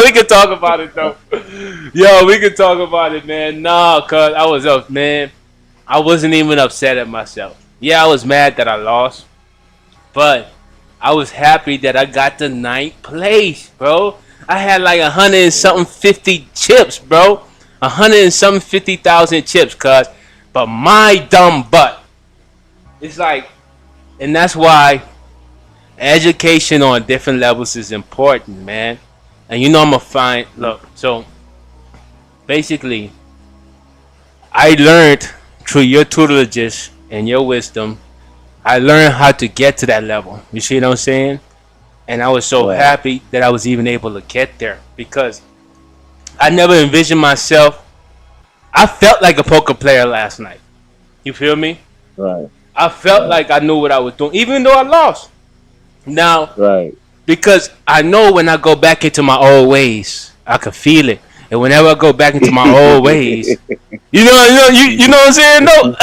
We can talk about it though. Yo, we can talk about it, man. Nah, cause I was up, man. I wasn't even upset at myself. Yeah, I was mad that I lost, but I was happy that I got the ninth place, bro. I had like 150 chips, bro. 150,000 chips, cuz. But my dumb butt. It's like, and that's why education on different levels is important, man. And you know I'm gonna find look. So basically, I learned through your tutelages and your wisdom. I learned how to get to that level. You see what I'm saying? And I was so Right. happy that I was even able to get there because I never envisioned myself. I felt like a poker player last night. You feel me? Right. I felt Right. like I knew what I was doing, even though I lost. Now, Right. because I know when I go back into my old ways, I can feel it. And whenever I go back into my old ways, you know what I'm saying? No,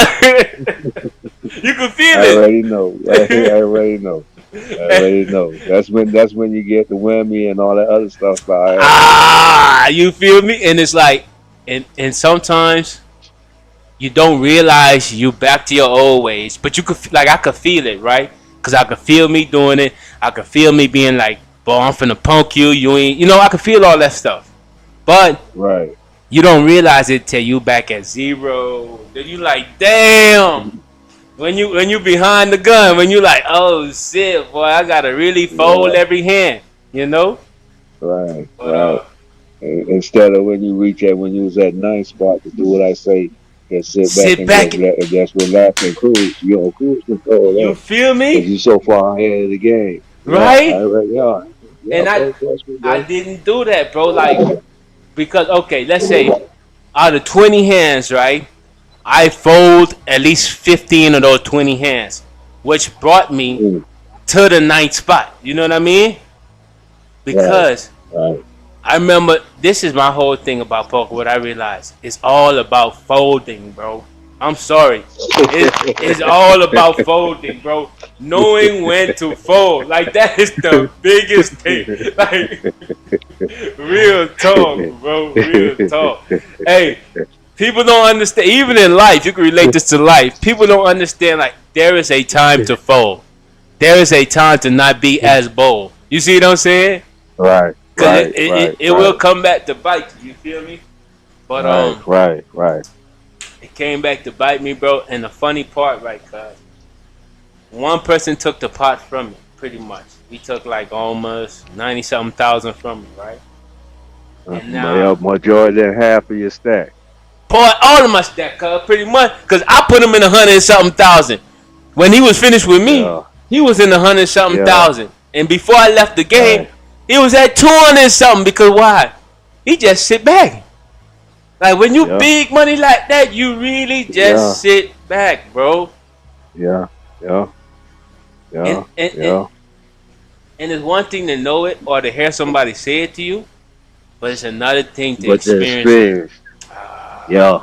you can feel I it. already know. I already know. I already know. That's when you get the whammy and all that other stuff started happening. You feel me? And it's like, and sometimes you don't realize you back to your old ways, but you could like I could feel it, right? Cause I could feel me doing it. I could feel me being like, "Boy, I'm finna punk you. You ain't," I could feel all that stuff. But Right. you don't realize it till you back at zero. Then you like, damn. When you behind the gun, when you like, oh shit, boy, I gotta really fold Yeah. every hand, you know. Right. But Right. Instead of when you reach at when you was at ninth spot to do what I say, just sit back sit and just back. just relax and cruise. You on cruise control You there feel because me, you so far ahead of the game. Yeah. I right? already are. Yeah. And I Trust me, I bro. didn't do that, bro. Like because okay, let's say out of 20 hands, right? I fold at least 15 of those 20 hands, which brought me Mm, to the ninth spot. You know what I mean? right. Because Right. I remember this is my whole thing about poker. What I realized it's all about folding, bro. I'm sorry, it's all about folding, bro. Knowing when to fold, like that is the biggest thing. Like real talk, bro. Real talk. Hey, people don't understand. Even in life, you can relate this to life. People don't understand. Like there is a time to fold. There is a time to not be as bold. You see what I'm saying? Right. Cause Right. Right. it will Right. come back to bite you. You feel me? But Right. Right. Right. it came back to bite me, bro. And the funny part, right, cuz one person took the pot from me, pretty much. He took like almost 90 something thousand from me, right? And now Majority than half of your stack. pour all of my stack, cuz pretty much, cause I put him in 100 something thousand. When he was finished with me, Yeah. he was in 100 something Yeah. thousand. And before I left the game, Right. he was at 200 something. Because why? He just sit back. Like when you Yeah. big money like that, you really Yeah. just sit back, bro. Yeah. Yeah. And Yeah. and, and Yeah. and it's one thing to know it or to hear somebody say it to you, but it's another thing to But the experience it. experience. Yeah.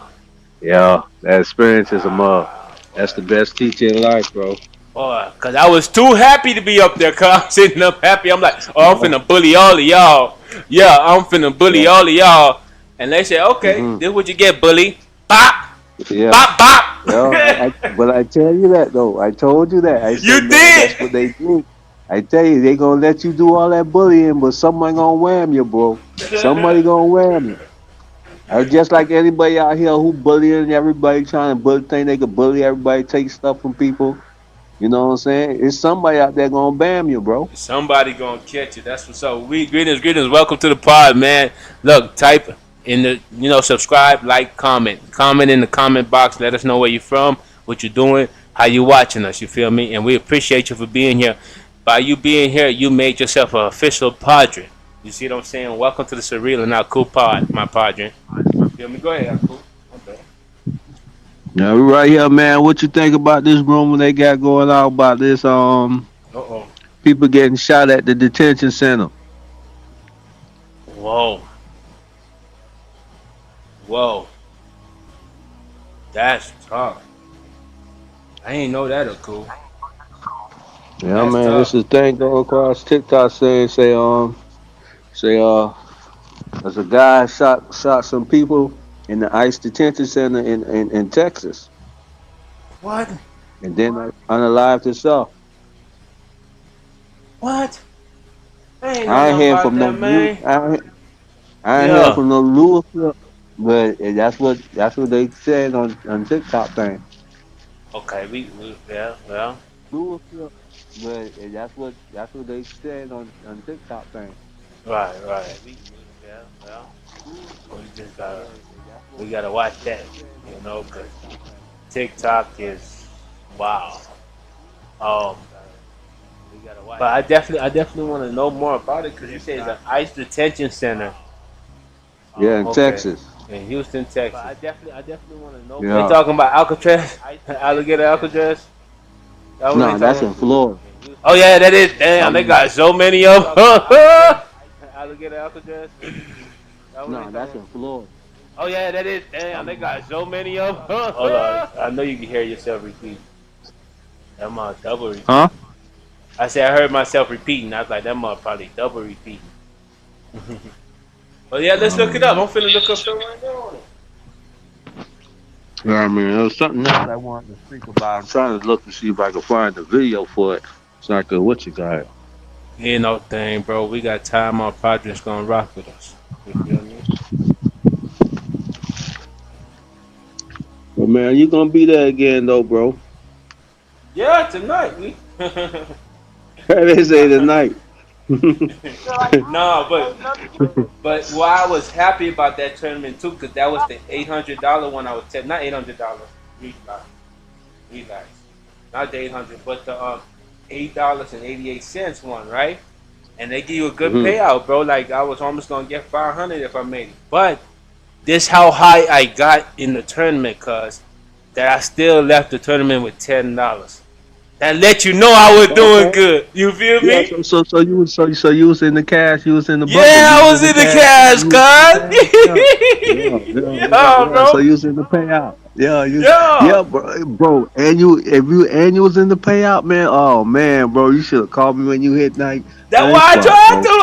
Yeah. That experience is a mug. That's the best teacher in life, bro. Boy, cause I was too happy to be up there. Cause I'm sitting up happy. I'm like, oh, I'm finna bully all of y'all. Yeah, I'm finna bully Yeah. all of y'all. And they say, okay, Hmm. this what you get, bully. Bop, Yeah. bop, Yeah. bop. But I tell you that though. I told you that. I say, You man, that's what did. they do. I tell you, they gonna let you do all that bullying, but somebody gonna wham you, bro. Somebody gonna wham you. Just like anybody out here who bullying everybody, trying to bully, think they could bully everybody, take stuff from people. You know what I'm saying? It's somebody out there gonna bam you, bro. Somebody gonna catch it. That's what's up. We greetings, greetings. Welcome to the pod, man. Look, type in the subscribe, like, comment in the comment box. Let us know where you're from, what you're doing, how you watching us. You feel me? And we appreciate you for being here. By you being here, you made yourself an official padre. You see what I'm saying? Welcome to the Cyreal and our cool pod, my padre. You feel me? Go ahead, Cool. Okay. Now we right here, man. What you think about this rumor they got going out about this Uh oh. people getting shot at the detention center? Whoa. Whoa. That's tough. I ain't know that, cool. Yeah, That's man, this tough. is thing go across TikTok saying say Cause a guy shot some people in the ICE detention center in Texas, What? and then unalived himself. What? I ain't know I ain't nothing hear about from no that, man. I ain't hear Yeah. from no Louisville, but that's what they said on TikTok thing. Okay, yeah, well, Louisville, but that's what they said on TikTok thing. right. Yeah, well, we just gotta, Yeah, we gotta watch what that, they said you on know, 'cause TikTok thing. TikTok is wow. Um, but I definitely want to know more about it because you say it's an ICE detention center. Yeah, in Okay, Texas. in Houston, Texas. I definitely want to know. They Yeah. talking about Alcatraz, alligator Alcatraz. That what they No, that's talking in about? Florida. Oh yeah, that is. Damn, they Um, got so many of them. Alligator Alcatraz. That what they no, talking that's about? in Florida. Oh yeah, that is. Damn, they got so many of them. Hold on, I know you can hear yourself repeat. That mother double Huh? repeat. I said I heard myself repeating. I was like, that mother probably double repeating. But yeah, let's look it up. I'm finna look up something right now on it. Yeah, I mean, it was something else I wanted to speak about. I'm trying to look to see if I can find the video for it. So I could, what you got? You know, thing, bro. We got time. Our project's gonna rock with us. You feel me? Well, man, you gonna be there again, though, bro. Yeah, tonight we. They say nah, tonight. no, but why I was happy about that tournament too, because that was the $800 one. I was not $800. Relax, relax. Not the 800, but the $8.88 one, right? And they give you a good Hmm. payout, bro. Like I was almost gonna get 500 if I made it, but this how high I got in the tournament, cause that I still left the tournament with $10. That let you know I was doing Okay. good. You feel Yeah. me? So you was in the cash. You was in the Yeah, bucket. You I was in was the in the cash. cash, You was in the cuz. cash. Yeah. Yeah. Yeah. Yeah. Yeah, Yeah. So bro. you was in the payout. Yeah. Yeah. Yeah, bro. And if you was in the payout, man. Oh man, bro. You should have called me when you hit That's ninth why I spot, tried bro. to.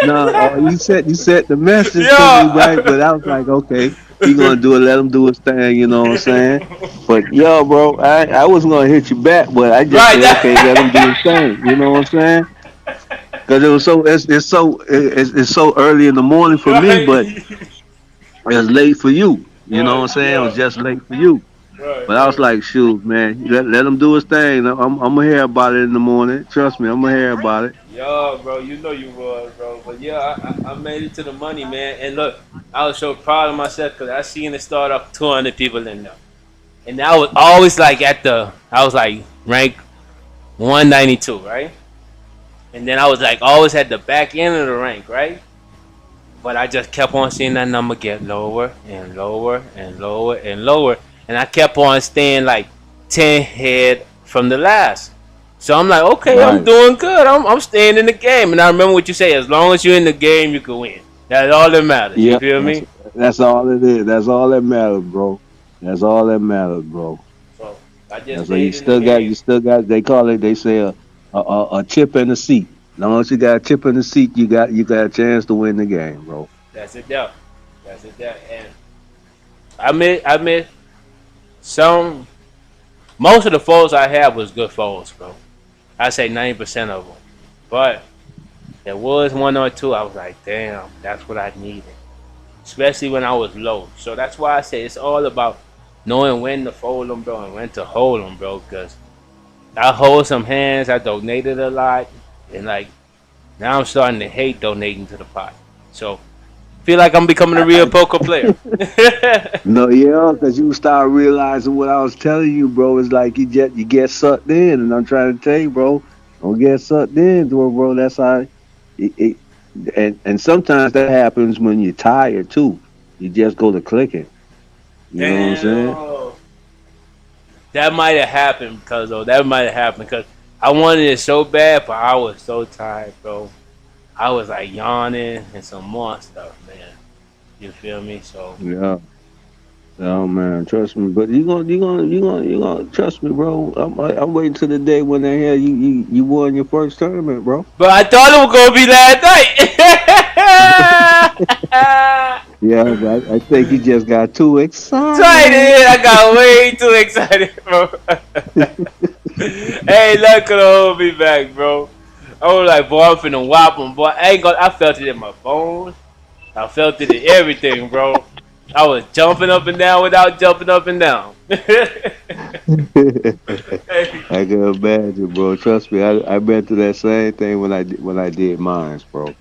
No, you sent the message to me, right? Yeah. But I was like, okay, he gonna do it. Let him do his thing. You know what I'm saying? But yo, bro, I wasn't gonna hit you back, but I just Right. said, okay, let him do his thing. You know what I'm saying? Because it's so early in the morning for me, but Right. it's late for you. You know what Right. I'm saying? It was Yeah. just late for you. Right. But I was Right. like, shoot, man, let him do his thing. I'm gonna hear about it in the morning. Trust me, I'm gonna hear about it. Yo, bro, you know you was, bro. But yeah, I made it to the money, man. And look, I was so proud of myself because I seen it start up 200 people in there. And I was always like I was like rank 192, right? And then I was like always at the back end of the rank, right? But I just kept on seeing that number get lower and lower and lower and lower. And I kept on staying like 10 head from the last. So I'm like, okay, I'm Right. doing good. I'm staying in the game. And I remember what you say, as long as you're in the game, you can win. That's all that matters. You Yep. feel That's me? that's all it is. That's all that matters, bro. That's all that matters, bro. So I just That's why you stayed in the still got game. you still got they call it they say a chip in the seat. As long as you got a chip in the seat, you got a chance to win the game, bro. That's it there. That's it there. And I admit some most of the foes I had was good foes, bro. I say 90% of them. But there was one or two I was like, damn, that's what I needed. Especially when I was low. So that's why I say it's all about knowing when to fold them, bro, and when to hold them, bro. Because I hold some hands, I donated a lot, and like now I'm starting to hate donating to the pot. So feel like I'm becoming a real poker player. No, yeah, because you start realizing what I was telling you, bro. It's like you get sucked in, and I'm trying to tell you, bro, don't get sucked in, bro. That's how. It, and sometimes that happens when you're tired too. You just go to clicking. You know what I'm saying? Damn. That might have happened because that might have happened because I wanted it so bad, but I was so tired, bro. I was like yawning and some more stuff, man. You feel me? So Yeah. Oh man, trust me. But you gonna trust me, bro. I'm waiting till the day when they hear you won your first tournament, bro. but I thought it was gonna be last night. Yeah, but I think you just got too excited. Excited! I got way too excited, bro. Hey, that could hold me back, bro. I was like, boy, I'm finna whop him, boy. I ain't gonna. I felt it in my bones. I felt it in everything, bro. I was jumping up and down without jumping up and down. Hey. I can imagine, bro. Trust me, I been through that same thing when I did mines, bro.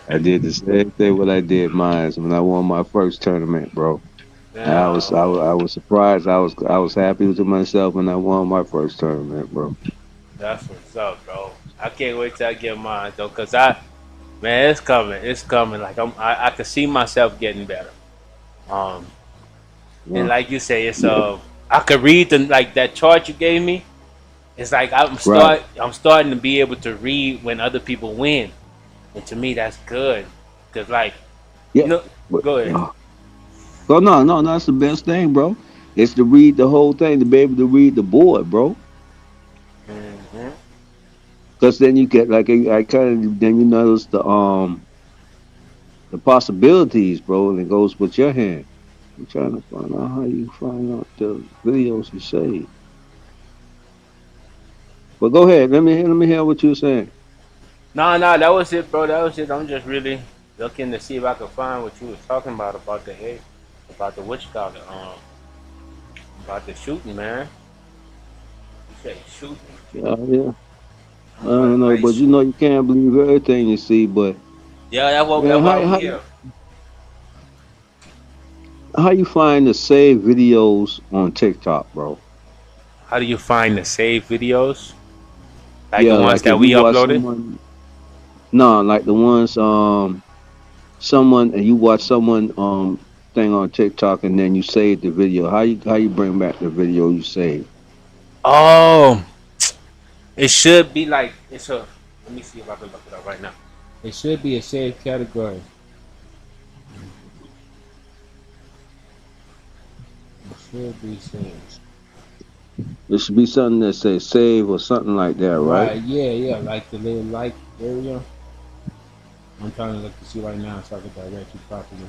I did the same thing when I did mines when I won my first tournament, bro. And Now, I was surprised. I was happy with myself when I won my first tournament, bro. that's what's up, bro. I can't wait till I get mine though, cause man, it's coming. It's coming. Like I can see myself getting better. Um, and Yeah. like you say, it's I could read the like that chart you gave me. It's like Right. I'm starting to be able to read when other people win, and to me that's good, cause like Yeah. you know, But, go ahead. oh no, that's the best thing, bro. It's to read the whole thing, to be able to read the board, bro. Hmm. Because then you get like I kind of then you notice the possibilities, bro, and it goes with your hand. I'm trying to find out how you find out the videos you save. But go ahead, let me hear what you're saying. No, that was it, bro. That was it. I'm just really looking to see if I can find what you was talking about the head, about the witch collar, about the shooting, man. You say shooting. Yeah, yeah. I I'm don't running know, right. but you know you can't believe everything you see. But Yeah, that's what man, that's why we here. how you find the save videos on TikTok, bro? How do you find the saved videos? Like the Yeah, ones like that if you we watch uploaded? someone, no, like the ones someone and you watch someone thing on TikTok and then you save the video. How you bring back the video you saved? Oh, it should be like it's a. Let me see if I can look it up right now. It should be a saved category. It should be saved. It should be something that says save or something like that, right? Right? Yeah, yeah. Like the little like area. I'm trying to look to see right now so I can direct you properly.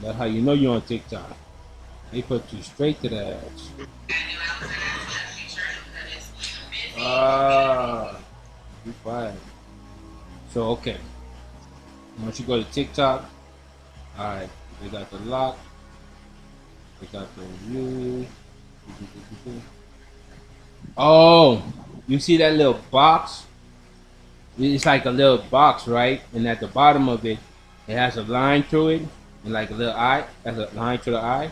That's how you know you're on TikTok. They put you straight to the ads. Ah, be quiet. So okay, once you go to TikTok, all right, they got the lock, they got the view. Oh, you see that little box? It's like a little box, right? And at the bottom of it, it has a line through it, and like a little eye. Has a line to the eye.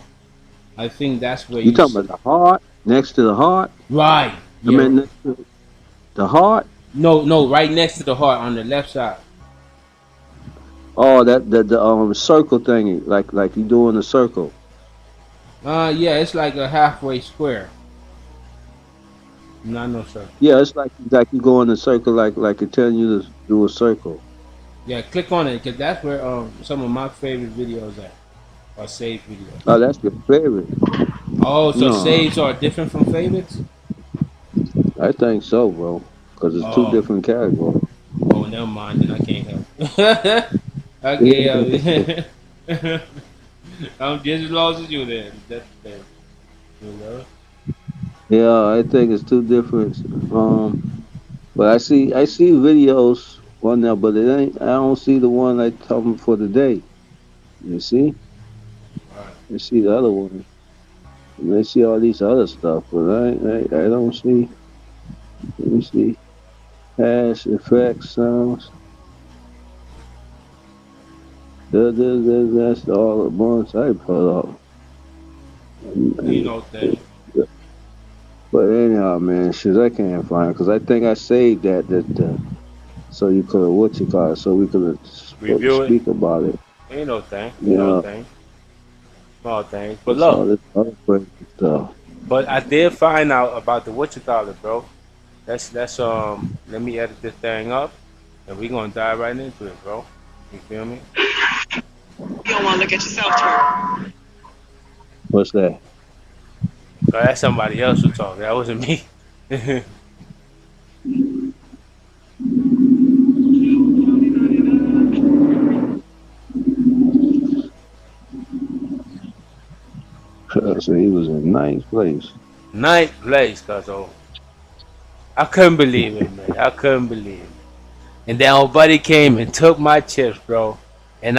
I think that's where You you. talking about the heart next to the heart? Right. I Yeah. mean next to the heart. No, no, right next to the heart on the left side. Oh, that the circle thingy, like you doing a circle. Yeah, it's like a halfway square. Not no circle. Yeah, it's like you go in a circle, like it telling you to do a circle. Yeah, click on it because that's where some of my favorite videos at are saved videos. Oh, that's your favorite. Oh, so No, saves are different from favorites? I think so, bro. Because it's two Oh, different categories. oh, never mind. Then I can't help. I can't help. I'm just as lost as you then. That's the thing. You know? Yeah, I think it's two different. But I see videos on there, but it ain't. I don't see the one I talking for today. You see, Right. I see the other one, and I see all these other stuff, but I don't see. Let me see. Hash effects sounds. That's all at once I put up. You know thing. But anyhow, man, shoot, I can't find because I think I saved that so you could what you call it, so we could Review it. speak about it. Ain't no thing. Ain't no Yeah, thing. Small things. But it's look, all this other crazy stuff. but I did find out about the what you call it, bro. That's let me edit this thing up and we gonna dive right into it, bro. You feel me? You don't want to look at yourself too. What's that? Cause that's somebody else who talked. That wasn't me. So he was in ninth place. Ninth place, cuz I couldn't believe it, man. I couldn't believe it. And then old buddy came and took my chips, bro. And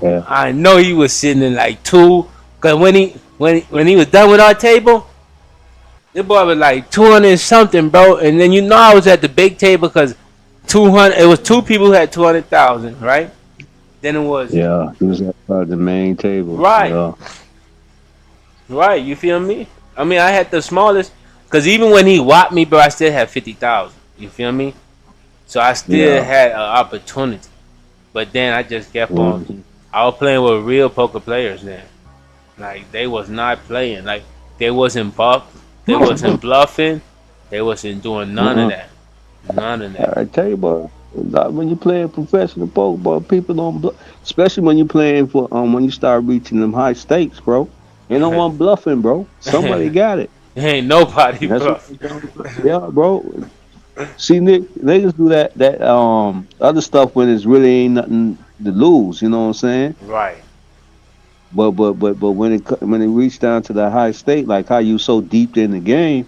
Yeah. I know he was sitting in like two. Cause when he was done with our table, this boy was like 200 and something, bro. And then you know I was at the big table because 200. It was two people who had 200,000, right? Then it was Yeah. He was at the main table. right, Yeah. right. You feel me? I mean, I had the smallest. Cause even when he whopped me, bro, I still had 50,000. You feel me? So I still Yeah. had an opportunity. But then I just kept on. Mhm. I was playing with real poker players then. Like they was not playing. Like they wasn't they wasn't bluffing. They wasn't doing none of Uh-uh. that. None of that. I tell you, bro. When you playing professional poker, bro, people don't especially when you playing for when you start reaching them high stakes, bro. They don't want bluffing, bro. Somebody got it. Ain't nobody That's what bluff. they do. Yeah, bro. See, niggas do that other stuff when it's really ain't nothing to lose. You know what I'm saying? Right. But when when it reach down to the high state, like how you so deep in the game,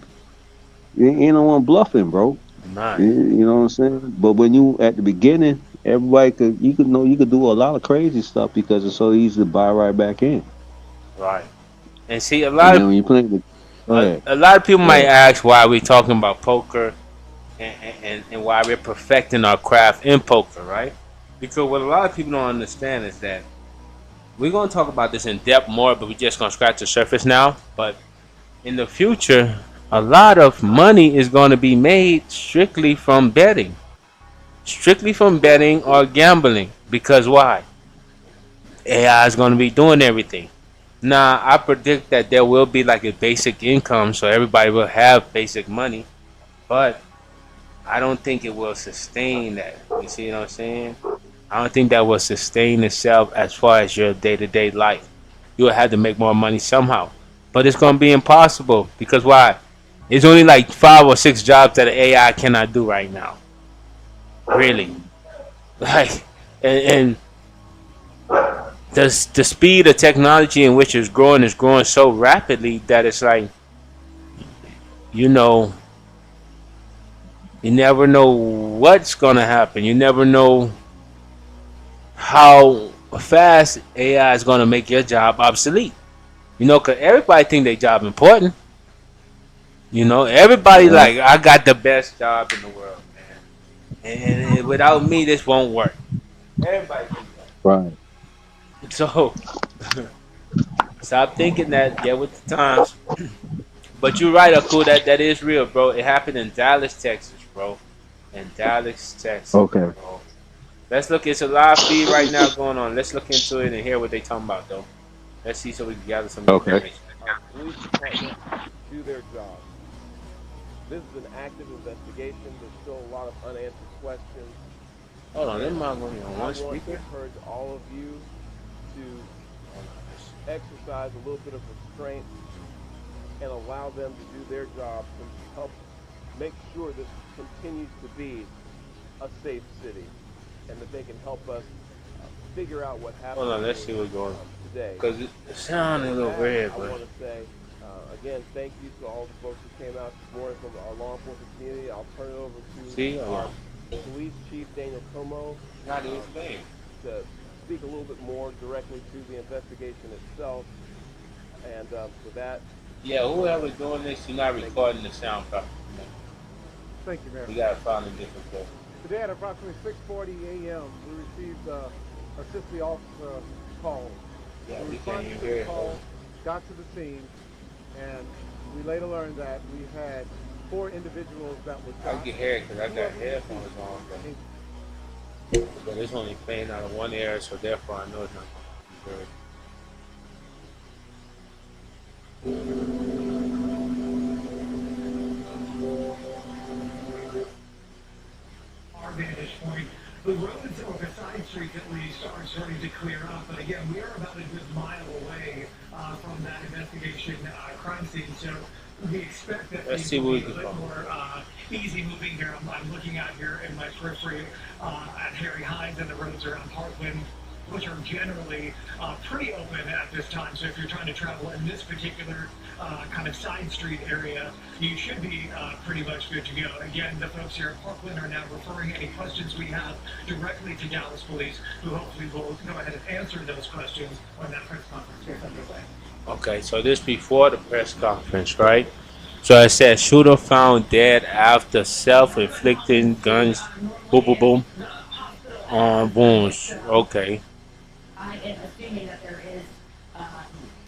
you ain't no one bluffing, bro. None. You know what I'm saying? But when you at the beginning, everybody you could do a lot of crazy stuff because it's so easy to buy right back in. Right. And see, And then when you play the go ahead, a lot of people go might ahead. ask why we talking about poker and why we're perfecting our craft in poker, right? Because what a lot of people don't understand is that we're gonna talk about this in depth more, but we're just gonna scratch the surface now. But in the future, a lot of money is going to be made strictly from betting or gambling. Because why? AI is going to be doing everything. Now, I predict that there will be like a basic income, so everybody will have basic money, but I don't think it will sustain that. You see what I'm saying? I don't think that will sustain itself as far as your day to day life. You will have to make more money somehow. But it's going to be impossible because why? It's only like 5 or 6 jobs that AI cannot do right now. Really. Like, and the speed of technology in which it's growing is growing so rapidly that it's like, you know, you never know what's going to happen. You never know how fast AI is going to make your job obsolete. You know, because everybody think their job important. You know, everybody Yeah, like, I got the best job in the world, man. And without me, this won't work. Everybody think right. that. So, stop thinking that. Get with the times. But you're right, Aku. That is real, bro. It happened in Dallas, Texas, bro. In Dallas, Texas, Okay. bro. Let's look. It's a live feed right now going on. Let's look into it and hear what they talking about, though. Let's see so we can gather some Okay. information. Police department do their job. This is an active investigation. There's still a lot of unanswered questions. Hold on, them mic going on I one want to speaker. encourage all of you to exercise a little bit of restraint and allow them to do their job and help make sure this continues to be a safe city and that they can help us figure out what happened Hold on, let's see what's going on. today. Because it sounded a little That, weird, I but want to say, again, thank you to all the folks who came out this morning from our law enforcement community. I'll turn it over to see, our police chief, Daniel Como, not his name. to speak a little bit more directly to the investigation itself. And with that, Yeah, whoever's doing this, you're not recording the sound properly. Thank you, Mayor. We gotta find a different place. Today at approximately 6:40 a.m., we received a city officer call. Yeah, We we can't responded even to hear the it. call, got to the scene, and we later learned that we had 4 individuals that were I shot. can hear it because I got headphones on, but it's only playing out of one ear, so therefore I know it's not going to be heard. Our vantage point, the roads or the side streets at least are starting to clear up. But again, we are about a good mile away from that investigation crime scene. So we expect that Let's things see will what we be a can bit find. more easy moving here. I'm looking out here in my periphery at Harry Hines and the roads around Parkland. which are generally pretty open at this time. So if you're trying to travel in this particular kind of side street area, you should be pretty much good to go. Again, the folks here at Parkland are now referring any questions we have directly to Dallas Police, who hopefully will go ahead and answer those questions when that press conference gets underway. Okay, so this before the press conference, right? So it says shooter found dead after self-inflicting guns, boom, boom, boom, on wounds. Okay. I am assuming that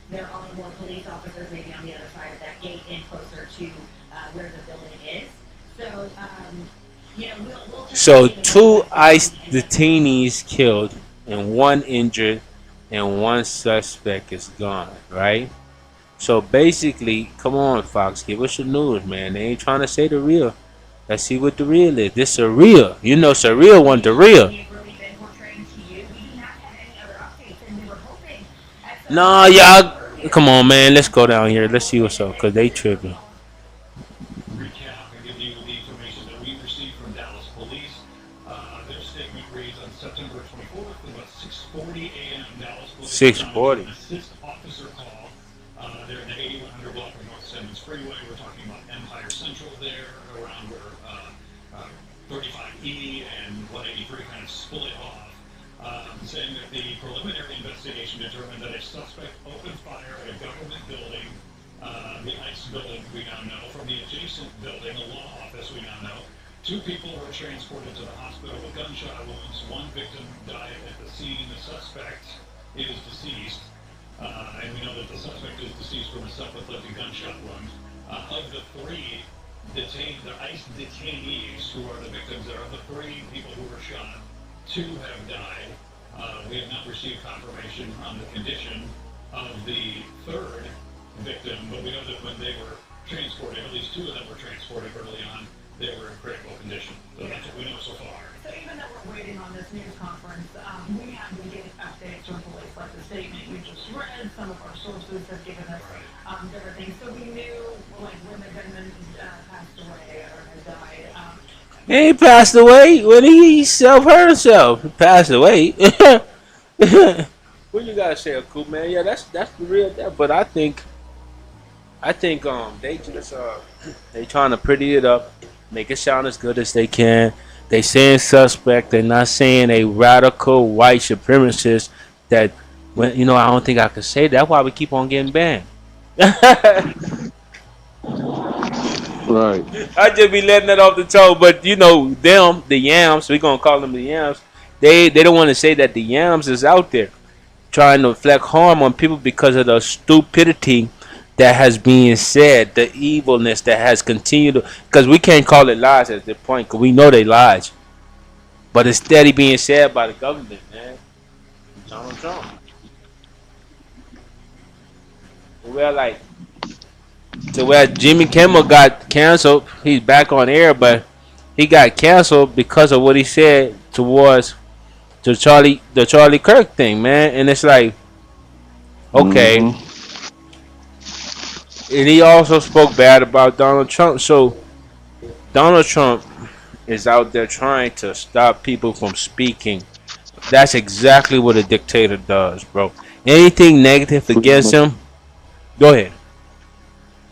there are more police officers maybe on the other side of that gate and closer to where the building is. So, we'll So two ICE detainees killed and one injured, and one suspect is gone. Right. So basically, come on, Fox, give us your news, man. They ain't trying to say the real. Let's see what the real is. This a real. You know, Cyreal want the real. really been portraying to you. We did not have any other updates, and we were hoping at some No, point. y'all. Come on, man. Let's go down here. Let's see what's up, cause they tripping. Recap and give you the information that we received from Dallas Police. Their statement reads on September 24th, about 6:40 a.m. Dallas Police responded 640. to an assist officer call. They're in the 8100 block of North Simmons Freeway. We're talking about Empire Central there, around where 35E and 183 kind of split off. Saying that the preliminary investigation determined that a suspect opened fire at a government building, the ICE building we now know, from the adjacent building, a law office we now know. Two people were transported to the hospital with gunshot wounds. One victim died at the scene. The suspect is deceased. And we know that the suspect is deceased from a self-inflicted gunshot wound. Of the three the ICE detainees who are the victims, there are the three people who were shot. Two have died. We have not received confirmation on the condition of the third victim, but we know that when they were transported, at least two of them were transported early on, they were in critical condition. So that's what we know so far. So even though we're waiting on this news conference, we have been getting updates from police, like the statement you just read. Some of our sources have given us different things. So we knew, like, when the gunman passed away or had died. He passed away when he self-hurt himself. He passed away. What you gotta say, Cool man? Yeah, that's the real death. But I think they just they trying to pretty it up, make it sound as good as they can. They saying suspect. They're not saying a radical white supremacist. That when I don't think I could say that. That's why we keep on getting banned. Right. I just be letting that off the toe, but them, the yams, we gonna call them the yams. They don't want to say that the yams is out there trying to inflict harm on people because of the stupidity that has been said, the evilness that has continued. Because we can't call it lies at this point, because we know they lies, but it's steady being said by the government, man. Donald Trump. We're like, to where Jimmy Kimmel got canceled. He's back on air, but he got canceled because of what he said towards the Charlie Kirk thing, man. And it's like, okay. Mm-hmm. And he also spoke bad about Donald Trump. So Donald Trump is out there trying to stop people from speaking. That's exactly what a dictator does, bro. Anything negative against him, go ahead.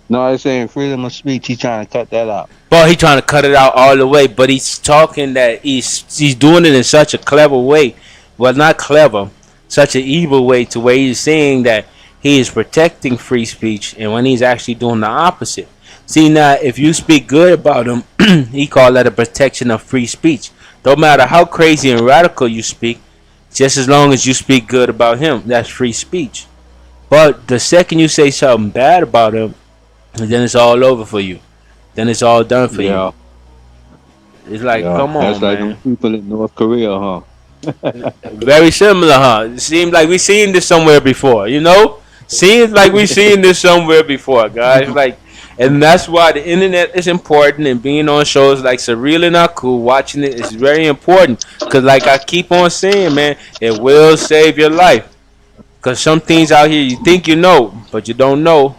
No, they're saying freedom of speech. He's trying to cut that out. But he trying to cut it out all the way. But he's talking that he's doing it in such a clever way. Well, not clever, such an evil way, to where he's saying that he is protecting free speech, and when he's actually doing the opposite. See, now if you speak good about him, he call that a protection of free speech. Don't matter how crazy and radical you speak, just as long as you speak good about him, that's free speech. But the second you say something bad about him, then it's all over for you. Then it's all done for Yeah, you. It's like, yeah. come That's on, like them man. people in North Korea, huh? Very similar, huh? It seems like we seen this somewhere before, Seems like we seen this somewhere before, guys. Like, and that's why the internet is important, and being on shows like Cyreal and Aku, watching it is very important. Cause like I keep on saying, man, it will save your life. Cause some things out here you think you know, but you don't know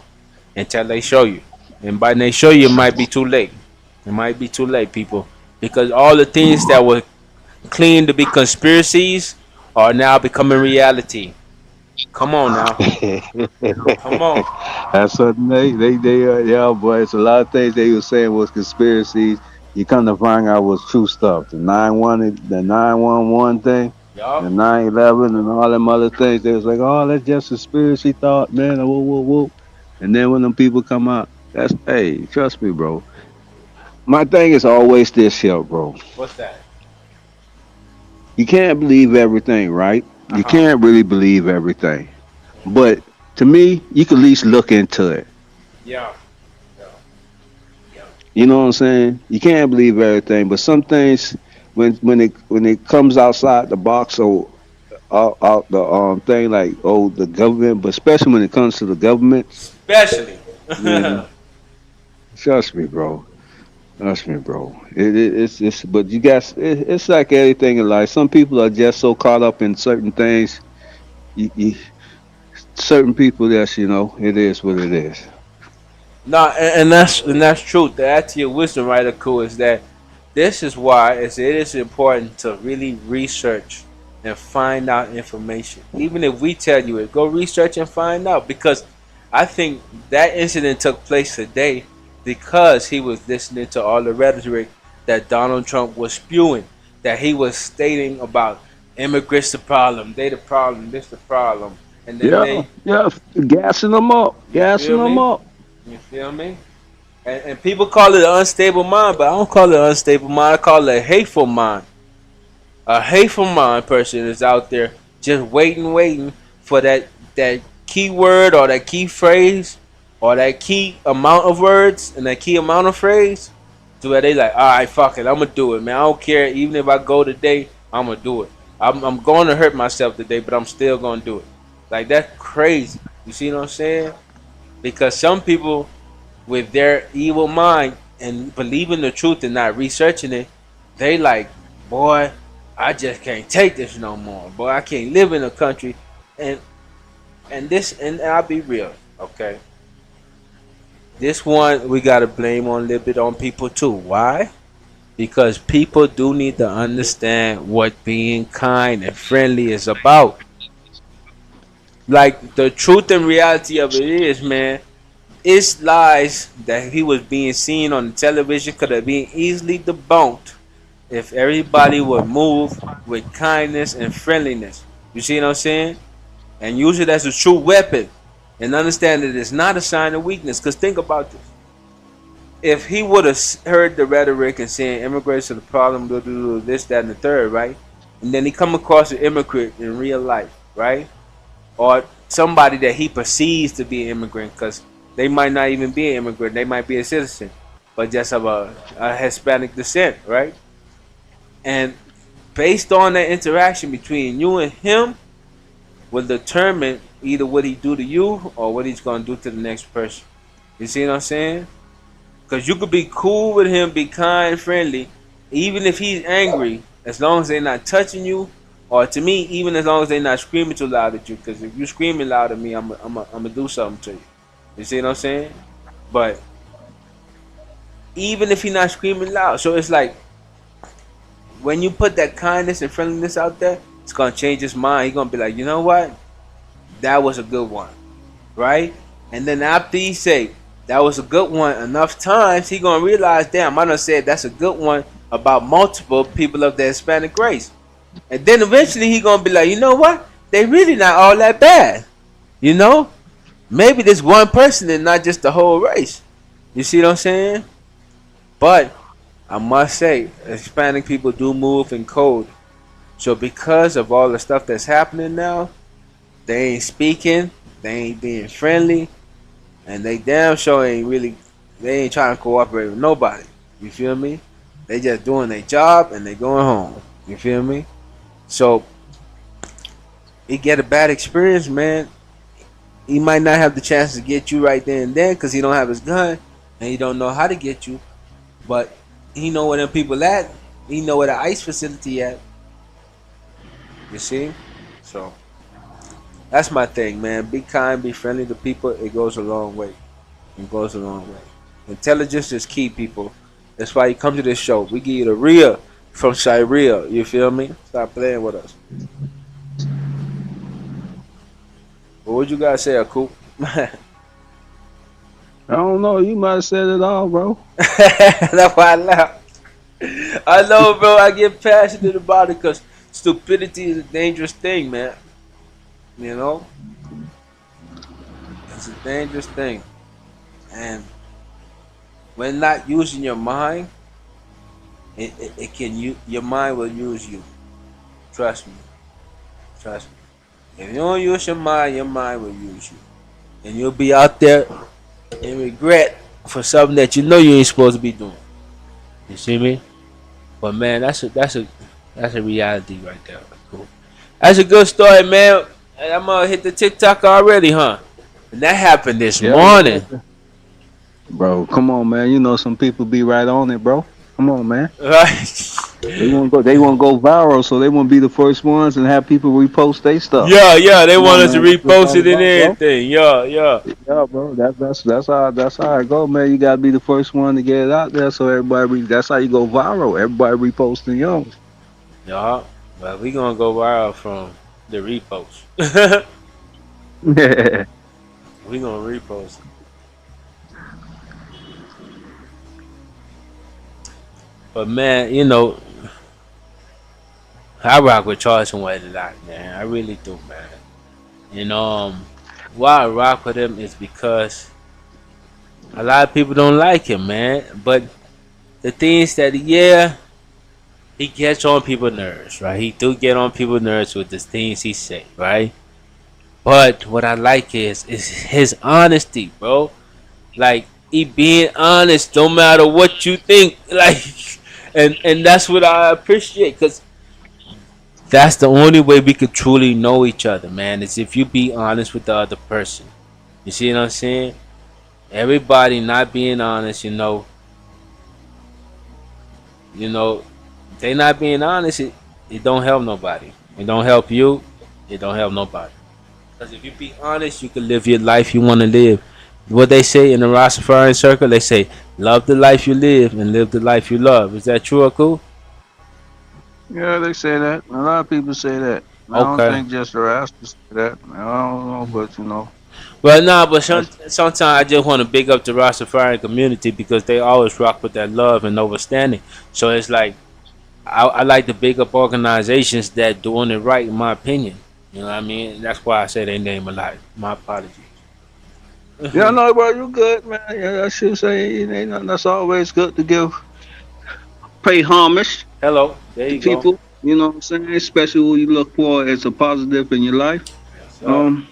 until they show you. And by they show you, it might be too late. It might be too late, people. Because all the things that were claimed to be conspiracies are now becoming reality. Come on now. Come on. That's something yeah, boy. It's a lot of things they were saying was conspiracies. You come to find out was true stuff. The 911 thing, the Yup. 9/11, and all them other things. They was like, oh, that's just conspiracy thought, man. Whoa, whoa, whoa. And then when them people come out, that's hey, trust me, bro. My thing is always this here, bro. What's that? You can't believe everything, right? Uh You huh. can't really believe everything. But to me, you can at least look into it. Yeah. Yeah. Yeah. You know what I'm saying? You can't believe everything, but some things when it comes outside the box or out the thing like the government, but especially when it comes to the government, Especially. man, trust me, bro. Trust me, bro. It's but you guys, it's like anything in life. Some people are just so caught up in certain things. You certain people that's it is what it is. No, and that's true. To add to your wisdom, right, cool, is that this is why it is important to really research and find out information. Even if we tell you it, go research and find out because I think that incident took place today because he was listening to all the rhetoric that Donald Trump was spewing, that he was stating about immigrants the problem, they the problem, this the problem, and then Yeah, they, yeah, gassing them up, you gassing feel them me? up. You feel me? And people call it an unstable mind, but I don't call it an unstable mind. I call it a hateful mind. A hateful mind person is out there just waiting for that key word or that key phrase or that key amount of words and that key amount of phrase to where they like, all right, fuck it, I'm gonna do it, man. I don't care. Even if I go today, I'm gonna do it. I'm going to hurt myself today, but I'm still gonna do it. Like that's crazy. You see what I'm saying? Because some people with their evil mind and believing the truth and not researching it, they like, boy, I just can't take this no more. Boy, I can't live in a country and and I'll be real, okay? This one we gotta blame on a little bit on people too. Why? Because people do need to understand what being kind and friendly is about. Like the truth and reality of it is, man, its lies that he was being seen on the television could have been easily debunked if everybody would move with kindness and friendliness. You see what I'm saying? And use it as a true weapon and understand that it's not a sign of weakness. Because think about this. If he would have heard the rhetoric and saying immigrants are the problem, blah, blah, blah, this, that, and the third, right? And then he come across an immigrant in real life, right? Or somebody that he perceives to be an immigrant because they might not even be an immigrant. They might be a citizen, but just of a Hispanic descent, right? And based on that interaction between you and him will determine either what he do to you or what he's going to do to the next person. You see what I'm saying? Because you could be cool with him, be kind, friendly, even if he's angry, as long as they're not touching you, or to me, even as long as they're not screaming too loud at you. Because if you're screaming loud at me, I'm gonna do something to you. You see what I'm saying? But even if he's not screaming loud, so it's like when you put that kindness and friendliness out there, it's gonna change his mind. He's gonna be like, you know what? That was a good one, right? And then after he say that was a good one enough times, he gonna realize, damn, I done said that's a good one about multiple people of the Hispanic race. And then eventually he gonna be like, you know what? They really not all that bad. You know? Maybe this one person and not just the whole race. You see what I'm saying? But I must say, Hispanic people do move in code. So because of all the stuff that's happening now, they ain't speaking, they ain't being friendly, and they damn sure ain't really, they ain't trying to cooperate with nobody. You feel me? They just doing their job and they going home. You feel me? So he get a bad experience, man. He might not have the chance to get you right there and then because he don't have his gun and he don't know how to get you. But he know where them people at. He know where the ice facility at. You see? So that's my thing, man. Be kind, be friendly to people. It goes a long way. It goes a long way. Intelligence is key, people. That's why you come to this show. We give you the real from Cyreal. You feel me? Stop playing with us. What would you guys say, Cool? I don't know. You might have said it all, bro. That's why I laugh. I know, bro. I get passionate about it because stupidity is a dangerous thing, man. You know, it's a dangerous thing, and when not using your mind, it can you your mind will use you. Trust me, trust me. If you don't use your mind will use you, and you'll be out there in regret for something that you know you ain't supposed to be doing. You see me? But man, that's a reality right there. Cool. That's a good story, man. And I'm gonna hit the TikTok already, huh? And that happened this Yeah, morning. yeah. Bro, come on, man. You know some people be right on it, bro. Come on, man. Right? They want to go. They want to go viral, so they want to be the first ones and have people repost their stuff. Yeah, yeah. They Come on, want us to man. That's what it's repost all it and about, bro. everything. Yeah, yeah. Yeah, bro. That's how it go, man. You gotta be the first one to get it out there, so everybody. That's how you go viral. Everybody reposting yours. Yeah. Well, we gonna go viral from the repost. We gonna repost. But man, I rock with Charleston White a lot, man. I really do, man. And why I rock with him is because a lot of people don't like him, man. But the things that he gets on people's nerves, right? He do get on people's nerves with the things he say, right? But what I like is his honesty, bro. Like he being honest, no matter what you think, like, and that's what I appreciate, cause that's the only way we could truly know each other, man. Is if you be honest with the other person. You see what I'm saying? Everybody not being honest, you know, they not being honest. It don't help nobody. It don't help you. It don't help nobody. Because if you be honest, you can live your life you want to live. What they say in the Rastafarian circle, they say, love the life you live and live the life you love. Is that true or cool? Yeah, they say that. A lot of people say that. I don't Okay. think just the Rastas say that. I don't know, but Well, nah, but that's sometimes I just want to big up the Rastafarian community because they always rock with that love and understanding. So it's like, I like to big up organizations that doing it right, in my opinion. You know what I mean? That's why I say they name a lot. My apologies. yeah, no, bro, you good, man. Yeah, I should say it ain't nothing. That's always good to pay homage Hello. There to you go. people. You know what I'm saying? Especially who you look for as a positive in your life. Yes, sir. Um,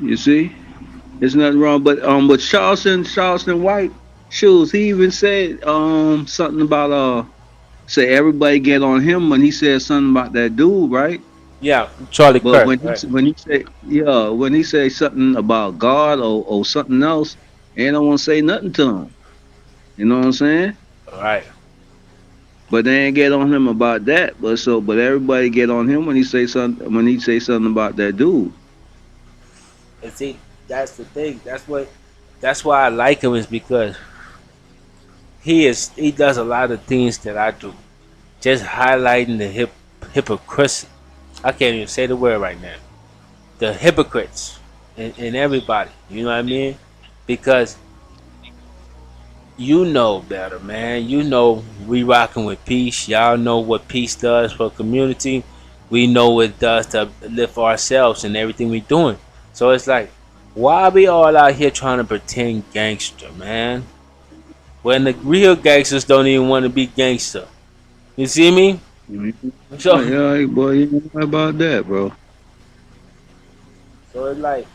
you see, there's nothing wrong. But Charleston White shoes. He even said something about say everybody get on him when he said something about that dude, right? Yeah, Charlie But Kirk. Right. when he say yeah, when he say something about God or something else, they don't want to say nothing to him. You know what I'm saying? Right. But they ain't get on him about that. But everybody get on him when he say something about that dude. And see, that's the thing. That's why I like him is because he does a lot of things that I do. Just highlighting the hypocrisy. I can't even say the word right now. The hypocrites in everybody. You know what I mean? Because you know better, man. You know we rocking with peace. Y'all know what peace does for community. We know what it does to lift ourselves and everything we doing. So it's like, why we all out here trying to pretend gangster, man? When the real gangsters don't even want to be gangster. You see me? Mhm. So Yeah, hey, boy, you know about that, bro. so it's like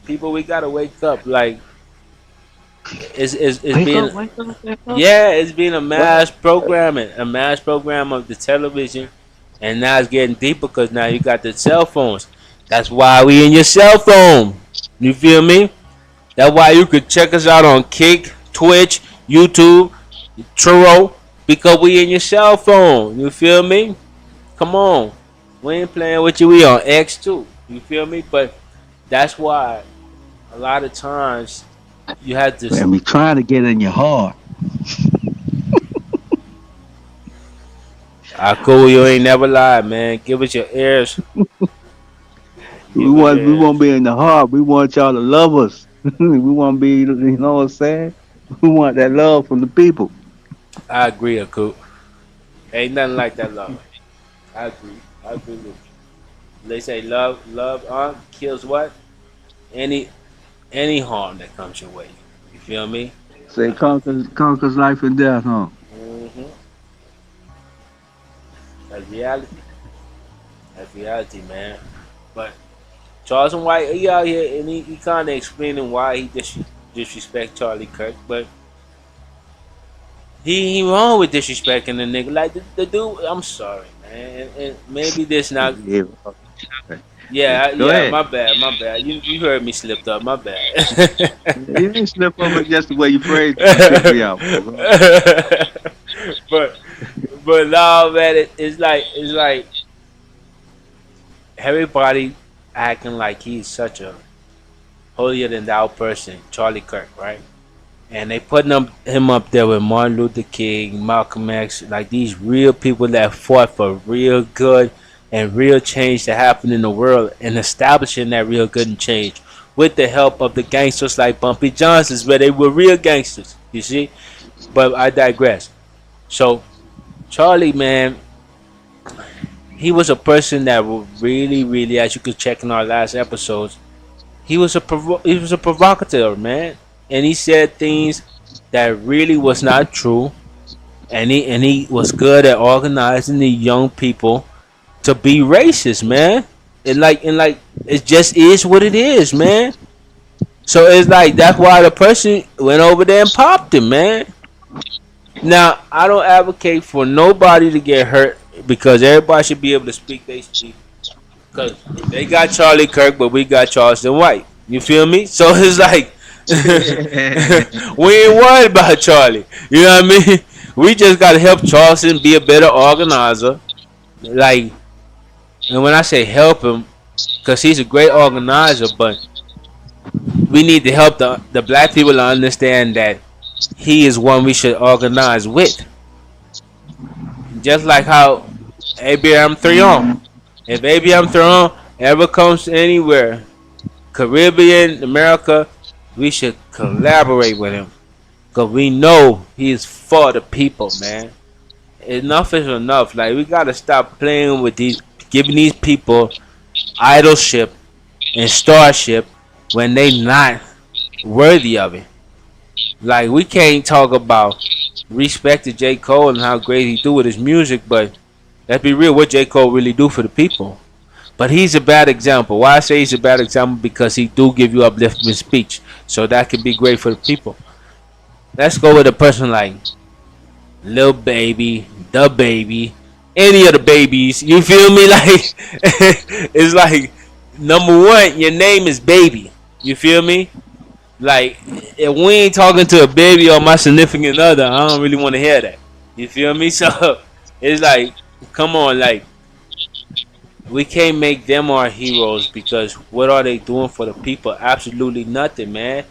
people we gotta wake up. Like it's Wake being up, wake up, wake up. yeah, it's being What? a mass program of the television, and now it's getting deeper because now you got the cell phones. That's why we in your cell phone. You feel me? That's why you could check us out on Kick, Twitch, YouTube, Truro, because we in your cell phone. You feel me? Come on, we ain't playing with you. We on X too. You feel me? But that's why a lot of times you have to. Man, we trying to get in your heart. I cool. You ain't never lied, man. Give us your ears. Give a We little. want to be in the heart. We want y'all to love us. We want to be, you know what I'm saying? We want that love from the people. I agree, Akut. Ain't nothing like that love. I agree. I agree with you. They say love kills what? Any any harm that comes your way. You feel me? Say conquers life and death, huh? Mm-hmm. That's reality. That's reality, man. But Charles and White, he out here and he kind of explaining why he disrespect Charlie Kirk, but he wrong with disrespecting the nigga. Like the dude, I'm sorry, man. And maybe this not. Yeah. Yeah, Go yeah. ahead. My bad. You heard me slipped up. My bad. You ain't slip up, but just the way you phrased it, you tripped me out, bro. Go ahead. but but no, man. It's like everybody acting like he's such a holier than thou person, Charlie Kirk, right? And they putting him up there with Martin Luther King, Malcolm X, like these real people that fought for real good and real change to happen in the world, and establishing that real good and change with the help of the gangsters like Bumpy Johnson's, where they were real gangsters. You see, but I digress. So Charlie, man, he was a person that was really, really, as you could check in our last episodes, he was a provocateur, man, and he said things that really was not true, and he was good at organizing the young people to be racist, man. And like it just is what it is, man. So it's like that's why the person went over there and popped him, man. Now I don't advocate for nobody to get hurt because everybody should be able to speak they speak. Cause they got Charlie Kirk, but we got Charleston White. You feel me? So it's like we ain't worried about Charlie. You know what I mean? We just gotta help Charleston be a better organizer. Like, and when I say help him, cause he's a great organizer, but we need to help the black people to understand that he is one we should organize with. Just like how ABM 3 on. If ABM 3 on ever comes anywhere, Caribbean, America, we should collaborate with him. Because we know he is for the people, man. Enough is enough. Like, we got to stop playing with these, giving these people idolship and starship when they not worthy of it. Like, we can't talk about respect to J. Cole and how great he do with his music, but let's be real, what J. Cole really do for the people. But he's a bad example. Why I say he's a bad example? Because he do give you uplifting speech. So that could be great for the people. Let's go with a person like Lil Baby, the Baby, any of the babies. You feel me? Like it's like number one, your name is Baby. You feel me? Like if we ain't talking to a baby or my significant other, I don't really want to hear that. You feel me? So it's like, come on, like we can't make them our heroes because what are they doing for the people? Absolutely nothing, man.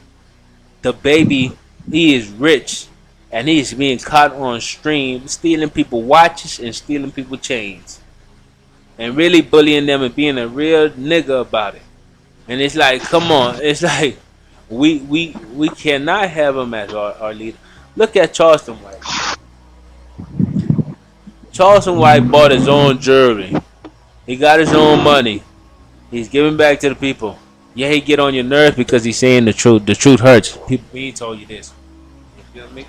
The baby, he is rich and he's being caught on stream, stealing people watches and stealing people chains. And really bullying them and being a real nigga about it. And it's like, come on, it's like we cannot have him as our leader. Look at Charleston White. Charleston White bought his own jewelry. He got his own money. He's giving back to the people. Yeah, he get on your nerves because he's saying the truth. The truth hurts. People being told you this. You feel me?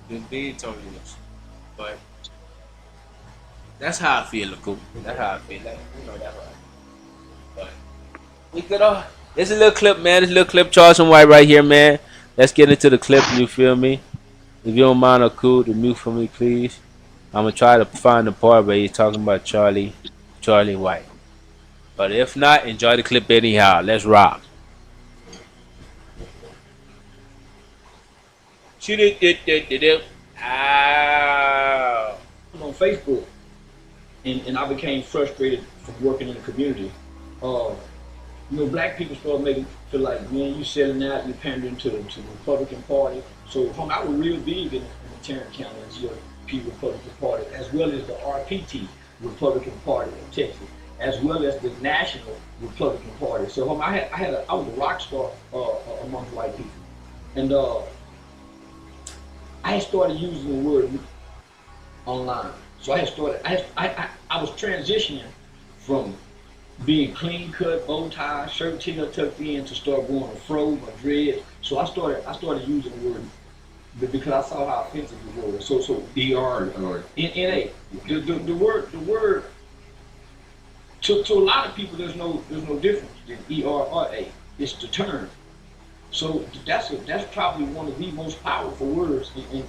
People being told you this. But that's how I feel, Laku. That's how I feel. Like, you know that right. But we could all. It's a little clip, man. This little clip, Charleston White right here, man. Let's get into the clip. You feel me? If you don't mind, Laku, to mute for me, please. I'm gonna try to find the part where he's talking about Charlie White. But if not, enjoy the clip anyhow. Let's rock. Shoot it. Ow. On Facebook, and I became frustrated from working in the community. Black people started making feel like, man, you selling out, you pandering to the Republican Party. So I was real big in Tarrant County as your P Republican Party, as well as the RPT Republican Party of Texas. as well as the National Republican Party. So I was a rock star amongst white people, and I had started using the word online. So I had started. I was transitioning from being clean cut, bow tie, shirt tail tucked in to start going a fro, my dreads. So I started using the word because I saw how offensive it was. So ER or NA, the word to a lot of people there's no difference than ER or A. It's the term. So that's probably one of the most powerful words in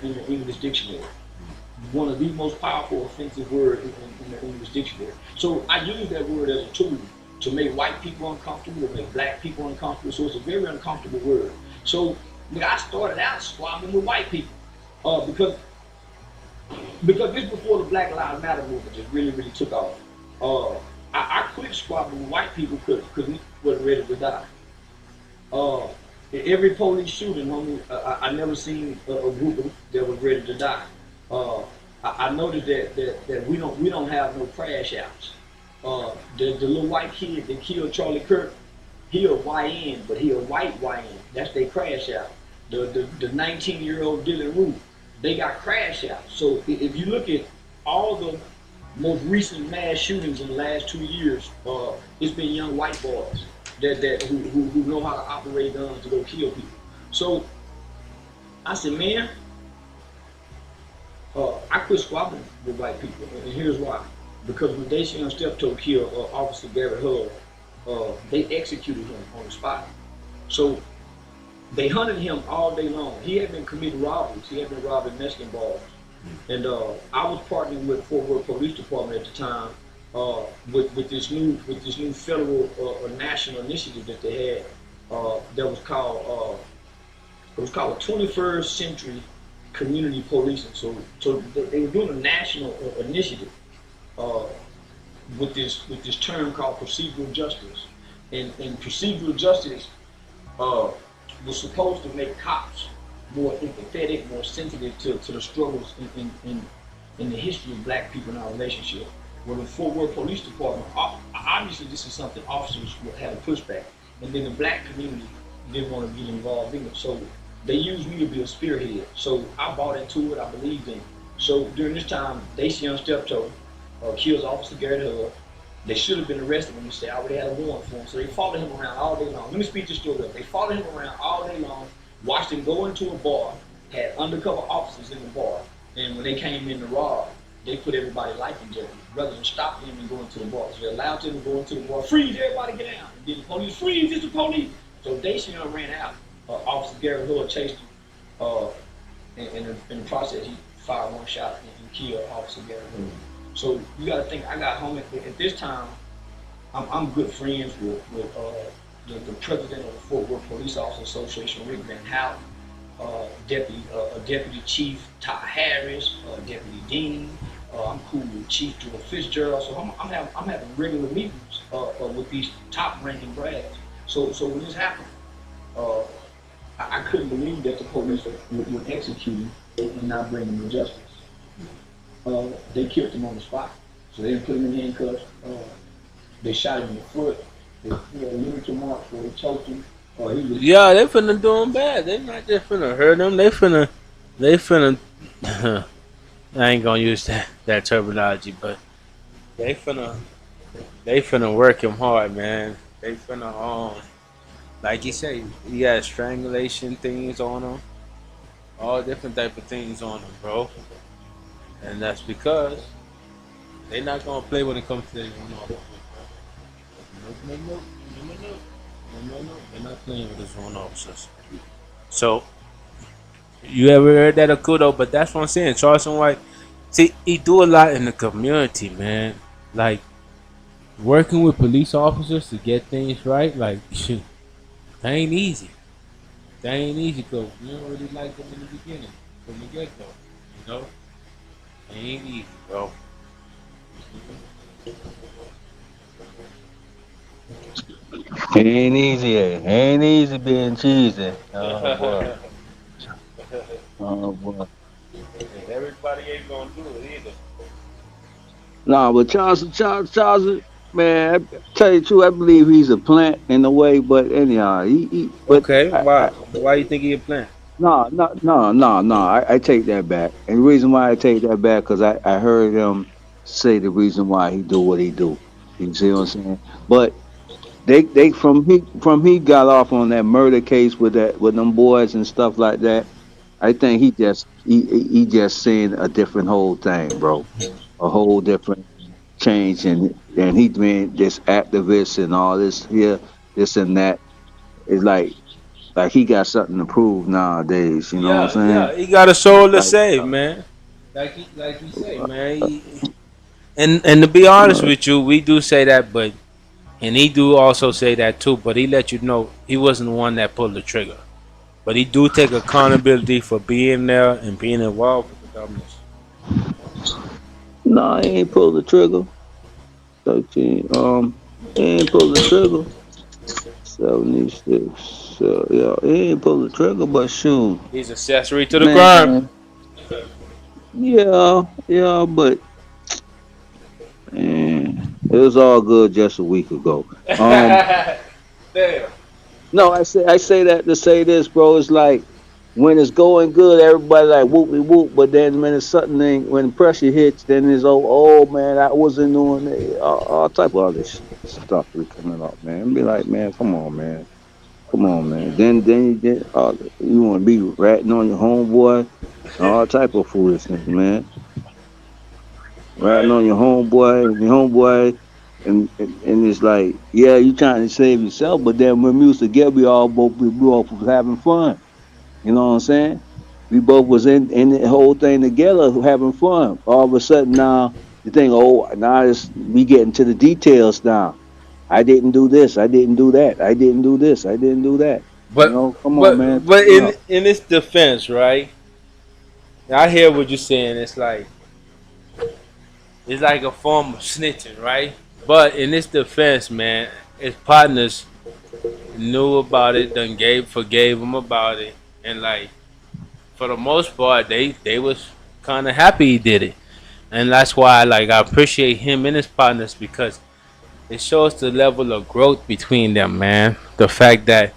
the English dictionary. One of the most powerful offensive words in the English dictionary. So I use that word as a tool to make white people uncomfortable, to make black people uncomfortable. So it's a very uncomfortable word. So I started out squabbling with white people because this before the Black Lives Matter movement just really took off. I quit squabbling with white people because we wasn't ready to die. Uh, in every police shooting, I never seen a group that was ready to die. Uh, I noticed that we don't have no crash outs. The little white kid that killed Charlie Kirk, he a YN, but he a white YN. That's their crash out. The 19-year-old Dylan Roof, they got crash out. So if you look at all the most recent mass shootings in the last 2 years, it's been young white boys who know how to operate guns to go kill people. So I said, man, I quit squabbling with white people, and here's why. Because when Dacian Steptoe killed Officer Garrett Hull, they executed him on the spot. So they hunted him all day long. He had been committing robberies. He had been robbing Mexican bars. And I was partnering with Fort Worth Police Department at the time with this new federal national initiative that they had that was called it was called 21st Century Community Policing. So they were doing a national initiative with this term called procedural justice, and procedural justice was supposed to make cops more empathetic, more sensitive to the struggles in the history of black people in our relationship. Well, the Fort Worth Police Department, obviously this is something officers would have a pushback, and then the black community didn't want to get involved in it. So they used me to be a spearhead. So I bought into it, I believed in it. So during this time, Dacian Steptoe kills Officer Garrett Hull. They should have been arrested when they already had a warrant for him. So they followed him around all day long. Let me speak this story up. They followed him around all day long, watched him go into a bar, had undercover officers in the bar, and when they came in to rob, they put everybody's life in jeopardy rather than stop him and go into the bar. So they allowed him to go into the bar, freeze, everybody get down. And then the police, freeze, it's the police. So Dacian ran out. Officer Garrett Hull chased him. In the process, he fired one shot and killed Officer Garrett Hull. So you got to think, I got home at this time. I'm good friends with the president of the Fort Worth Police Officers Association, Rick Van Houten, Deputy Chief Todd Harris, Deputy Dean. I'm cool with Chief Joe Fitzgerald. So I'm having regular meetings with these top-ranking brass. So when this happened, I couldn't believe that the police would execute him and not bring him to justice. They killed him on the spot. So they didn't put him in handcuffs. They shot him in the foot. They limited marks where they choked him. Yeah, they finna do him bad. They not just finna hurt him. They finna. I ain't gonna use that terminology, but they finna work him hard, man. They finna like you say, he got strangulation things on him, all different type of things on him, bro. And that's because they not gonna play when it comes to their own officers. No. They're not playing with his own officers. So you ever heard that Akudo? But that's what I'm saying. Charleston White, see, he do a lot in the community, man. Like working with police officers to get things right. Like shoot, that ain't easy. That ain't easy because you don't really like them in the beginning, from the get go. You know, it ain't easy, bro. Ain't easy. Ain't easy being cheesy. Oh boy. Oh boy. Everybody ain't gonna do it either. No, but Charles, Man, I tell you the truth, I believe he's a plant in a way, but anyhow, but Okay, why you think he a plant? no, no, no, no, no. I take that back. And the reason why I take that back, because I heard him say the reason why he do what he do. You see what I'm saying? But they from he got off on that murder case with that with them boys and stuff like that. I think he just seen a different whole thing, bro. A whole different change, and he been this activist and all this here, this and that. It's like he got something to prove nowadays. You know what I'm Yeah, saying? yeah, he got a soul to Like, save, man. Like you say, man. And to be honest with you, we do say that, but and he do also say that too. But he let you know he wasn't the one that pulled the trigger. But he do take accountability for being there and being involved with the government. no, he ain't pulled the trigger. 13. He ain't pulled the trigger. 76. So yeah, he ain't pulled the trigger, but shoot, He's accessory to the crime. man. Yeah, yeah, but man, it was all good just a week ago. Damn. No, I say that to say this, bro. It's like when it's going good, everybody like whoopie whoop, but then when it's something when pressure hits, then it's oh man, I wasn't doing it. All type of other stuff be coming up, man. Be like, man, come on, man. Come on, man. Then you want to be ratting on your homeboy, all type of foolishness, man. Ratting Right. on your homeboy, and it's like, yeah, you trying to save yourself, but then when we was together, we both was having fun. You know what I'm saying? We both was in the whole thing together, having fun. All of a sudden now, you think, oh, now we getting to the details now. I didn't do this. I didn't do that. I didn't do this. I didn't do that. You But know, come on, man, but tighten in up. in its defense, right? I hear what you're saying. It's like a form of snitching, right? But in its defense, man, his partners knew about it, done forgave him about it, and like for the most part, they was kind of happy he did it, and that's why like I appreciate him and his partners because it shows the level of growth between them, man. The fact that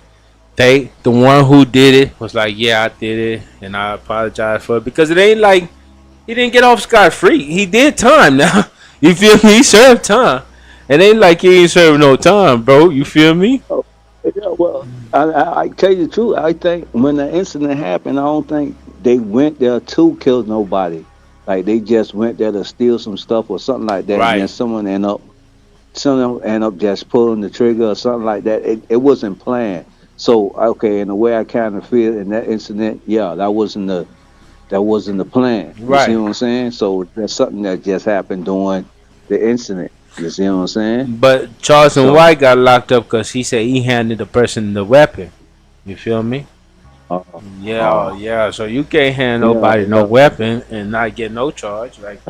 the one who did it was like, yeah, I did it, and I apologize for it because it ain't like he didn't get off scot free. He did time now. You feel me? He served time. It ain't like he ain't served no time, bro. You feel me? Oh, yeah, well, I tell you the truth. I think when the incident happened, I don't think they went there to kill nobody. Like they just went there to steal some stuff or something like that, and then Right. someone end up just pulling the trigger or something like that. It wasn't planned. So okay, in the way I kind of feel in that incident, yeah, that wasn't the plan. You see Right. what I'm saying? So that's something that just happened during the incident. You see what I'm saying? But Charleston So White got locked up because he said he handed the person the weapon. You feel me? uh, Yeah, uh, yeah. So you can't hand yeah, nobody no yeah. weapon and not get no charge. Like,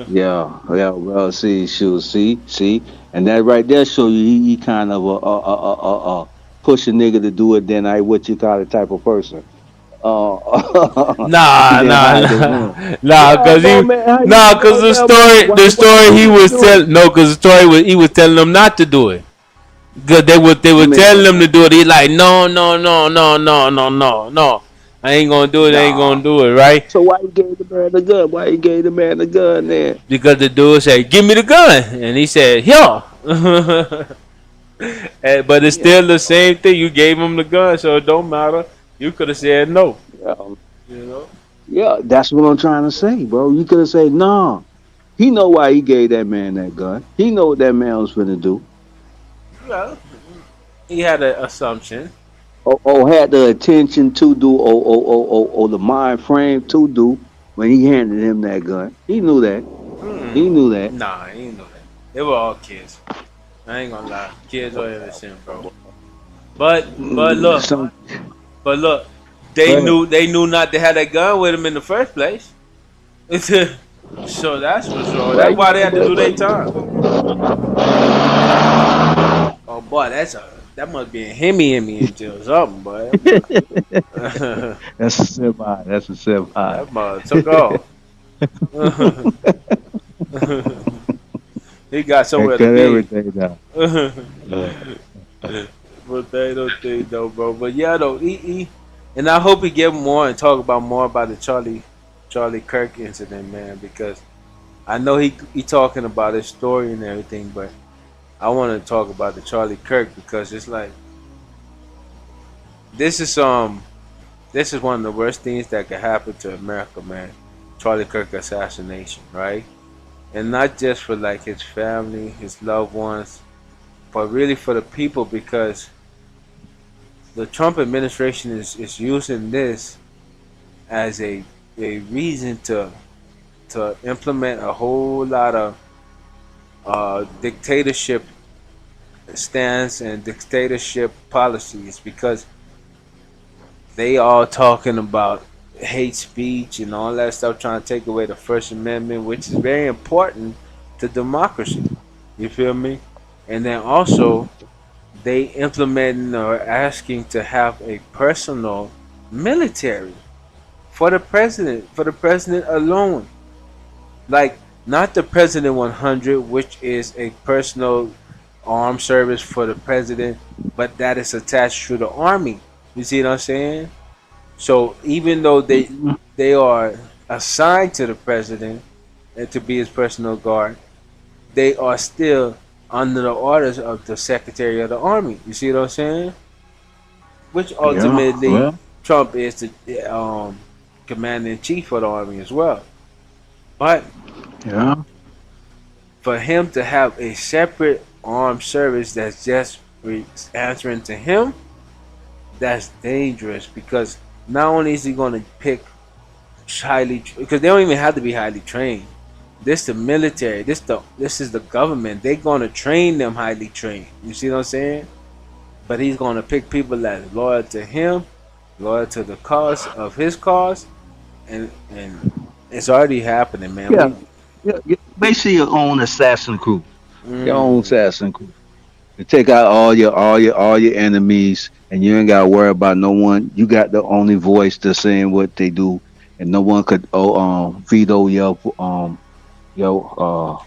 Yeah, yeah. Well, see, and that right there show you he kind of push a nigga to do it. Then I what you call it type of person. He nah, didn't nah, hide the nah, wound. nah. Yeah, Cause bro, he, man, how you nah, boy? cause the Yeah, man. story, Why the why story he would you was do it? telling, no, cause the story was he was telling them not to do it. Cause they were telling Man, them to do it. He like, no, no, no, no, no, no, no, no. I ain't gonna do it. I ain't nah. gonna do it, right? So why you gave the man the gun? Why you gave the man the gun then? Because the dude said, "Give me the gun," and he said, "Yeah." But it's Yeah, still the same thing. You gave him the gun, so it don't matter. You could have said no. yeah, You know. yeah. That's what I'm trying to say, bro. You could have said nah. He know why he gave that man that gun. He know what that man was finna do. Well, he had an assumption. Or had the attention to do or the mind frame to do when he handed him that gun. He knew that. He knew that. Nah, I ain't know that. They were all kids. I ain't gonna lie. Kids are innocent, bro. But look, Some but look, go they ahead. knew not to have that gun with them in the first place. So that's for sure. Well, That's why they yeah, had to do their but time. Oh boy, that must be a hemi into or something, boy. that's a semi. That's a That semi. mother took off. he got They somewhere to cut be. everything down. But Uh, they don't think though, bro. But yeah, though, and I hope he get more and talk about more about the Charlie Kirk incident, man, because I know he talking about his story and everything, but I want to talk about the Charlie Kirk because it's like this is this is one of the worst things that could happen to America, man. Charlie Kirk assassination, right? And not just for like his family, his loved ones, but really for the people because the Trump administration is using this as a reason to implement a whole lot of dictatorship stance and dictatorship policies because they all talking about hate speech and all that stuff, trying to take away the First Amendment, which is very important to democracy. You feel me? And then also they implementing or asking to have a personal military for the president alone. Like not the president 100, which is a personal armed service for the president, but that is attached to the army. You see what I'm saying? So even though they are assigned to the president and to be his personal guard, they are still under the orders of the Secretary of the Army. You see what I'm saying? Which yeah, ultimately well, Trump is the commander in chief of the army as well. But yeah, for him to have a separate armed service that's just answering to him, that's dangerous because not only is he going to pick highly because they don't even have to be highly trained. This the military. This is the government. They're going to train them highly trained. You see what I'm saying? But he's going to pick people that's loyal to him, loyal to the cause of his cause, and it's already happening, man. yeah, yeah, yeah. Basically, your own assassin crew. Your own Mm, assassin crew. To take out all your enemies, and you ain't got to worry about no one. You got the only voice to saying what they do, and no one could veto your orders.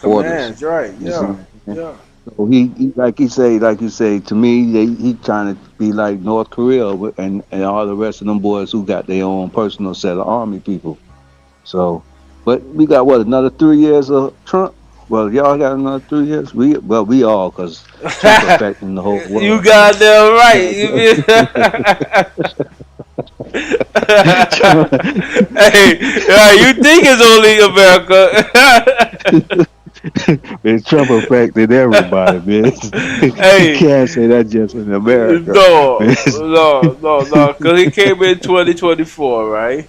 commands, right? You see Yeah, what I'm saying? yeah. So he like you say to me, he trying to be like North Korea and all the rest of them boys who got their own personal set of army people. So, but we got what another 3 years of Trump. Well, y'all got another 3 years. We all because Trump affecting the whole You world. got that right. Trump, Hey, right, you think it's only man, Trump affected everybody, man. America? You Hey, can't say that just in America. no, no, no, no, because he came in 2024, right?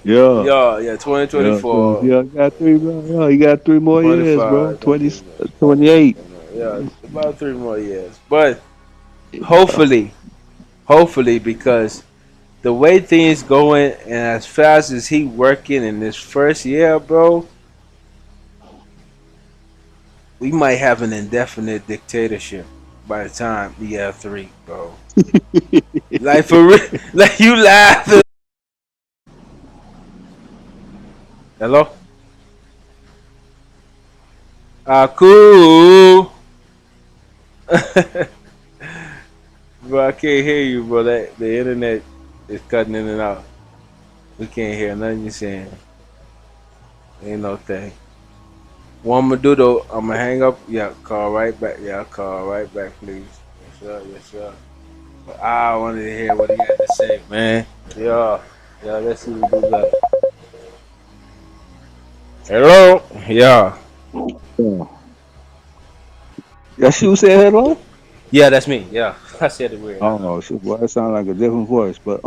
Yeah, Yeah, yeah, yeah. So 2024, yeah, got 3 more. Yeah, he got 3 more years, bro. 25, 20, 30, 28. yeah, about 3 more years. But hopefully, hopefully, because the way things going and as fast as he working in this first year, bro, we might have an indefinite dictatorship by the time year three, bro. Like for real, like you laughing. Hello, cool. Bro, I can't hear you, bro. That the internet is cutting in and out. We can't hear nothing you saying. Ain't no thing. What I'm gonna do though, I'm gonna hang up. Yeah, call right back. Yeah, call right back, please. Yes, sir. Yes, sir. But I wanted to hear what he had to say, man. Yeah, yeah. Let's see what we do that. Hello. Yeah, Yeah. That you said hello? yeah. That's me. Yeah, I said it weird. I Oh know. no, shit, boy, that sound like a different voice. But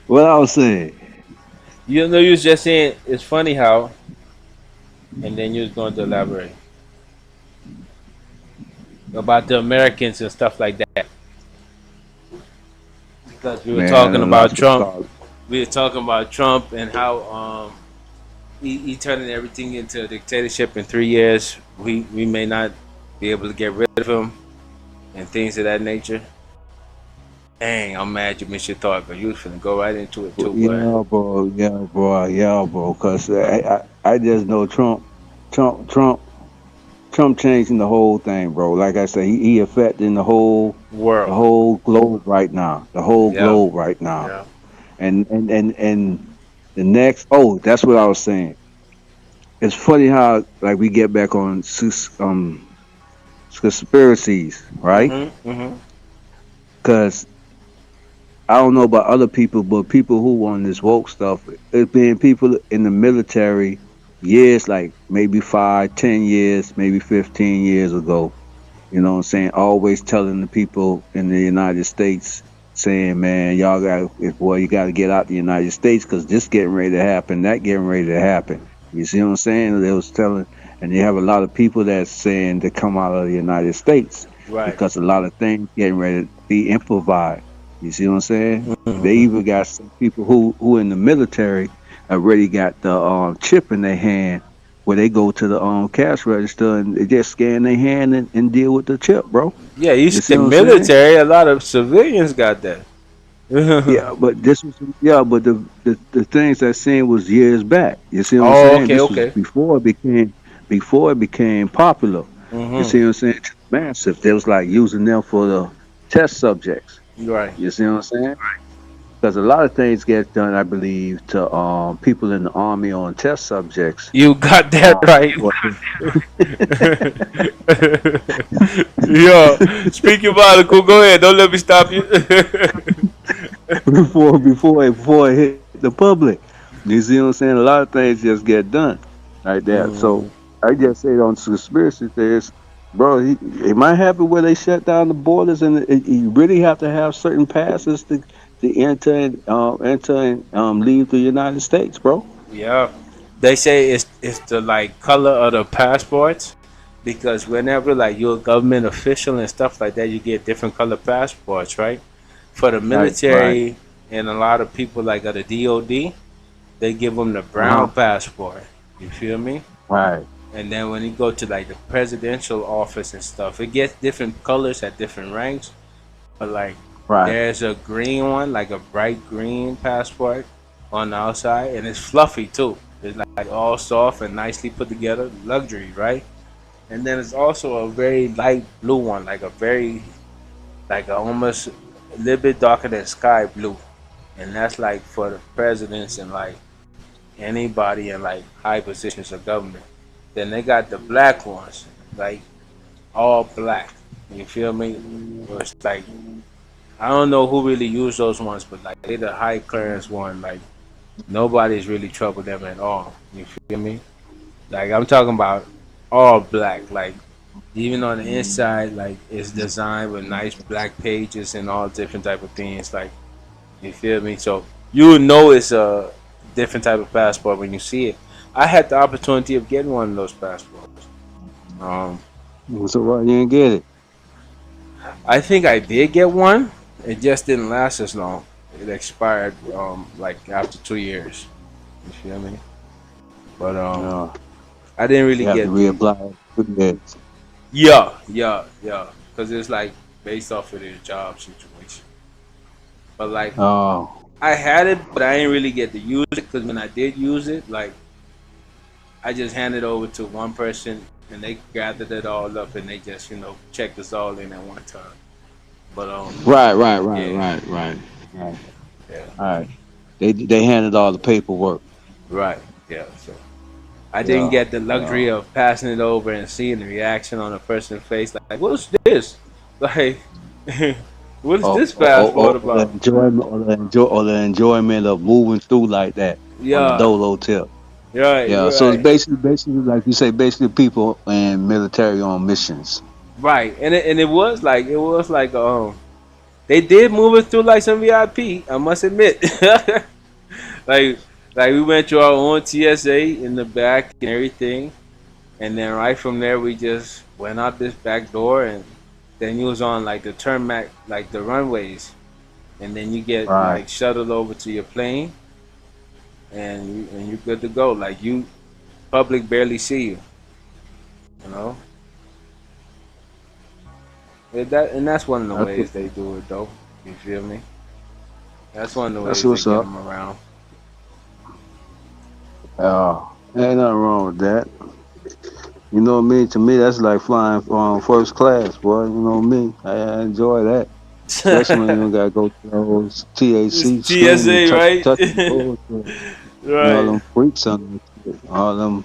what I was saying, You know, you was just saying it's funny how, and then you was going to elaborate about the Americans and stuff like that. Because we were man, I talking done about lost my Trump. thought. We were talking about Trump and how he turning everything into a dictatorship in 3 years. We may not be able to get rid of him and things of that nature. Dang, I'm mad you missed your thought, but you was finna go right into it too, boy. Yeah, bro. Yeah, bro. Yeah, bro. Cause I just know Trump, Trump, Trump changing the whole thing, bro. Like I said, he affecting the World. whole globe right now. The whole Yeah. globe right now. Yeah. And the next. Oh, that's what I was saying. It's funny how like we get back on conspiracies, right? Mhm. Mhm. Because I don't know about other people, but people who on this woke stuff, it's been people in the military years, like maybe 5, 10 years, maybe 15 years ago. You know what I'm saying? Always telling the people in the United States, saying, man, y'all got, boy, you got to get out the United States because this getting ready to happen, that getting ready to happen. You see what I'm saying? They was telling, and you have a lot of people that's saying to come out of the United States Right. because a lot of things getting ready to be improvised. You see what I'm saying? They Mhm. even got some people who in the military already got the chip in their hand where they go to the cash register and they just scan their hand and deal with the chip, bro. Yeah, you You see said what I'm saying? military. A lot of civilians got that. Yeah, but this was but the things I seen was years back. You see what I'm Oh, saying? okay, This was okay. before it became popular. You Mhm. see what I'm saying? Massive. They was like using them for the test subjects. Right. You see what I'm saying? Because a lot of things get done, I believe, to people in the army on test subjects. You got that right. What Yo, speak your medical. Go ahead. Don't let me stop you. before it hit the public. You see what I'm saying? A lot of things just get done like that. So Mhm. I just say on conspiracy theories, bro, it might happen where they shut down the borders and you really have to have certain passes to enter and leave the United States, bro. Yeah. They say it's the like color of the passports because whenever like you're a government official and stuff like that, you get different color passports, right? For the Right, right, military and a lot of people like at the DOD, they give them the uh-huh, brown passport. You feel me? right, And then when you go to like the presidential office and stuff, it gets different colors at different ranks. But like right, there's a green one, like a bright green passport on the outside, and it's fluffy too. It's like all soft and nicely put together, luxury, right? And then it's also a very light blue one, like a very like a almost a little bit darker than sky blue, and that's like for the presidents and like anybody in like high positions of government. Then they got the black ones, like all black. You feel me? Where it's like I don't know who really use those ones, but like they the high clearance one. Like nobody's really troubled them at all. You feel me? Like I'm talking about all black. Like even on the inside, like it's designed with nice black pages and all different type of things. Like you feel me? So you would know it's a different type of passport when you see it. I had the opportunity of getting one of those passports. Um, so why you didn't get it? I think I did get one. It just didn't last as long. It expired like after 2 years. You feel me? But No, I didn't really you have to get the reapply. Yes. yeah, because it's like based off of their job situation. But like Oh, I had it, but I didn't really get to use it because when I did use it, like I just handed over to one person and they gathered it all up and they just checked us all in at one time. But right, right, right, yeah, right, right, right. yeah, All right. They handled all the paperwork. right, yeah. So I didn't Yeah, get the yeah. luxury of passing it over and seeing the reaction on a person's face, like, "What's this? Like, what is this passport Or the about?" enjoyment, or the enjoyment of moving through like that on the Yeah, dolo tip. right, Yeah, so it's right, basically like you say, basically people in military on missions. right. And it was like they did move it through like some VIP. I must admit, like we went to our own TSA in the back and everything, and then right from there we just went out this back door, and then you was on like the tarmac, like the runways, and then you get Right. like shuttled over to your plane, and you're good to go. Like you, public barely see you, you know. And that's one of the That's ways they do it though. You feel me? That's one of the That's ways they what's get up. them around. Ain't nothing wrong with that. You know what I mean? To me, that's like flying first class, boy. You know what I mean? I enjoy that. Especially when you don't gotta go through those It's THC screening, TSA, right? touching bullshit. And all Right. them freaks on that shit. All them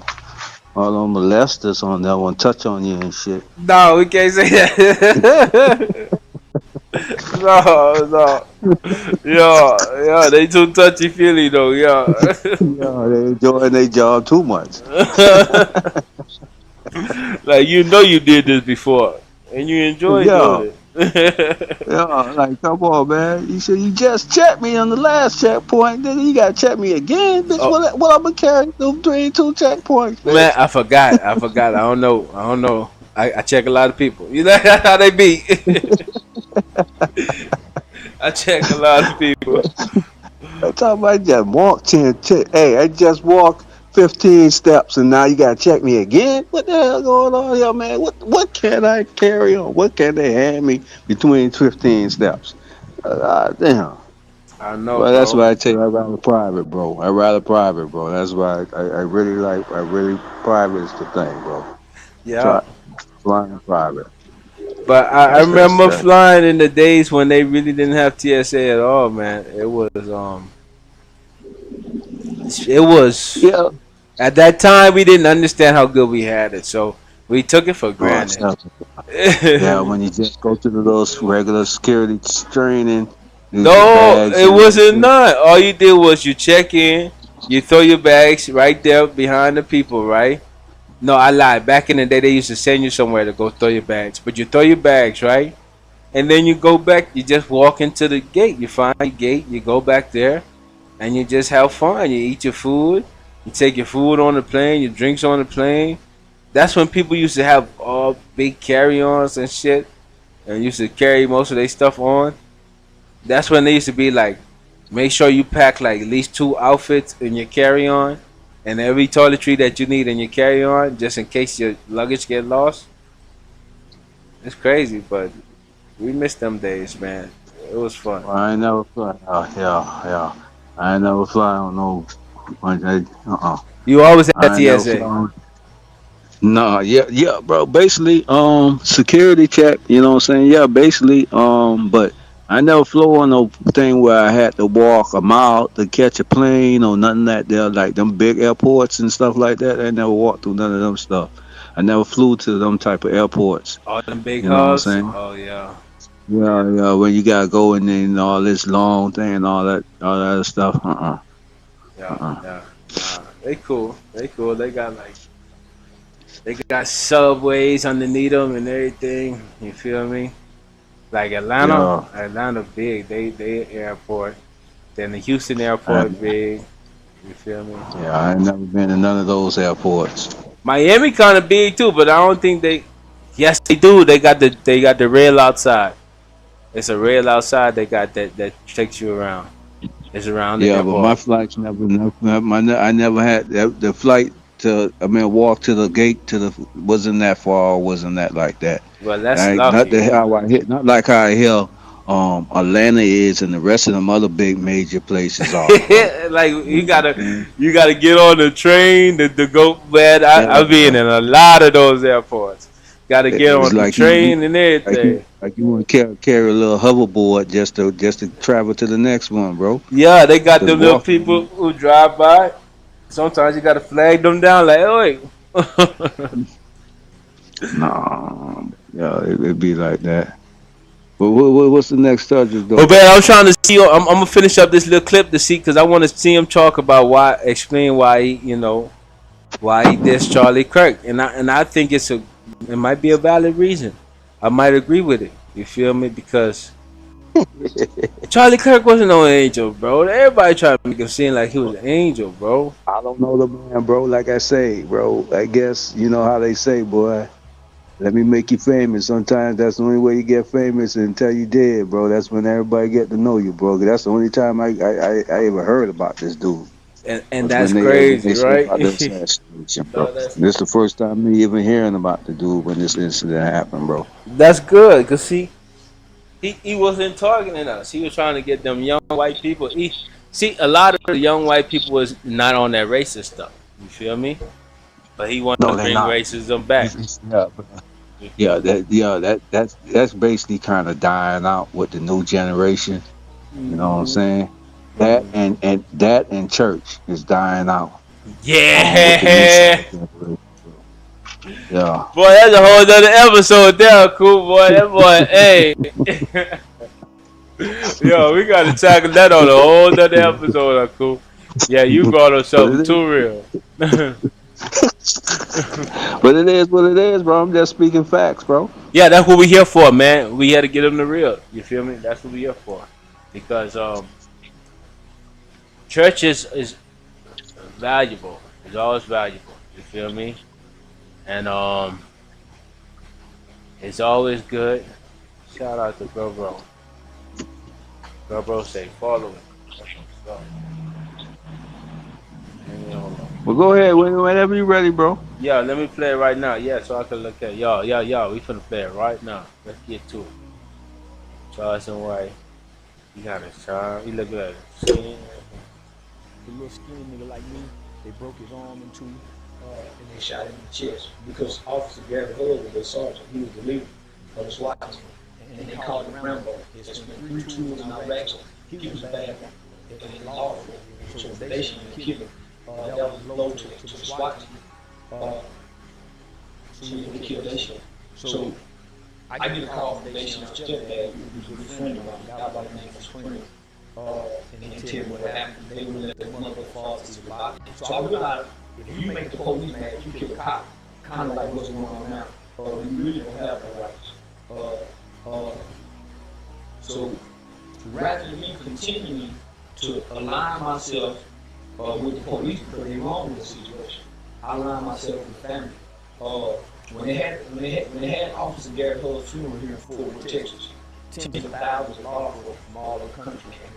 molesters on that one touch on you and shit. No, we can't say that. No, no. Yeah, yeah, they too touchy feely though, yeah. Yeah, they enjoying their job too much. Like you did this before and you enjoy Yeah, doing it. yeah, like come on, man. You said you just checked me on the last checkpoint, then you gotta check me again, bitch. Oh What I'm gonna carry through between two checkpoints, man, bitch? I forgot. I forgot. I don't know. I don't know. I check a lot of people. You know that's how they be. I check a lot of people. I talking about I just walked 10. Hey, I just walked 15 steps and now you gotta check me again? What the hell going on here, man? What can I carry on? What can they hand me between 15 steps? Damn. I know, Well, that's bro. why I tell you I rather private, bro. I rather private, bro. That's why I really like, I really, private is the thing, bro. Yeah. Try flying private. But I That's remember that. flying in the days when they really didn't have TSA at all, man. It was Yeah. at that time we didn't understand how good we had it, so we took it for Oh, granted. yeah, when you just go to those regular security training, leave your No, bags it and wasn't everything. none. All you did was you check in, you throw your bags right there behind the people, right? No, I lied. Back in the day, they used to send you somewhere to go throw your bags, but you throw your bags, right? And then you go back. You just walk into the gate. You find your gate. You go back there, and you just have fun. You eat your food. You take your food on the plane. Your drinks on the plane. That's when people used to have all big carry-ons and shit, and used to carry most of their stuff on. That's when they used to be like, make sure you pack like at least 2 outfits in your carry-on, and every toiletry that you need in your carry-on, just in case your luggage get lost. It's crazy, but we miss them days, man. It was fun. Well, I ain't never fly. Oh, yeah, yeah. I ain't never fly on no. Uh-uh. You always had I ain't never fly TSA. on. No, yeah, yeah, bro. Basically, security check. You know what I'm saying? Yeah, basically, but I never flew on no thing where I had to walk a mile to catch a plane or nothing like that. Like them big airports and stuff like that. I never walked through none of them stuff. I never flew to them type of airports. All them big You know what I'm hubs. saying? Oh yeah, Yeah, yeah. When you gotta go and then all this long thing and all that other stuff. yeah, Uh. yeah. Nah, they cool. They cool. They got subways underneath them and everything. You feel me? Like Atlanta, Yeah, Atlanta big. They airport. Then the Houston I, airport big. You feel me? yeah. I ain't never been to none of those airports. Miami kind of big too, but I don't think they. Yes, they do. They got the rail outside. It's a rail outside. They got that takes you around. It's around the Yeah, but my airport. flights I never had the flight to. I mean, walk to the gate to the wasn't that far. Wasn't that like that? Well, that's I not the lucky. how I hit. Not like how I hear Atlanta is and the rest of them other big major places are, bro. Like You you know what gotta I'm saying? you gotta get on the train to go. Man, I've been Yeah. in a lot of those airports. Gotta get on It's the like train and everything. you want to carry a little hoverboard just to travel to the next one, bro. Yeah, they got Cause them little walking, people who drive by. Sometimes you gotta flag them down. Like, oh wait. nah, yeah, it be like that. But what's the next subject But though? man, I'm trying to see. I'm gonna finish up this little clip to see because I want to see him talk about explain why why he dissed Charlie Kirk, and I think it might be a valid reason. I might agree with it. You feel me? Because Charlie Kirk wasn't no angel, bro. Everybody trying to make him seem like he was an angel, bro. I don't know the man, bro. Like I say, bro. I guess you know how they say, boy. Let me make you famous. Sometimes that's the only way you get famous until you dead, bro. That's when everybody get to know you, bro. That's the only time I ever heard about this dude. And Was when that's they crazy, said right? about the assassination, bro. No, that's This is the first time me even hearing about the dude when this incident happened, bro. that's good. Cause see, He wasn't targeting us. He was trying to get them young white people. See, a lot of the young white people was not on that racist stuff. You feel me? But he wanted to No, they're bring not. racism back. Yeah, You feel yeah, me? that's basically kind of dying out with the new generation. You know what I'm Mm-hmm. saying? That and church is dying out with the new Yeah. generation. Yeah. Boy, that's a whole other episode there, cool boy. That boy, hey. Yo, we gotta tackle that on a whole other episode, cool. Yeah, you brought up But something too real. but it is what it is, bro. I'm just speaking facts, bro. Yeah, that's what we here for, man. We here to get them the real. You feel me? That's what we here for. Because church is valuable. It's always valuable. You feel me? And it's always good. Shout out to Bro Bro. Bro Bro say follow it. That's what's up. Well, go ahead whenever you're ready, bro. Yeah, let me play it right now. Yeah, so I can look at it. Yo, we finna play it right now. Let's get to it. Charles and White. You got a charm. You look at it. The little skinny nigga like me, they broke his arm in two, and they shot him in the chest because Officer Gary Hull was the sergeant. He was the leader of the SWAT team, and they called him Rambo. He spent 3 tours in Iraq. He was a bad guy. They lost him. So they should kill him. That was low to the SWAT team. So he killed that shit. So I get a call from Nation's stepdad, who was a good friend of mine, a guy by the name of Spring. And they tell me what happened. They wouldn't let their mother fall to the body. So I realized if you make the police mad, you kill a cop. Kind of like what's going on now. You really don't have no rights. So rather than me continuing to align myself with the police because they're wrong with the situation, I align myself with the family. When they had Officer Gary Hull's funeral here in Fort Worth, Texas, tens of thousands of law enforcement from all over the country came here,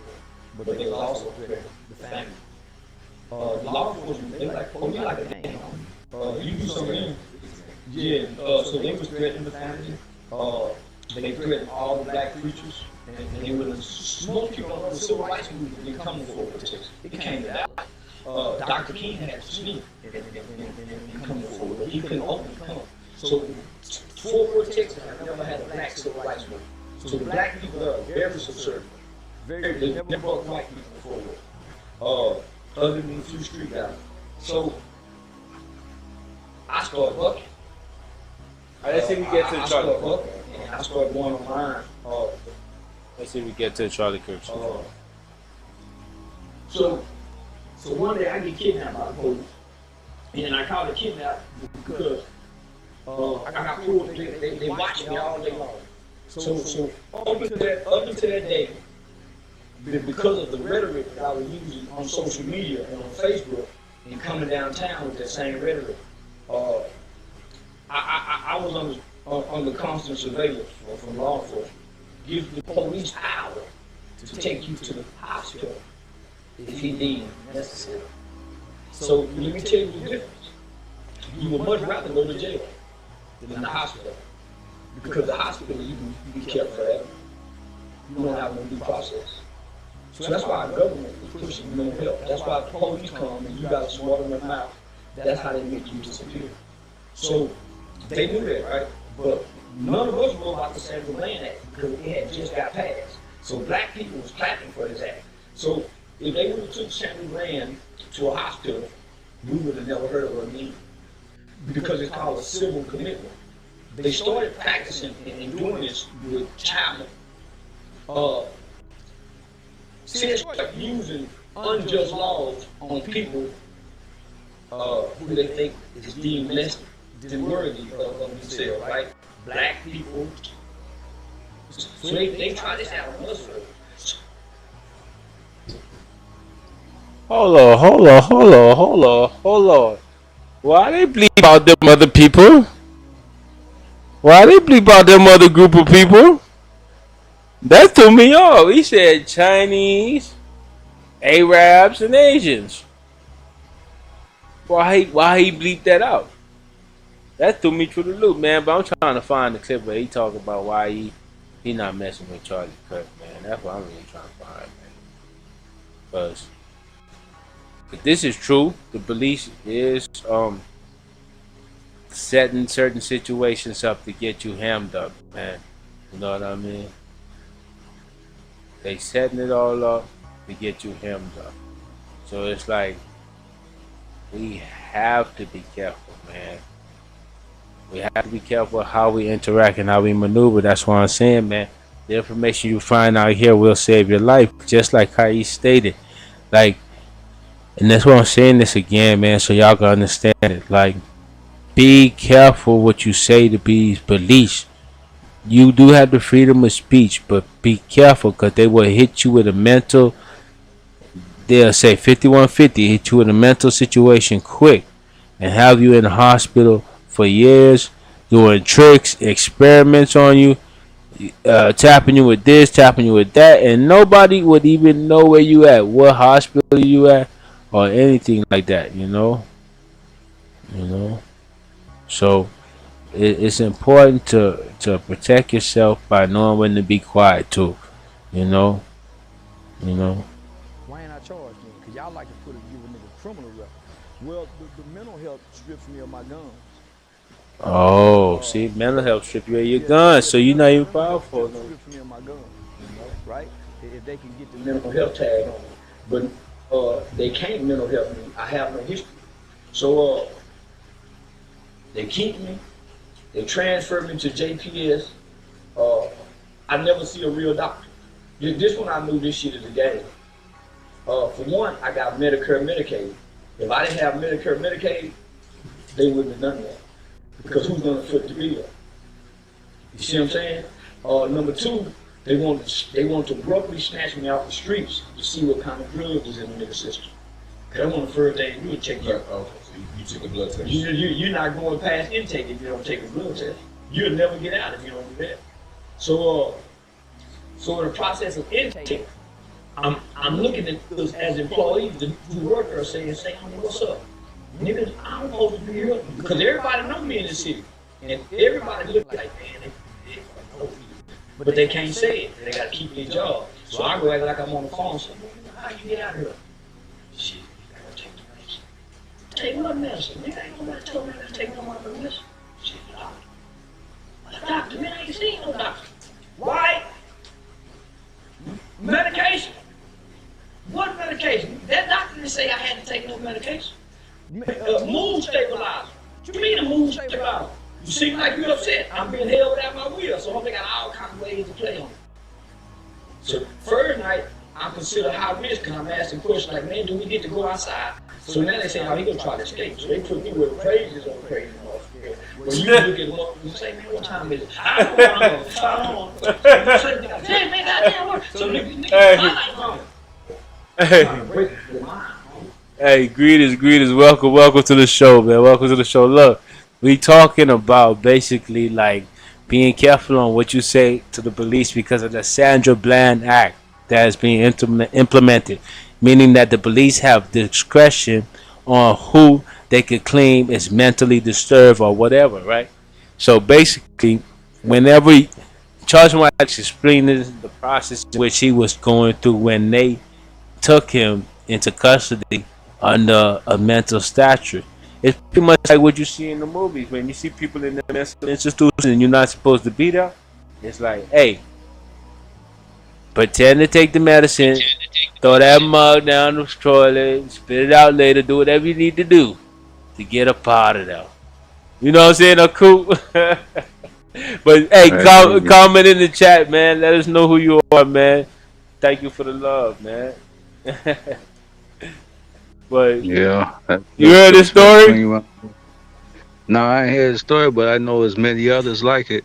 but they was also threatening the family. The law enforcement, they like, oh, you like a gang. You do something. Yeah. So they was threatening the family. They threatened all the black preachers, and they were most people of the civil rights movement didn't come to Fort Worth, Texas. It came to that. Dr. King had to sneak and come to Fort Worth. He couldn't openly come. So Fort Worth, Texas, have never had a black civil rights movement. So the black people are very subservient. They never brought white people forward, other than a few street guys. So I started bucking. Let's see if we get to the Charlie Kirk. And I started going online. Let's see if we get to the Charlie Kirk. So one day I get kidnapped by the police. And I call it kidnap because I got pulled. They watch me all day long. So up until that day, because of the rhetoric that I was using on social media and on Facebook and coming downtown with that same rhetoric, I was under constant surveillance from law enforcement. Gives the police power to take you to the hospital if he deemed necessary. So let me tell you the difference. You would much rather go to jail than the hospital. Because the hospital, you can be kept forever. You don't have no due process. So that's why our government is pushing mental health. That's why the police come and you got to swat them in the mouth. That's how they make you disappear. So they knew that, right? But none of us were about the Samuel Land Act because it had just got passed. So black people was clapping for this act. So if they would have took Samuel Land to a hospital, we would have never heard of it again. Because it's called a civil commitment. They started practicing and doing this with child. See, they started using unjust laws on people who they think is deemed less than worthy of themselves, right? Black people. So they try this out on us first. Hold on. Why they bleep out them other people? Why they bleep out them other group of people? That threw me off. He said Chinese, Arabs, and Asians. Why he bleeped that out? That threw me through the loop, man. But I'm trying to find the clip where he talk about why he He not messing with Charlie Kirk, man. That's what I'm really trying to find, man. Because if this is true, the police is setting certain situations up to get you hammed up, man. You know what I mean? They setting it all up to get you hemmed up. So it's like we have to be careful, man. We have to be careful how we interact and how we maneuver. That's what I'm saying, man. The information you find out here will save your life, just like how he stated. Like, and that's why I'm saying this again, man, so y'all can understand it. Like, be careful what you say to be police. You do have the freedom of speech, but be careful because they will hit you with a mental. They'll say 5150, hit you in a mental situation quick and have you in the hospital for years doing tricks, experiments on you, tapping you with this, tapping you with that, and nobody would even know where you at, what hospital you at, or anything like that. You know. So it's important to protect yourself by knowing when to be quiet too. You know. You know. Why ain't I charged then? Because y'all like to put give a nigga criminal record. Well, the mental health strips me of my guns. Oh, see, mental health strip you of your guns, so you're not even powerful. No. Strips me of my guns, right? If they can get the mental health tag on me. But they can't mental health me. I have no history. So they keep me. They transfer me to JPS. I never see a real doctor. This one I knew this shit is a game. For one, I got Medicare, Medicaid. If I didn't have Medicare, Medicaid, they wouldn't have done that. Because who's gonna foot the bill? You see what I'm saying? Number two, they want to abruptly snatch me off the streets to see what kind of drugs is in the nigga system. Cause I want the first thing you check your. Okay, so you took a blood test. You're not going past intake if you don't take a blood test. You'll never get out if you don't do that. So in the process of intake, I'm looking at us as employees, the workers saying, what's up? Niggas, I'm supposed to be here because everybody know me in the city. And everybody look like, man, they know me. But they can't say it. They gotta keep their job. So I go act like I'm on the phone, say, how you get out of here? Shit, I gotta take the medicine. Take what medicine? Nigga, ain't nobody told me to take no motherfucking medicine. Shit, doctor. Doctor, man, I ain't seen no doctor. Why? Medication. What medication? That doctor didn't say I had to take no medication. Mood stabilizer. What you mean a mood stabilizer? You seem like you're upset. I'm being held without my will, so I'm got all kinds of ways to play on it. So first night, I consider high risk because I'm asking questions like, man, do we get to go outside? So now they say, oh, he gonna try to escape. So they put me with praises on crazy motherfucker. When you look at them up, you say, man, what time is it? I don't know. Hey, man, goddamn work. So niggas, Hey, greetings, welcome to the show, man. Welcome to the show. Look, we talking about basically like being careful on what you say to the police because of the Sandra Bland Act that is being implemented, meaning that the police have discretion on who they could claim is mentally disturbed or whatever, right? So basically, whenever Charles White explained the process in which he was going through when they took him into custody under a mental stature. It's pretty much like what you see in the movies when you see people in the mental institution and you're not supposed to be there. It's like, hey, pretend to take the medicine, throw that mug down the toilet, spit it out later, do whatever you need to do to get up out of there. You know what I'm saying, Coop? But hey, comment in the chat, man. Let us know who you are, man. Thank you for the love, man. But yeah, you heard the story? No, I ain't heard the story, but I know there's many others like it.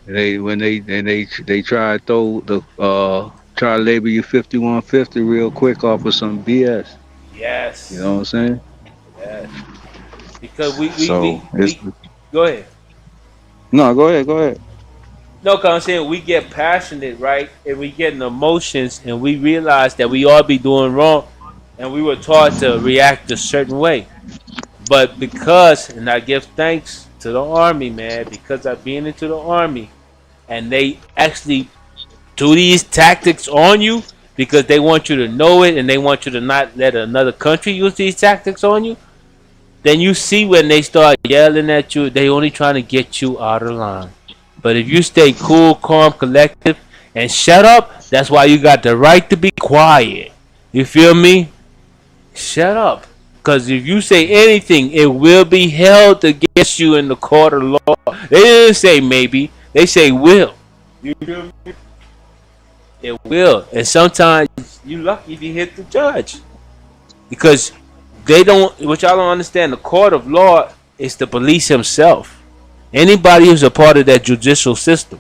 When they try to throw the try to label you 5150 real quick off of some BS. Yes. You know what I'm saying? Yes. Because we go ahead. No, go ahead. No, cause I'm saying we get passionate, right? And we get in emotions, and we realize that we all be doing wrong, and we were taught to react a certain way. But because, and I give thanks to the army, man, because of being into the army, and they actually do these tactics on you because they want you to know it and they want you to not let another country use these tactics on you. Then you see when they start yelling at you, they only trying to get you out of line. But if you stay cool, calm, collective, and shut up, that's why you got the right to be quiet. You feel me? Shut up. Because if you say anything, it will be held against you in the court of law. They didn't say maybe, they say will. You feel me? It will. And sometimes you lucky if you hit the judge. Because they don't, which I don't understand, the court of law is the police himself. Anybody who's a part of that judicial system.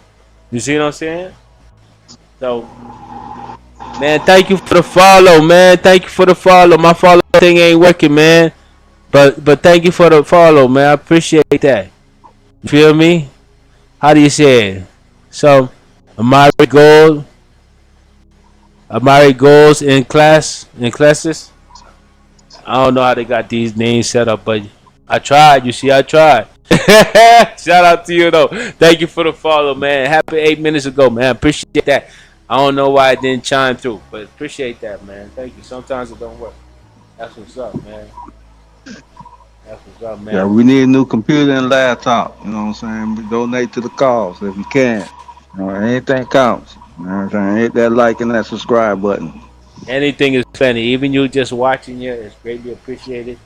You see what I'm saying? So, man, thank you for the follow, man. Thank you for the follow. My follow thing ain't working, man. But thank you for the follow, man. I appreciate that. You feel me? How do you say it? So, Amari Gold in classes. I don't know how they got these names set up, but I tried. You see, I tried. Shout out to you though. Thank you for the follow, man. Happened 8 minutes ago, man. Appreciate that. I don't know why it didn't chime through, but appreciate that, man. Thank you. Sometimes it don't work. That's what's up, man. That's what's up, Yeah, man. we need a new computer and laptop. You know what I'm saying? We donate to the cause if you can. You know, anything counts. You know what I'm saying? Hit that like and that subscribe button. Anything is plenty. Even you just watching here is greatly appreciated.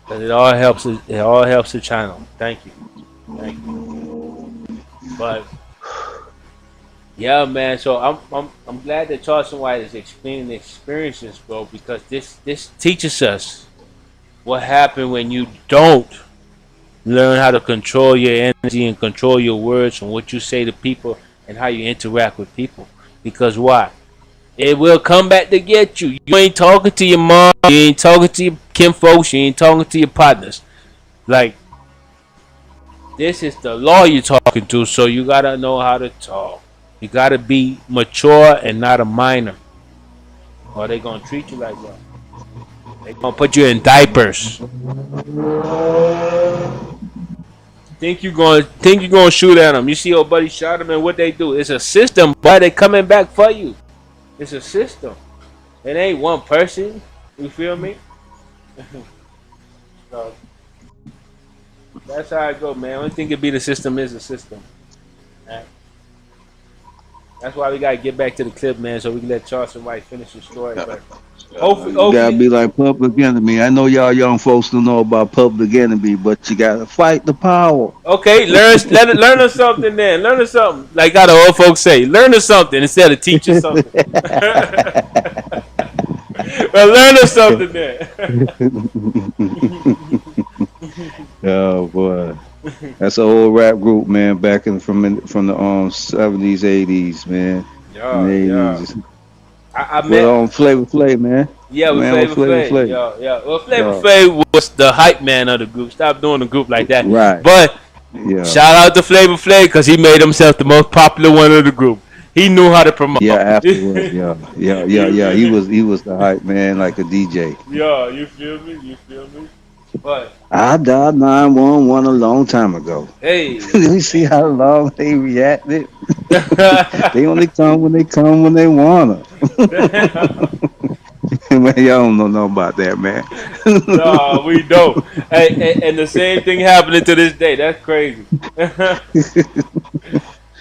Cause it all helps. It all helps the channel. Thank you. Thank you. But yeah, man. So I'm glad that Charleston White is explaining the experiences, bro, because this teaches us what happened when you don't learn how to control your energy and control your words and what you say to people and how you interact with people. Because why? It will come back to get you. You ain't talking to your mom, you ain't talking to your kinfolks, you ain't talking to your partners. Like, this is the law you're talking to, so you gotta know how to talk. You gotta be mature and not a minor, or they gonna treat you like that. They gonna put you in diapers. Think you gonna shoot at them. You see your buddy shot him, and what they do? It's a system, but they coming back for you. It's a system. It ain't one person. You feel me? So that's how I go, man. Only thing could be the system is the system. Right? That's why we gotta get back to the clip, man, so we can let Charleston White finish the story. But You gotta hopefully, be like Public Enemy. I know y'all young folks don't know about Public Enemy, but you gotta fight the power. okay, learn us something then. Learn us something. Like how the old folks say, learn us something instead of teach us something. Well, learn us something then. Oh boy, that's an old rap group, man. Back in from the 70s, 80s, man. In the Yeah, yeah. 80s. I With met. Flavor Flav, man. Yeah, with Man with Flavor Flavor Flav. Flav. Yeah, yeah. Well, Flavor Yeah. Flav was the hype man of the group. Stop doing the group like that. Right. But Yeah. shout out to Flavor Flav because he made himself the most popular one of the group. He knew how to promote. Yeah, afterwards, yeah. Yeah, yeah, You yeah. feel- He was the hype man, like a DJ. yeah, you feel me? You feel me? But I dialed 911 a long time ago. hey, You see how long they reacted? They only come when they wanna. Man, y'all don't know nothing about that, man. no, we don't. And the same thing happening to this day. That's crazy.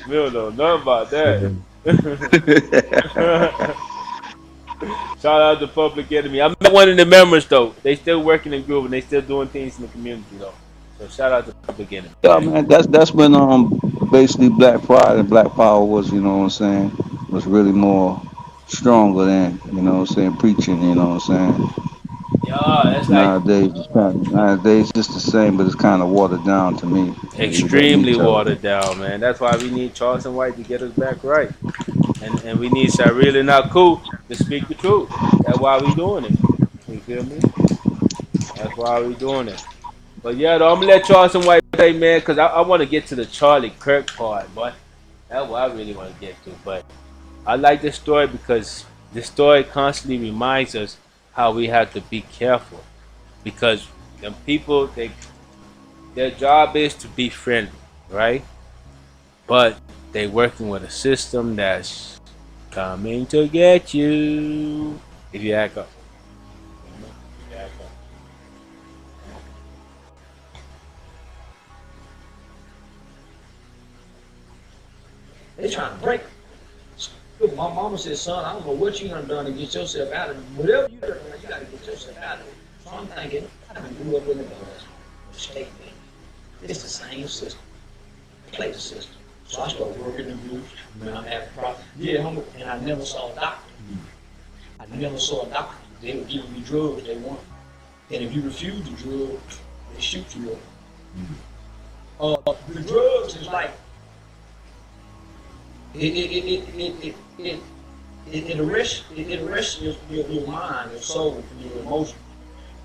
We don't know nothing about that. Shout out to Public Enemy. I met one of the members though. They still working in group and they still doing things in the community though. So shout out to Public Enemy. Yeah, man, that's when basically Black Pride and Black Power was, you know what I'm saying, was really more stronger than, you know what I'm saying, preaching, you know what I'm saying. Yeah, that's like Nowadays it's the same, but it's kind of watered down to me. You let me extremely tell it. watered down, man. That's why we need Charleston White to get us back right. And we need Cyreal and Aku to speak the truth. That's why we doing it. You feel me? That's why we doing it. But yeah, though, I'm gonna let Charleston White say, man, because I want to get to the Charlie Kirk part, but that's what I really want to get to. But I like this story because this story constantly reminds us how we have to be careful because the people Their job is to be friendly, right? But they working with a system that's coming to get you if you act up. If you act up. They trying to break. Look, my mama said, son, I don't know what you done done to get yourself out of it. Whatever you done, you got to get yourself out of it. So I'm thinking, I done grew up in the state, man. It's the same system. Play the system. So I started working in groups. Man, I'm having problems. Yeah, and I never saw a doctor. I never saw a doctor. They were giving me drugs they wanted. And if you refuse the drug, they shoot you up. The drugs is like, it arrests your mind, your soul, and your emotion.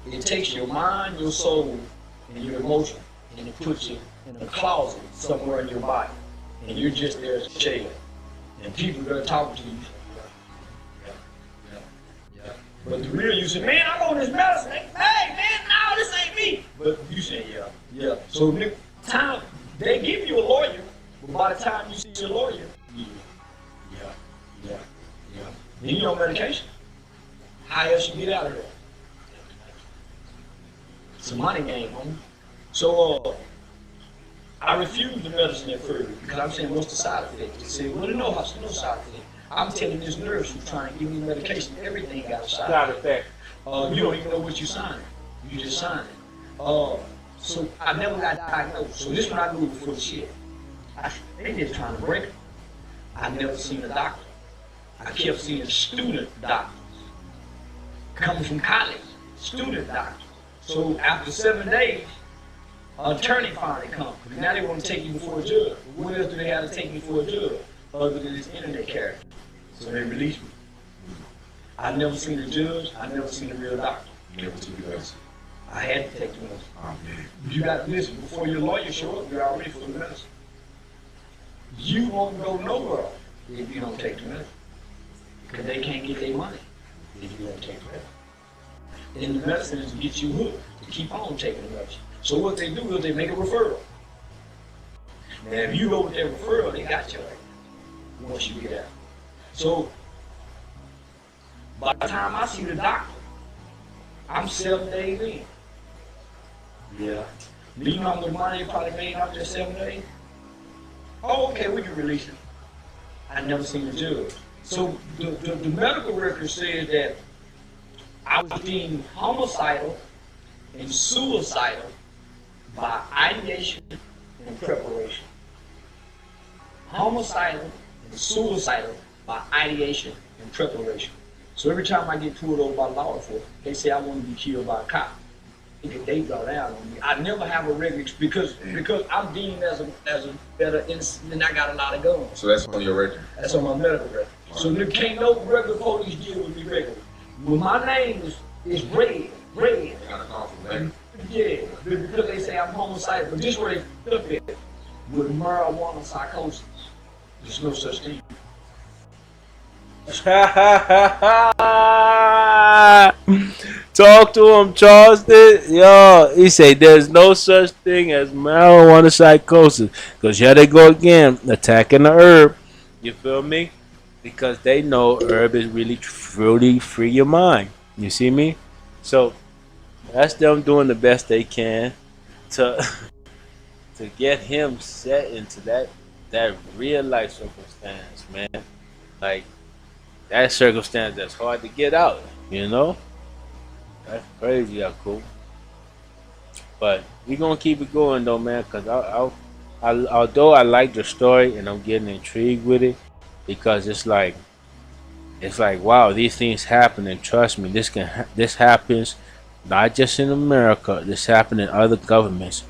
It takes your mind, your soul, and your emotion, and it puts you in a closet somewhere in your body, and you're just there as a shell. And people are gonna talk to you. But the real you say, man, I'm on this medicine. Hey, man, no, this ain't me. But you say, yeah. So the time they give you a lawyer, but by the time you see a lawyer, yeah. Then you on medication. How else you get out of there? It's a money game, homie. So I refused the medicine at first because I'm saying, what's the side effect? They said, well, no side effect. I'm telling this nurse who's trying to give me medication, everything got a side effect. You don't even know what you signed. You just signed it. So I never got diagnosed. So this one I knew before the shit. They just trying to break it. I never seen a doctor. I kept seeing student doctors coming from college, student doctors. So after 7 days, an attorney finally comes. Now they want to take you before a judge. What else do they have to take me before a judge other than this internet character? So they released me. I never seen a judge. I never seen a real doctor. Never took your medicine. I had to take the medicine. Oh man. You got to listen. Before your lawyer show up, you're already for the medicine. You won't go nowhere if you don't take the medicine. Because they can't get their money if you don't take the medicine. And the medicine is to get you hooked, to keep on taking the medicine. So what they do is they make a referral. Now if you go with their referral, they got your ass once you get out. So by the time I see the doctor, I'm 7 days in. Yeah. Do you know how much money they probably made after 7 days? Oh, okay, we can release it. I never seen a judge. So the medical record said that I was deemed homicidal and suicidal by ideation and preparation. Homicidal and suicidal by ideation and preparation. So every time I get pulled over by law enforcement, they say I want to be killed by a cop. They draw down on me. I never have a regular because I'm deemed as a better innocent, and I got a lot of guns. So that's on your record? That's on my medical record. So there can't no regular police deal with me regularly. Well, my name is red. You got a call from that? Yeah, because they say I'm homicidal. But this way they flip it with marijuana psychosis. There's no such thing. Talk to him, Charleston. Yo, he say there's no such thing as marijuana psychosis. Because here they go again, attacking the herb. You feel me? Because they know herb is really free your mind. You see me? So that's them doing the best they can to to get him set into that real life circumstance, man. Like that circumstance that's hard to get out, you know? That's crazy, cool. But we gonna keep it going though, man, because although I like the story and I'm getting intrigued with it, because it's like wow, these things happen, and trust me, this happens not just in America. This happens in other governments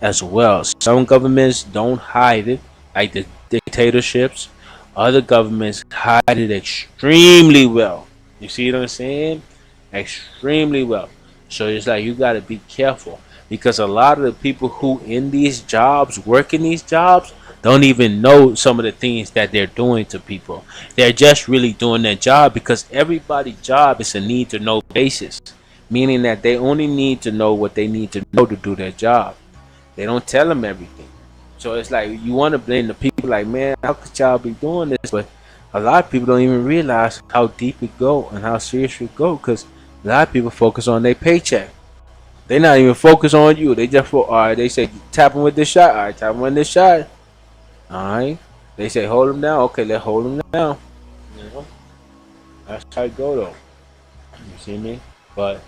as well. Some governments don't hide it, like the dictatorships. Other governments hide it extremely well. You see what I'm saying? Extremely well. So it's like you got to be careful, because a lot of the people who in these jobs, work in these jobs, don't even know some of the things that they're doing to people. They're just really doing their job because everybody's job is a need to know basis, meaning that they only need to know what they need to know to do their job. They don't tell them everything. So it's like you want to blame the people. Like, man, how could y'all be doing this? But a lot of people don't even realize how deep it go and how serious it go. Because a lot of people focus on their paycheck. They not even focus on you. They just all right. They say tap him with this shot. All right, tap him with this shot. All right. They say hold him down. Okay, let's hold him down. You know, that's how it go though. You see me? But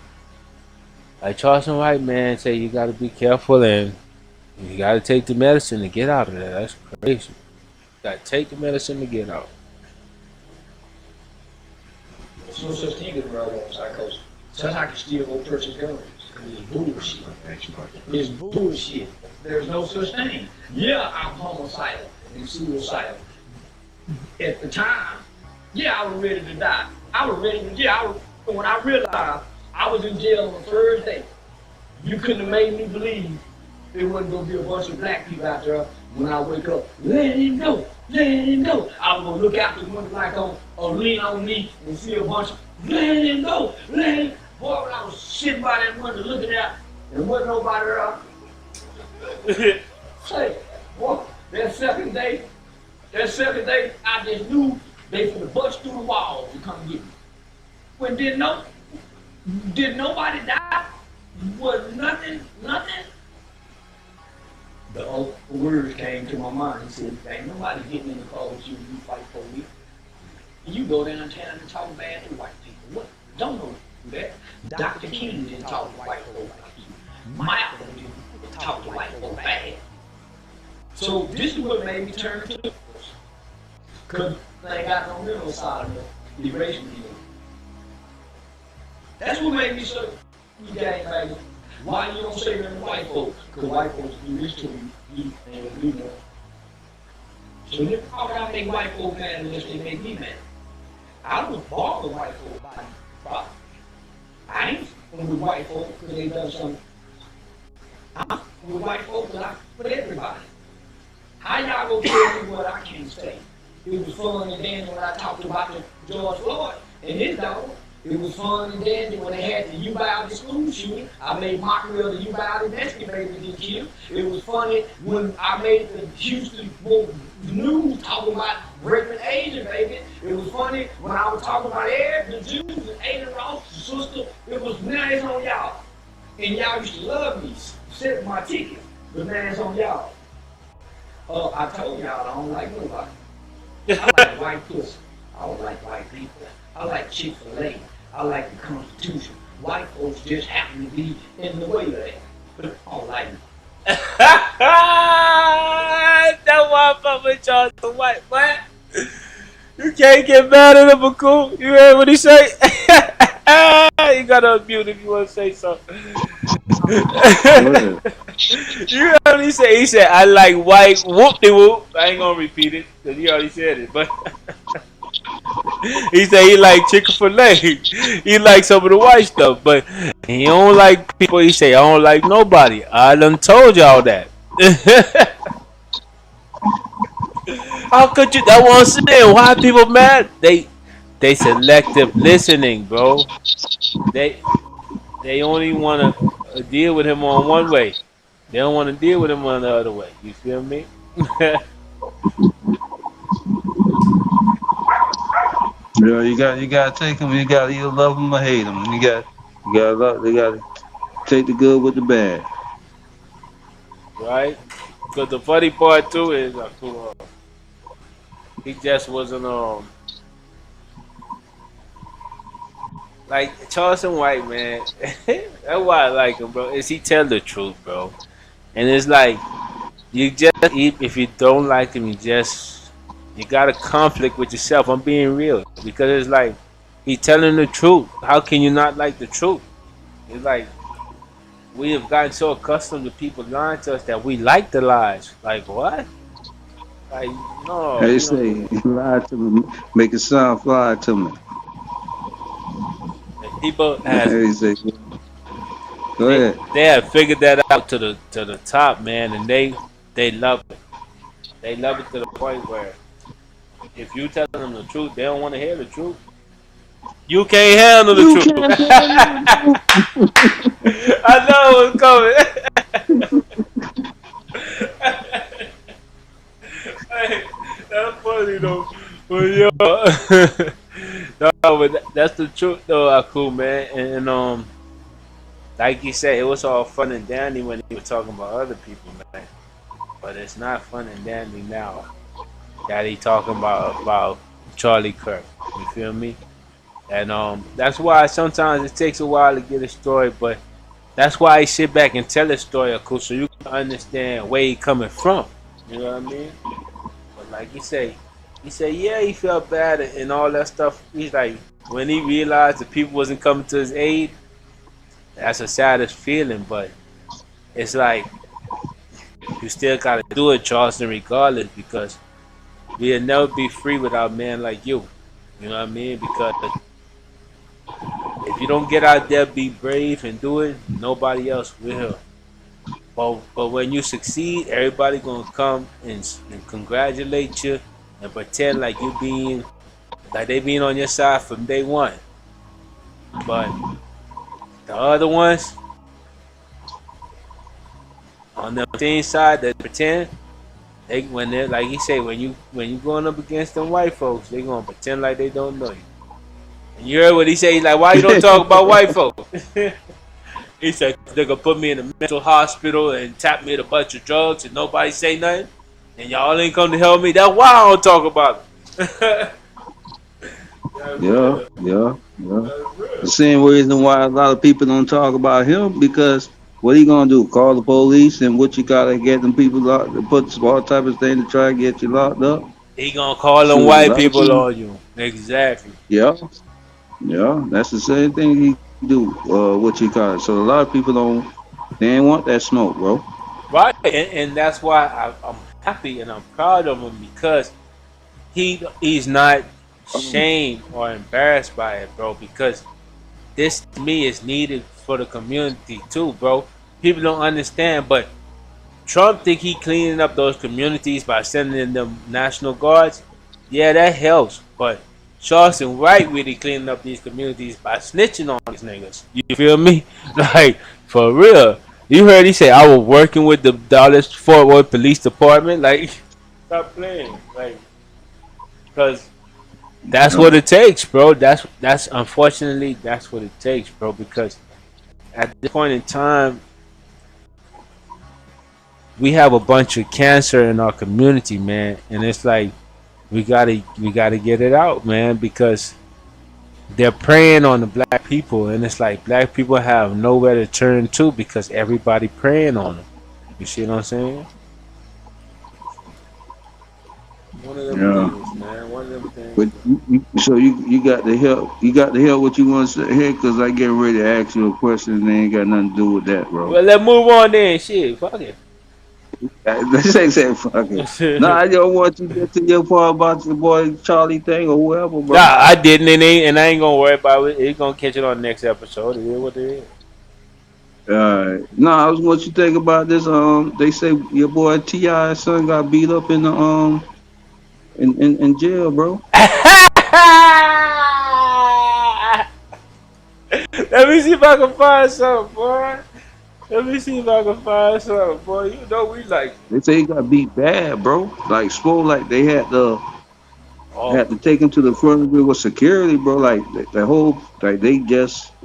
like Charleston White man say, you got to be careful and you got to take the medicine to get out of there. That's crazy. You got to take the medicine to get out. There's no such thing as marijuana psychosis. Sometimes I can steal old person's guns. It's bullshit. It's bullshit. There's no such thing. Yeah, I'm homicidal and suicidal. At the time, yeah, I was ready to die. I was ready to jail. When I realized I was in jail on the first day, you couldn't have made me believe there wasn't going to be a bunch of black people out there when I wake up. Let him go, let him go. I was going to look out the window like on, or lean on me and see a bunch of, let him go, let him. Boy, when I was sitting by that window looking out, and wasn't nobody there. Say, boy, that second day, I just knew they finna bust through the walls to come get me. When did nobody die? Was nothing. The words came to my mind. He said, ain't nobody getting in the car with you when you fight for me. You go downtown and talk bad to white people. What? Don't know do that. Dr. King didn't talk to white folk like you. Malcolm didn't talk to white folk bad. So this is what made me turn to us. Because they ain't got no middle side of the erasing deal. That's what made me say, you gangbangers, why you don't say them to white folks? Because white folks do this to you and do that. So then how would I make white folks mad unless they make me mad? I was born with white folks. I ain't with white folks because they done something. I'm with white folks because I with everybody. How y'all gonna tell me what I can't say? It was fun and dandy when I talked about the George Floyd and his dog. It was fun and dandy when they had the Uvalde school shooting. I made mockery of the Uvalde investigator get killed. It was funny when I made the Houston news talking about raping Asian babies. It was funny when I was talking about the Jews and Ada Ross' sister. It was now it's on y'all. And y'all used to love me, set my ticket, but now it's on y'all. I told y'all I don't like nobody. I like white pussy. I don't like white people. I like Chick-fil-A. I like the Constitution. White folks just happen to be in the way of that. But I don't like it. That's why I fuck with Charleston White, what? You can't get mad at him, Baku. You heard what he say? You gotta unmute if you want to say something. You heard what he said? He said, I like white whoop-de-whoop. I ain't gonna repeat it, because he already said it, but... He said he like Chick-fil-A. He like some of the white stuff, but he don't like people. He say I don't like nobody. I done told y'all that. How could you? That one saying why people mad? They selective listening, bro. They only want to deal with him on one way. They don't want to deal with him on the other way. You feel me? Yeah, you gotta take them. You gotta either love them or hate them. You gotta love. They gotta take the good with the bad. Right? Because the funny part too is he just wasn't like Charleston White, man. That's why I like him, bro. Is he tell the truth, bro? And it's like you just if you don't like him, you got a conflict with yourself. I'm being real because it's like he telling the truth. How can you not like the truth? It's like we have gotten so accustomed to people lying to us that we like the lies. Like what? Like no. They say lie to me, make it sound fly to me. People They say, go ahead. they have figured that out to the top, man, and they love it. They love it to the point where if you tell them the truth, they don't want to hear the truth. You can't handle the truth. I know it's coming. yo, no, but that's the truth though, Aku, man. And like you said, it was all fun and dandy when he was talking about other people, man. But it's not fun and dandy now that he talking about Charlie Kirk. You feel me? And that's why sometimes it takes a while to get a story, but that's why I sit back and tell a story, Aku, so you can understand where he coming from. You know what I mean? But like he said, yeah, he felt bad and all that stuff. He's like, when he realized the people wasn't coming to his aid, that's the saddest feeling. But it's like you still gotta do it, Charleston, regardless, because we'll never be free without a man like you. You know what I mean? Because if you don't get out there, be brave and do it, nobody else will. But when you succeed, everybody gonna come and congratulate you and pretend like you being like they being on your side from day one. But the other ones on the team side that pretend they when they're like he say when you going up against them white folks, they gonna pretend like they don't know you. And you heard what he say? He's like, why you don't talk about white folks? He said they gonna put me in a mental hospital and tap me with a bunch of drugs and nobody say nothing, and y'all ain't come to help me. That's why I don't talk about it. Yeah, yeah, yeah. The same reason why a lot of people don't talk about him because what he gonna do? Call the police and what you gotta get them people locked, put all type of thing to try and get you locked up. He gonna call them Shoot, a white lot of people people. on you. Exactly. Yeah, yeah. That's the same thing he do. What you call it? So a lot of people don't. They ain't want that smoke, bro. Right, and that's why I'm happy and I'm proud of him because he's not shamed or embarrassed by it, bro. Because this to me is needed for the community too, bro. People don't understand, but Trump think he cleaning up those communities by sending in them National Guards. Yeah, that helps, but Charleston White really cleaning up these communities by snitching on these niggas. You feel me? Like for real. You heard he say I was working with the Dallas Fort Worth Police Department. Like, stop playing. Like, cause that's what No. it takes, bro. That's unfortunately that's what it takes, bro. Because at this point in time, we have a bunch of cancer in our community, man, and it's like we gotta get it out, man, because they're preying on the black people, and it's like black people have nowhere to turn to because everybody preying on them. You see what I'm saying? One of them Yeah. things, man. One of them But things. so you got the help. You got the help. What you want to say here? Because I get ready to ask you a question and they ain't got nothing to do with that, bro. Well, let's move on then. Shit, fuck it. This ain't say fuck it. No, I don't want you to get to your part about the boy Charlie thing or whoever, Nah, bro. I didn't, and I ain't gonna worry about it. It's gonna catch it on the next episode. It is what it is. No, I was what you think about this. They say your boy Ti son got beat up in the in jail, bro. Let me see if I can find something, boy. Let me see if I can find something, boy. You know we like. They say he got beat bad, bro. Like swole, like they Oh, had to take him to the front with security, bro. Like the whole like they oh,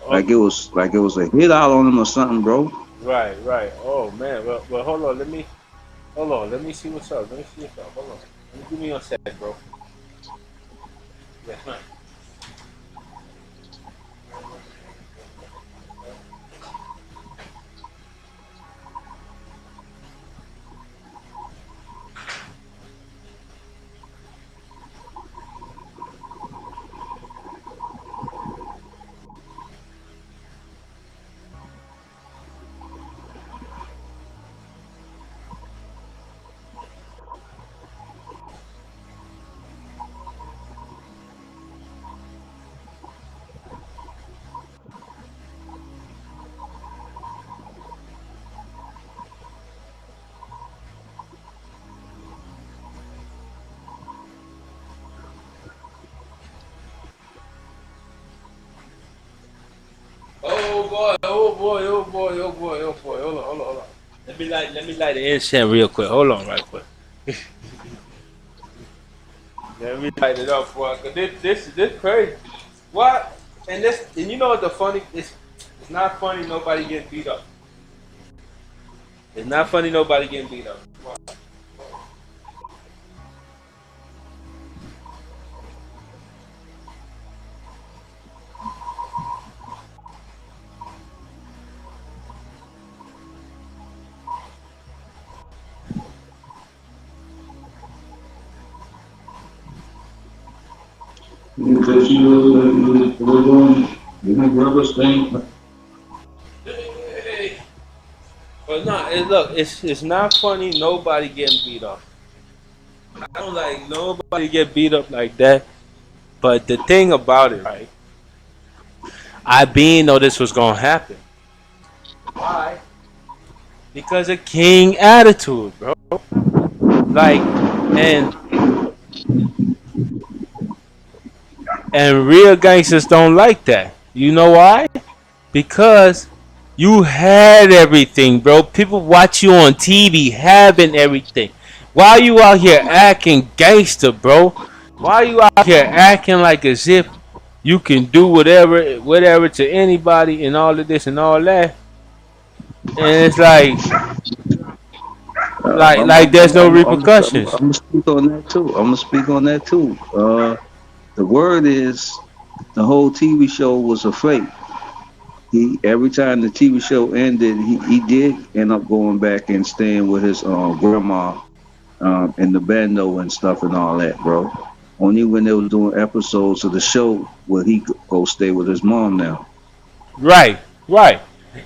like it was a hit out on him or something, bro. right, right. Oh man. Well, hold on. Hold on. Let me see what's up. Let me see what's up. Hold on. Let me give me a sec, bro. Yes, man. Oh boy, oh boy, oh boy, oh boy, oh boy. Hold on. Let me light the incense real quick. Hold on, right quick. Let me light it up for us. Cause this crazy. What? And you know what the funny? It's not funny. Nobody getting beat up. It's not funny. Nobody getting beat up. Because we're going, rubber stamp. But no, look, it's not funny. Nobody getting beat up. I don't like nobody get beat up like that. But the thing about it, right? I been know this was gonna happen. Why? Because of king attitude, bro. Like, and and real gangsters don't like that. You know why? Because you had everything, bro. People watch you on TV having everything. Why you out here acting gangster, bro? Why you out here acting like as if you can do whatever to anybody and all of this and all that? And it's like there's no repercussions. I'm gonna speak on that too. I'm gonna speak on that too. The word is the whole TV show was a fake. He every time the TV show ended, he did end up going back and staying with his grandma in the bando and stuff and all that, bro. Only when they was doing episodes of the show would he go stay with his mom now. Right, right.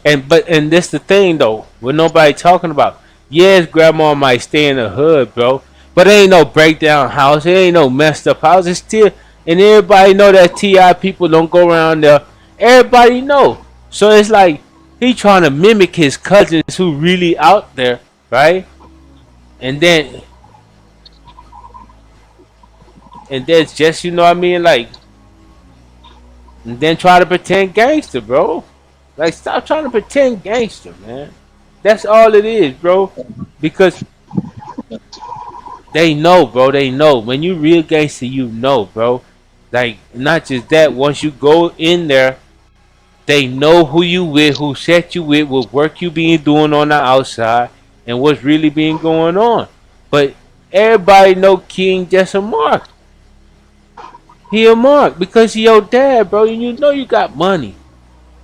And this the thing though, what nobody talking about. Yes, grandma might stay in the hood, bro. But it ain't no breakdown house. It ain't no messed up house. It's still and everybody know that TI people don't go around there. Everybody know. So it's like he trying to mimic his cousins who really out there, right? And then it's just you know what I mean, like and then try to pretend gangster, bro. Like stop trying to pretend gangster, man. That's all it is, bro. Because they know, bro. They know. When you real gangster, you know, bro. Like not just that. Once you go in there, they know who you with, who set you with, what work you being doing on the outside, and what's really being going on. But everybody know King just a mark. He a mark because he your dad, bro. And you know you got money.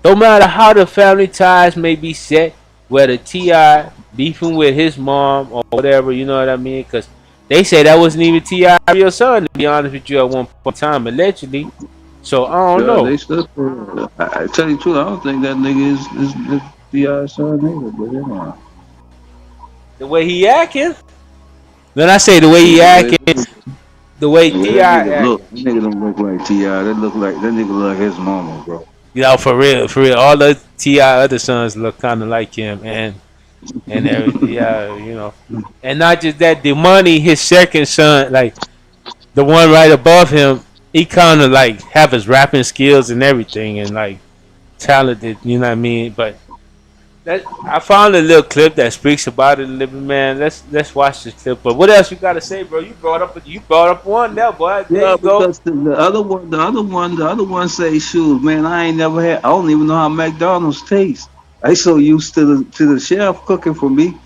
No matter how the family ties may be set, whether Ti beefing with his mom or whatever, you know what I mean? Because they say that wasn't even Ti real son, to be honest with you, at one point in time, allegedly. So I don't Yeah, know they still. I tell you the truth, I don't think that nigga is the son either. But yeah, the way he acting. When I say the way he the way acting, the way the way Ti that acting. nigga don't look like Ti. That nigga look like his mama, bro. You know, for real, for real. All the Ti other sons look kind of like him, and everything. Yeah, you know, and not just that. The money, his second son, like the one right above him, he kind of like have his rapping skills and everything, and like talented. You know what I mean? But that I found a little clip that speaks about it a little bit, man. Let's watch this clip. But what else you got to say, bro? You brought up one there, boy. There Yeah, you go. because the other one say, "Shoot, man, I ain't never had. I don't even know how McDonald's tastes. I so used to the chef cooking for me.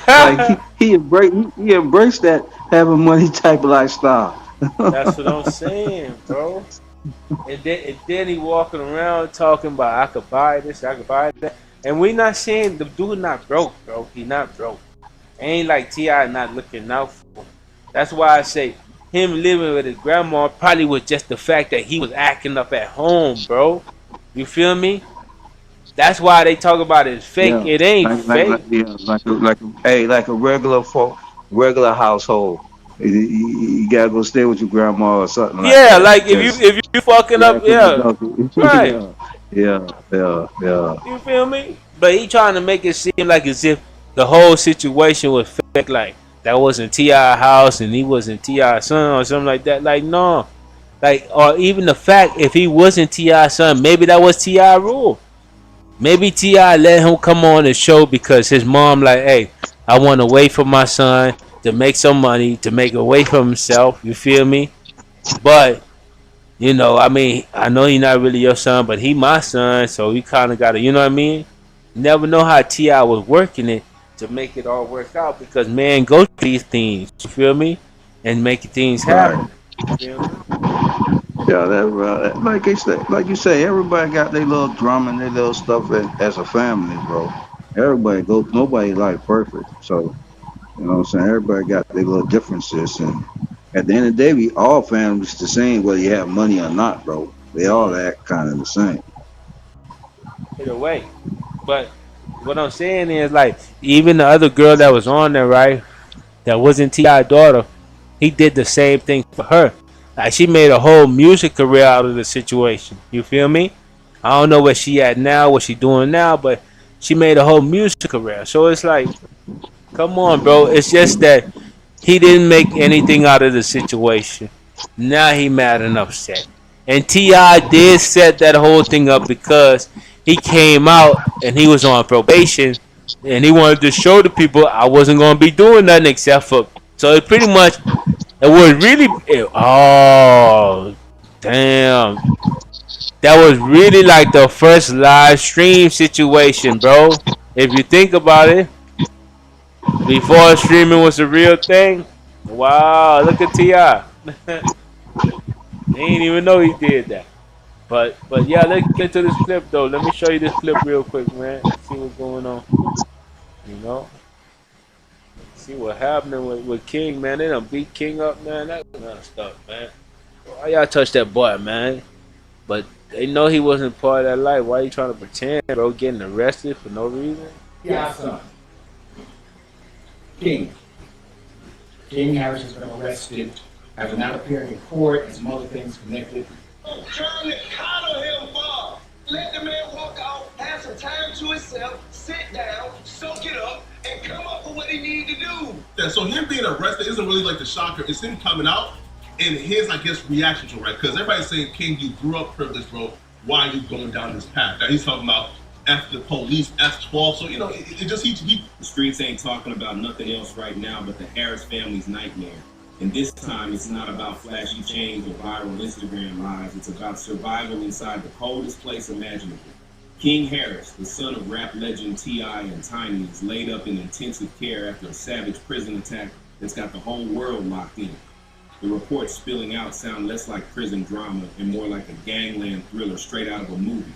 Like he embraced that having money type of lifestyle. That's what I'm saying, bro. And then he walking around talking about I could buy this, I could buy that. And we not saying the dude not broke, bro. He not broke. Ain't like Ti not looking out for him. That's why I say him living with his grandma probably was just the fact that he was acting up at home, bro. You feel me? That's why they talk about it's fake. Yeah, It ain't fake. like a regular household. You gotta go stay with your grandma or something like Yeah, that like if because you fucking you up, acting yeah, adult. right. Yeah. You feel me? But he trying to make it seem like as if the whole situation was fake, like that wasn't Ti house and he wasn't Ti son or something like that. Like no, like or even the fact if he wasn't Ti son, maybe that was Ti rule. Maybe Ti let him come on the show because his mom like, hey, I want to wait for my son. to make some money, to make away from himself. You feel me? But you know, I mean, I know he's not really your son, but he my son, so you kind of gotta, you know what I mean? Never know how Ti was working it to make it all work out because man go through these things. You feel me? And make things Right. happen. You feel me? Yeah, like you say, everybody got their little drama and their little stuff as a family, bro. Nobody like perfect. So, you know what I'm saying? Everybody got their little differences. And at the end of the day, we all families the same, whether you have money or not, bro. They all act kind of the same. Either way. But what I'm saying is like even the other girl that was on there, right? That wasn't T.I. daughter, he did the same thing for her. Like she made a whole music career out of the situation. You feel me? I don't know where she at now, what she doing now, but she made a whole music career. So it's like, come on, bro. It's just that he didn't make anything out of the situation. Now he mad and upset. And T.I. did set that whole thing up because he came out and he was on probation and he wanted to show the people I wasn't going to be doing nothing except for. So it pretty much, it was really. Oh, damn. That was really like the first live stream situation, bro. If you think about it, before streaming was a real thing. Wow, look at Ti. They didn't even know he did that. But yeah, let's get to this clip though. Let me show you this clip real quick, man. See what's going on. You know, see what happening with King, man. They done beat King up, man. That kind of stuff, man. Why y'all touch that boy, man? But they know he wasn't part of that life. Why you trying to pretend, bro? Getting arrested for no reason? Yeah, son. King. King Harris has been arrested after not appearing in court and some other things connected. Charlie, coddle him, Bob. Let the man walk out, have some time to himself, sit down, soak it up, and come up with what he need to do. Yeah, so him being arrested isn't really like the shocker. It's him coming out and his, I guess, reaction to it, right? Because everybody's saying, King, you grew up privileged, bro. Why are you going down this path? Now he's talking about F the police, F12. So, you know, it just, he. The streets ain't talking about nothing else right now but the Harris family's nightmare. And this time, it's not about flashy chains or viral Instagram lives. It's about survival inside the coldest place imaginable. King Harris, the son of rap legend T.I. and Tiny, is laid up in intensive care after a savage prison attack that's got the whole world locked in. The reports spilling out sound less like prison drama and more like a gangland thriller straight out of a movie.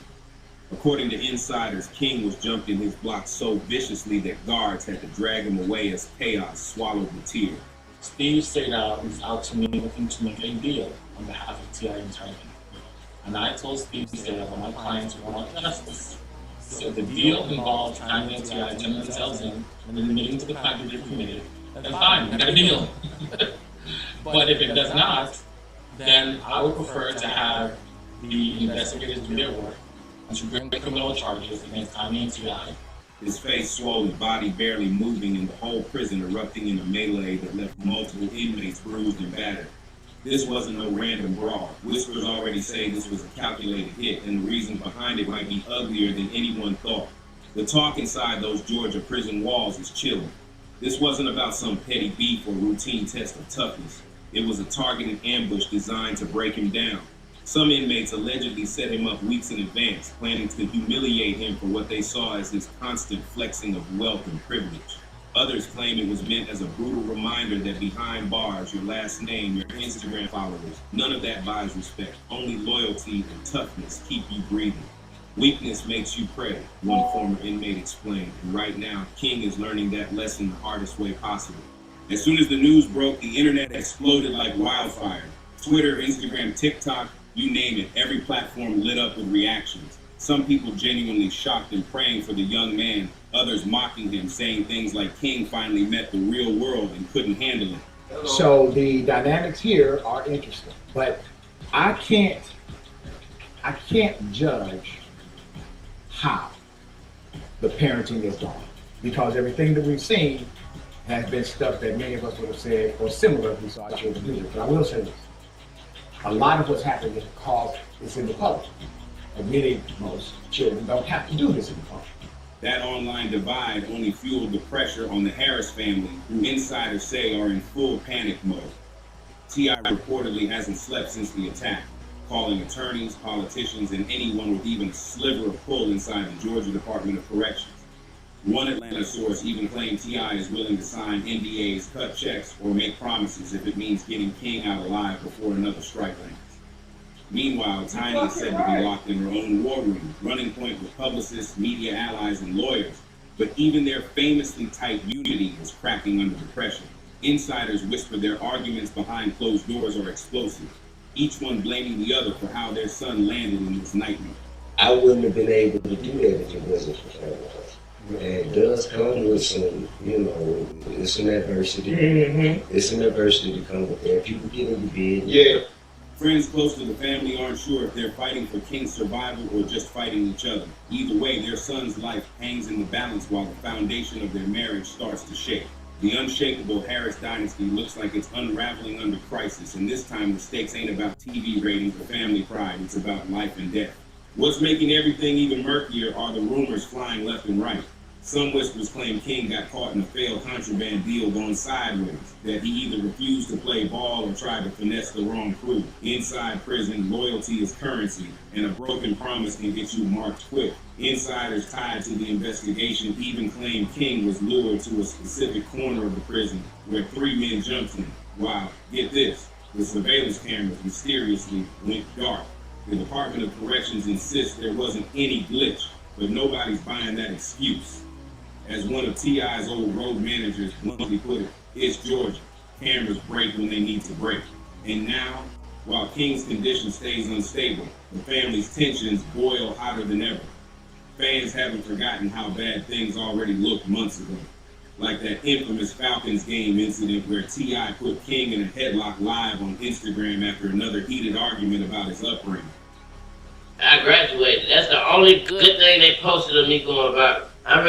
According to insiders, King was jumped in his block so viciously that guards had to drag him away as chaos swallowed the tear. Steve Cyreal reached out to me looking to make a deal on behalf of T.I. and Tiny. And I told Steve Cyreal that my clients want justice. So the deal involved Tiny and T.I. turning themselves in and admitting to the fact that they committed, then fine, we got a deal. But if it does not, then I would prefer to have the investigators do their work and to bring criminal charges against Tiny and T.I. His face swollen, body barely moving, and the whole prison erupting in a melee that left multiple inmates bruised and battered. This wasn't no random brawl. Whispers already say this was a calculated hit, and the reasons behind it might be uglier than anyone thought. The talk inside those Georgia prison walls is chilling. This wasn't about some petty beef or routine test of toughness. It was a targeted ambush designed to break him down. Some inmates allegedly set him up weeks in advance, planning to humiliate him for what they saw as his constant flexing of wealth and privilege. Others claim it was meant as a brutal reminder that behind bars, your last name, your Instagram followers, none of that buys respect. Only loyalty and toughness keep you breathing. Weakness makes you pray, one former inmate explained. And right now, King is learning that lesson the hardest way possible. As soon as the news broke, the internet exploded like wildfire. Twitter, Instagram, TikTok, you name it, every platform lit up with reactions. Some people genuinely shocked and praying for the young man, others mocking him, saying things like King finally met the real world and couldn't handle it. So the dynamics here are interesting, but I can't judge how the parenting is going, because everything that we've seen has been stuff that many of us would have said or similar if we saw our children do it. But I will say this. A lot of what's happening is because it's in the public. Admitting most children don't have to do this in the public. That online divide only fueled the pressure on the Harris family, who insiders say are in full panic mode. T.I. reportedly hasn't slept since the attack, calling attorneys, politicians, and anyone with even a sliver of pull inside the Georgia Department of Corrections. One Atlanta source even claimed T.I. is willing to sign NDAs, cut checks, or make promises if it means getting King out alive before another strike lands. Meanwhile, Tiny is said to be locked in her own war room, running point with publicists, media allies, and lawyers. But even their famously tight unity is cracking under the pressure. Insiders whisper their arguments behind closed doors are explosive, each one blaming the other for how their son landed in this nightmare. I wouldn't have been able to do that if it wasn't for family. And it does come with some, it's some adversity. It's some adversity to come with that. People get in your bed. Yeah. Friends close to the family aren't sure if they're fighting for King's survival or just fighting each other. Either way, their son's life hangs in the balance while the foundation of their marriage starts to shake. The unshakable Harris dynasty looks like it's unraveling under crisis, and this time the stakes ain't about TV ratings or family pride, it's about life and death. What's making everything even murkier are the rumors flying left and right. Some whispers claim King got caught in a failed contraband deal going sideways, that he either refused to play ball or tried to finesse the wrong crew. Inside prison, loyalty is currency, and a broken promise can get you marked quick. Insiders tied to the investigation even claim King was lured to a specific corner of the prison where 3 men jumped him. Wow, get this, the surveillance cameras mysteriously went dark. The Department of Corrections insists there wasn't any glitch, but nobody's buying that excuse. As one of T.I.'s old road managers bluntly put it, it's Georgia. Cameras break when they need to break. And now, while King's condition stays unstable, the family's tensions boil hotter than ever. Fans haven't forgotten how bad things already looked months ago. Like that infamous Falcons game incident where T.I. put King in a headlock live on Instagram after another heated argument about his upbringing. I graduated. That's the only good thing they posted of me going viral. I'm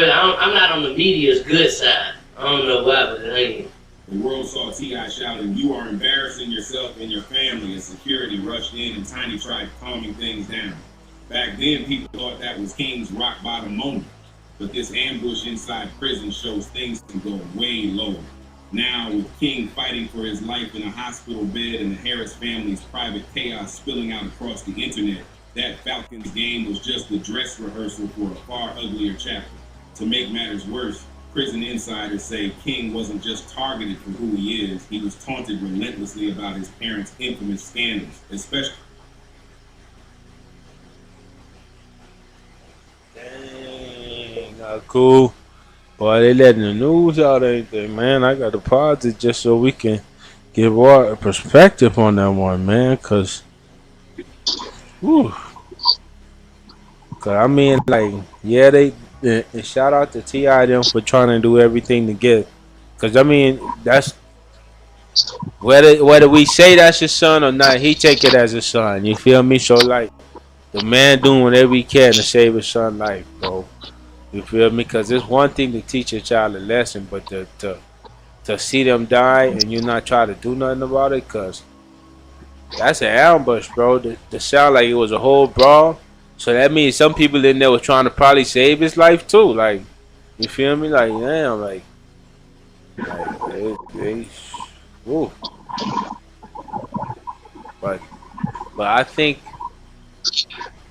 not on the media's good side. I don't know why, but it ain't. The world saw T.I. shouting, "You are embarrassing yourself and your family," as security rushed in and Tiny tried calming things down. Back then, people thought that was King's rock bottom moment. But this ambush inside prison shows things can go way lower. Now, with King fighting for his life in a hospital bed and the Harris family's private chaos spilling out across the internet, that Falcons game was just the dress rehearsal for a far uglier chapter. To make matters worse, prison insiders say King wasn't just targeted for who he is, he was taunted relentlessly about his parents' infamous scandals, especially... Dang, cool. Boy, they letting the news out, ain't they, man? I got to pause it just so we can give our perspective on that one, man, because... Whew. Cause I mean, like, yeah, and shout out to T.I. them for trying to do everything to get. Cause I mean, that's whether we say that's his son or not, he take it as his son. You feel me? So like, the man doing whatever he can to save his son's life, bro. You feel me? Cause it's one thing to teach a child a lesson, but to see them die and you not try to do nothing about it, cause that's an ambush, bro. To sound like it was a whole brawl. So that means some people in there were trying to probably save his life too. Like, you feel me? Like, damn, like they woo. But I think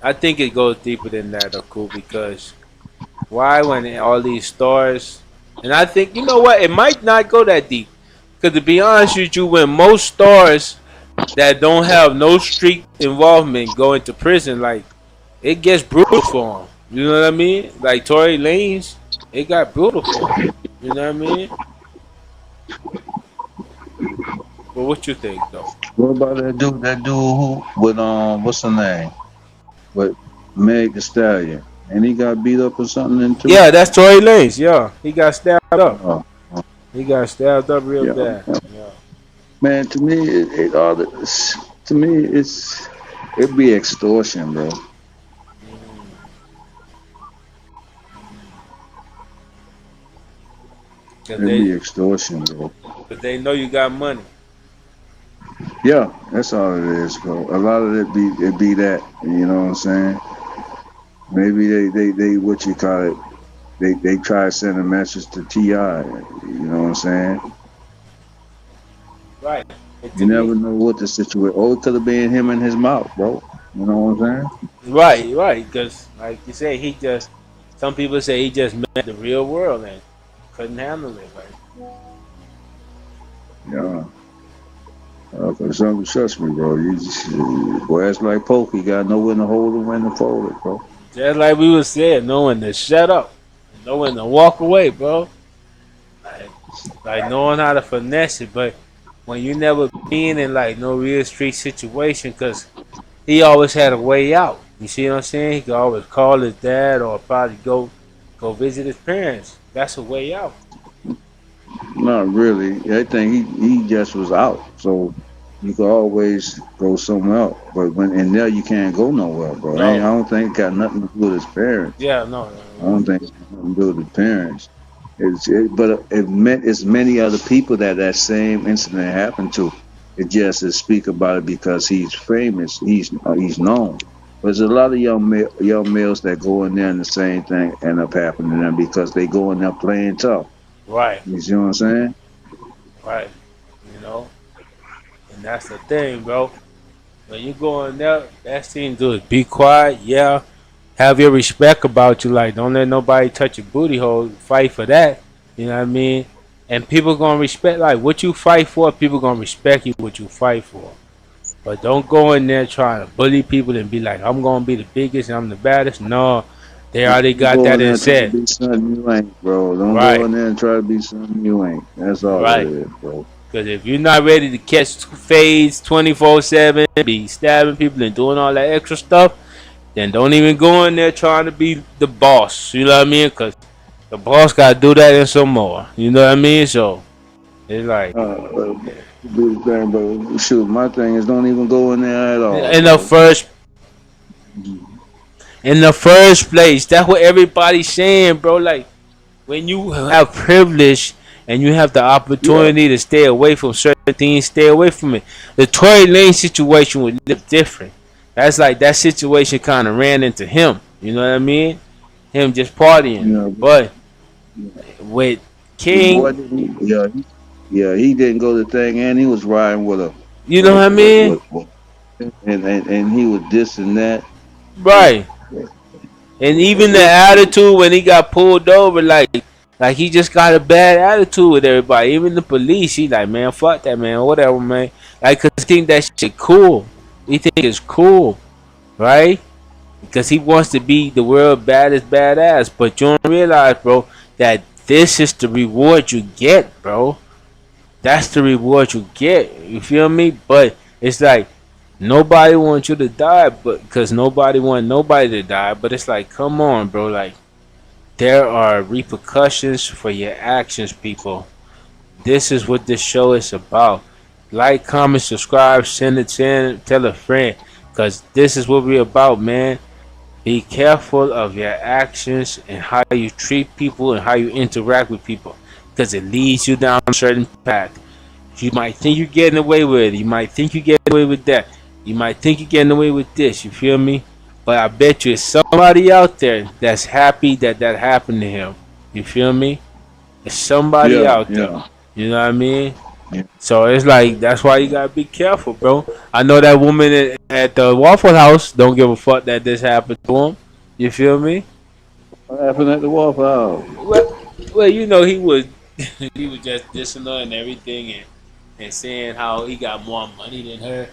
it goes deeper than that, cool. Because why, when all these stars, and I think, you know what, it might not go that deep. Because to be honest with you, when most stars that don't have no street involvement go into prison, like, it gets brutal for him. You know what I mean? Like Tory Lanez, it got brutal for him. You know what I mean? But what you think, though? What about that dude who with what's the name? With Meg Thee Stallion. And he got beat up or something in too? Yeah, that's Tory Lanez. Yeah, he got stabbed up. Oh. He got stabbed up real bad. Yeah. Man, to me, it'd be extortion, bro. It'd be extortion, bro. But they know you got money. Yeah, that's all it is, bro. A lot of it be that. You know what I'm saying? Maybe they what you call it, they try to send a message to Ti. You know what I'm saying? Right. And You to me, never know what the situation. Oh, it could have been him in his mouth, bro. You know what I'm saying? right. Because like you say, he just. Some people say he just met the real world and couldn't handle it. Right. Yeah. Trust me, bro. You just, boy, it's like poker. You gotta know when to hold and when to fold it, bro. Just like we was saying, knowing to shut up, knowing to walk away, bro. Like, like knowing how to finesse it, but when you never been in like no real street situation, cause he always had a way out. You see what I'm saying? He could always call his dad or probably go visit his parents. That's a way out. Not really. I think he just was out, so you could always go somewhere else. But when in there, you can't go nowhere, bro. I No. don't think it got nothing to do with his parents. Yeah, no. I don't think it's got nothing to do with his parents. But it meant it's many other people that same incident happened to. It just is speak about it because he's famous. He's known. But there's a lot of young males that go in there and the same thing end up happening to them because they go in there playing tough. Right, You see what I'm saying? right. You know, and that's the thing, bro. When you go in there, that thing do is be quiet. Yeah, have your respect about you. Like, don't let nobody touch your booty hole. Fight for that. You know what I mean? And people gonna respect like what you fight for. People gonna respect you what you fight for. But don't go in there trying to bully people and be like, I'm gonna be the biggest and I'm the baddest. No, they already Don't got go that in in there trying to set. be something you ain't, bro. Don't go Right, in there and try to be something you ain't. That's all it right. is, bro. Because if you're not ready to catch fades 24/7, be stabbing people and doing all that extra stuff, then don't even go in there trying to be the boss. You know what I mean? Because the boss got to do that and some more. You know what I mean? So it's like Do the thing, but shoot, my thing is don't even go in there at all, in the bro. first in the first place, that's what everybody's saying, bro. Like when you have privilege and you have the Yeah, opportunity to stay away from certain things, stay away from it. The Tory Lane situation was different. That's like that situation kind of ran into him. You know what I mean? Him just partying. yeah. But with The boy King, didn't. Yeah, he didn't go to the thing, and he was riding with a you know what I mean? and he was this and that. Right. And even the attitude when he got pulled over, like he just got a bad attitude with everybody. Even the police, he like, man, fuck that, man, whatever, man. Like, cause he think that shit cool. He think it's cool, right? Because he wants to be the world baddest badass. But you don't realize, bro, that this is the reward you get, bro. That's the reward you get. You feel me? But it's like nobody wants you to die, but because nobody want nobody to die. But it's like, come on, bro. Like there are repercussions for your actions, people. This is what this show is about. Like, comment, subscribe, send it, tell a friend, cause this is what we're about, man. Be careful of your actions and how you treat people and how you interact with people, because it leads you down a certain path. You might think you're getting away with it. You might think you're getting away with that. You might think you're getting away with this. You feel me? But I bet you it's somebody out there that's happy that that happened to him. You feel me? It's somebody Yeah, out there. yeah. You know what I mean? Yeah. So it's like that's why you gotta be careful, bro. I know that woman at the Waffle House don't give a fuck that this happened to him. You feel me? What happened at the Waffle House? Well, you know he was he was just dissing her and everything and saying how he got more money than her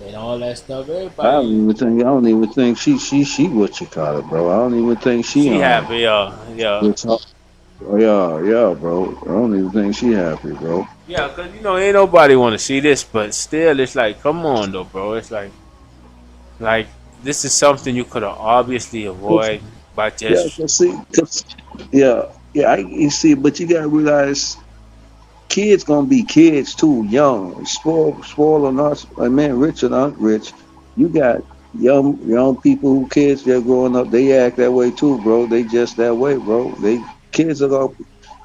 and all that stuff. Everybody, I don't even think she what you call it, bro. I don't even think she she happy, yeah. it's her- yeah, bro. I don't even think she happy, bro. Yeah, cause you know ain't nobody want to see this, but still, it's like, come on though, bro. It's like this is something you could have obviously avoided by Yeah, just you see, but you gotta realize kids gonna be kids too, young, spoiled or not. I mean, rich or not rich. You got young people who kids they're growing up. They act that way too, bro. They just that way, bro. They kids are gonna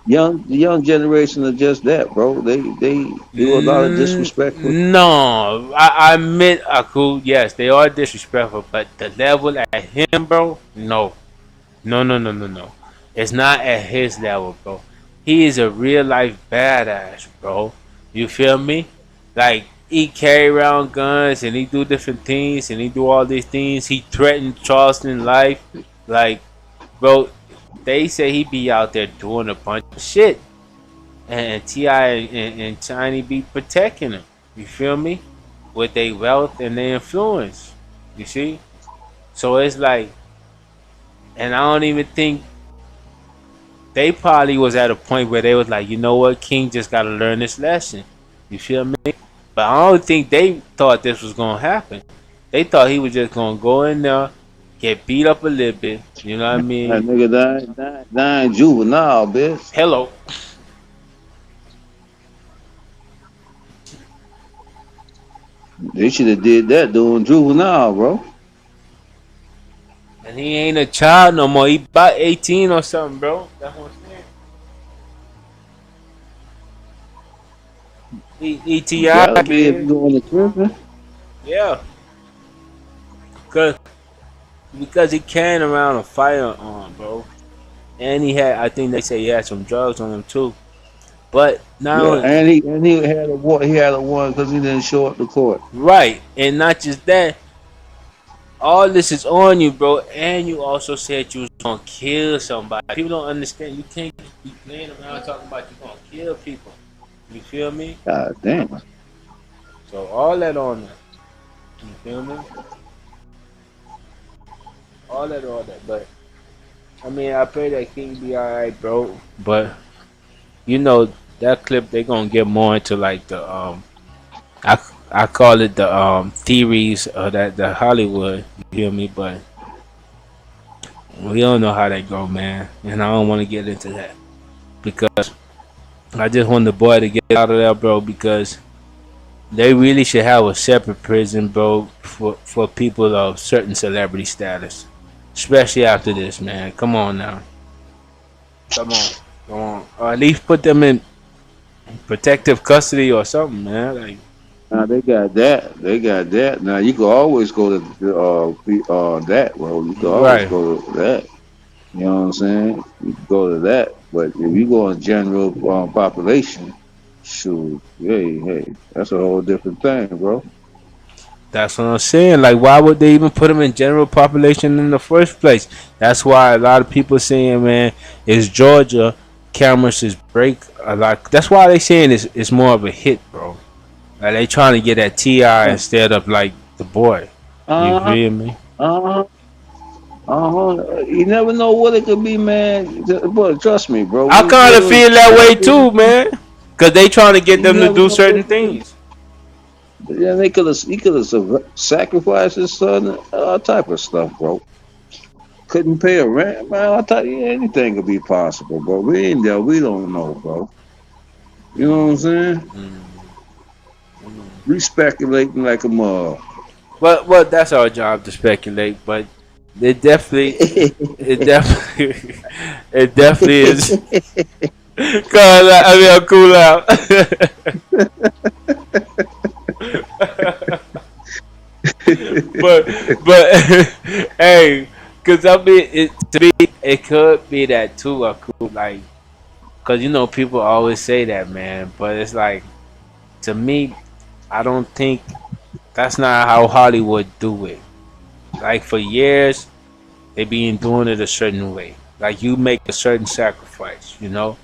the young generation are just that, bro. They do a lot of disrespectful. no. I admit, Aku, yes, they are disrespectful, but the level at him, bro, no. No. It's not at his level, bro. He is a real life badass, bro. You feel me? Like he carry around guns and he do different things and he do all these things. He threatened Charleston life. Like, bro, they say he be out there doing a bunch of shit. And Ti and Tiny be protecting him. You feel me? With their wealth and their influence. You see? So it's like, and I don't even think they probably was at a point where they was like, you know what, King just got to learn this lesson. You feel me? But I don't think they thought this was gonna happen. They thought he was just gonna go in there, get beat up a little bit. You know what I That mean? nigga dying juvenile, bitch. Hello. They should have did that doing juvenile, bro. And he ain't a child no more. He about 18 or something, bro. That's what I'm saying. He You Ti gotta be if you kid. going to prison. Yeah. Cause because he carrying around a firearm, bro. And he had, I think they say he had some drugs on him too. But Yeah, now, and he had a war. He had a warrant because he didn't show up to court. right, and not just that, all this is on you, bro. And you also said you was gonna kill somebody. People don't understand. You can't be playing around talking about you gonna kill people. You feel me? God damn. So all that on there. You feel me? All that. But I mean, I pray that King be alright, bro. But you know that clip, they gonna get more into like the I I call it the theories of that the Hollywood. You feel me? But we don't know how that go, man. And I don't want to get into that because I just want the boy to get out of there, bro. Because they really should have a separate prison, bro, for people of certain celebrity status, especially after this, man. Come on now, come on, or at least put them in protective custody or something, man. Like, Now they got that. They got that. Now you can always go to that, bro. You can always right. go to that. You know what I'm saying? You can go to that. But if you go in general population, shoot, hey, that's a whole different thing, bro. That's what I'm saying. Like, why would they even put them in general population in the first place? That's why a lot of people saying, man, is Georgia cameras is break a lot. That's why they saying it's more of a hit, bro. Like they trying to get at Ti instead of like the boy. You Uh huh. feel me? Uh huh. You never know what it could be, man. But trust me, bro. I kind of feel that way too, man. Cause they trying to get You them to never do know what certain it could be. things. Yeah, he could have sacrificed his son, all type of stuff, bro. Couldn't pay a rent, man. I tell you, anything could be possible, bro. We ain't there. We don't know, bro. You know what I'm saying? We speculating like a mug. Well, that's our job to speculate. But it definitely, it definitely, it definitely is. Cause I mean, I'll cool out. but hey, cause I mean, to me, it could be that too. I could like, cause you know people always say that, man. But it's like to me, I don't think that's not how Hollywood do it. Like for years, they been doing it a certain way. Like you make a certain sacrifice, you know.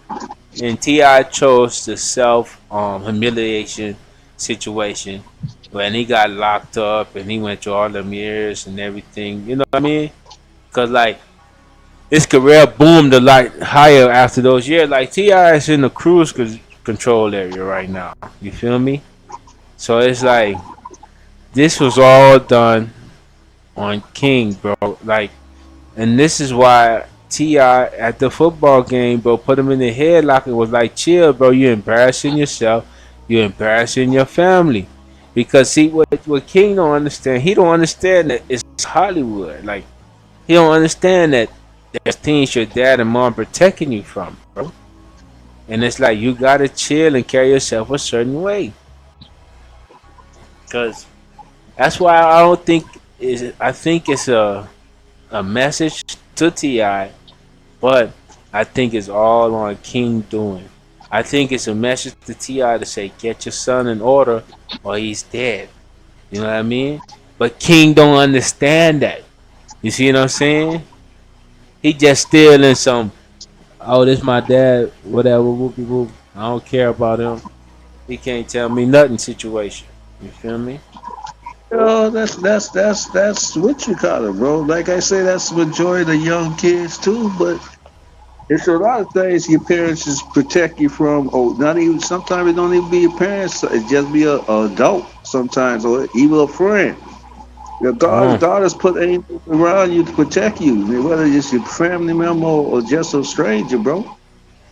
And Ti chose the self humiliation situation when he got locked up and he went through all them years and everything. You know what I mean? Cause like his career boomed a lot higher after those years. Like Ti is in the control area right now. You feel me? So it's like this was all done on King, bro. Like, and this is why Ti at the football game, bro, put him in the headlock. It was like, chill, bro. You're embarrassing yourself. You're embarrassing your family. Because see, what King don't understand, he don't understand that it's Hollywood. Like, he don't understand that there's things your dad and mom protecting you from, bro. And it's like you gotta chill and carry yourself a certain way. Cause that's why I don't think is I think it's a message to Ti, but I think it's all on King doing. I think it's a message to Ti to say, get your son in order, or he's dead. You know what I mean? But King don't understand that. You see what I'm saying? He just still in some, oh, this my dad, whatever, whoopie whoop. I don't care about him. He can't tell me nothing situation. You feel me? Oh, that's what you call it, bro. Like I say, that's the majority of the young kids too. But it's a lot of things your parents just protect you from. Oh, not even sometimes it don't even be your parents. It just be a adult sometimes, or even a friend. Your Oh, God has put angels around you to protect you, whether it's your family member or just a stranger, bro.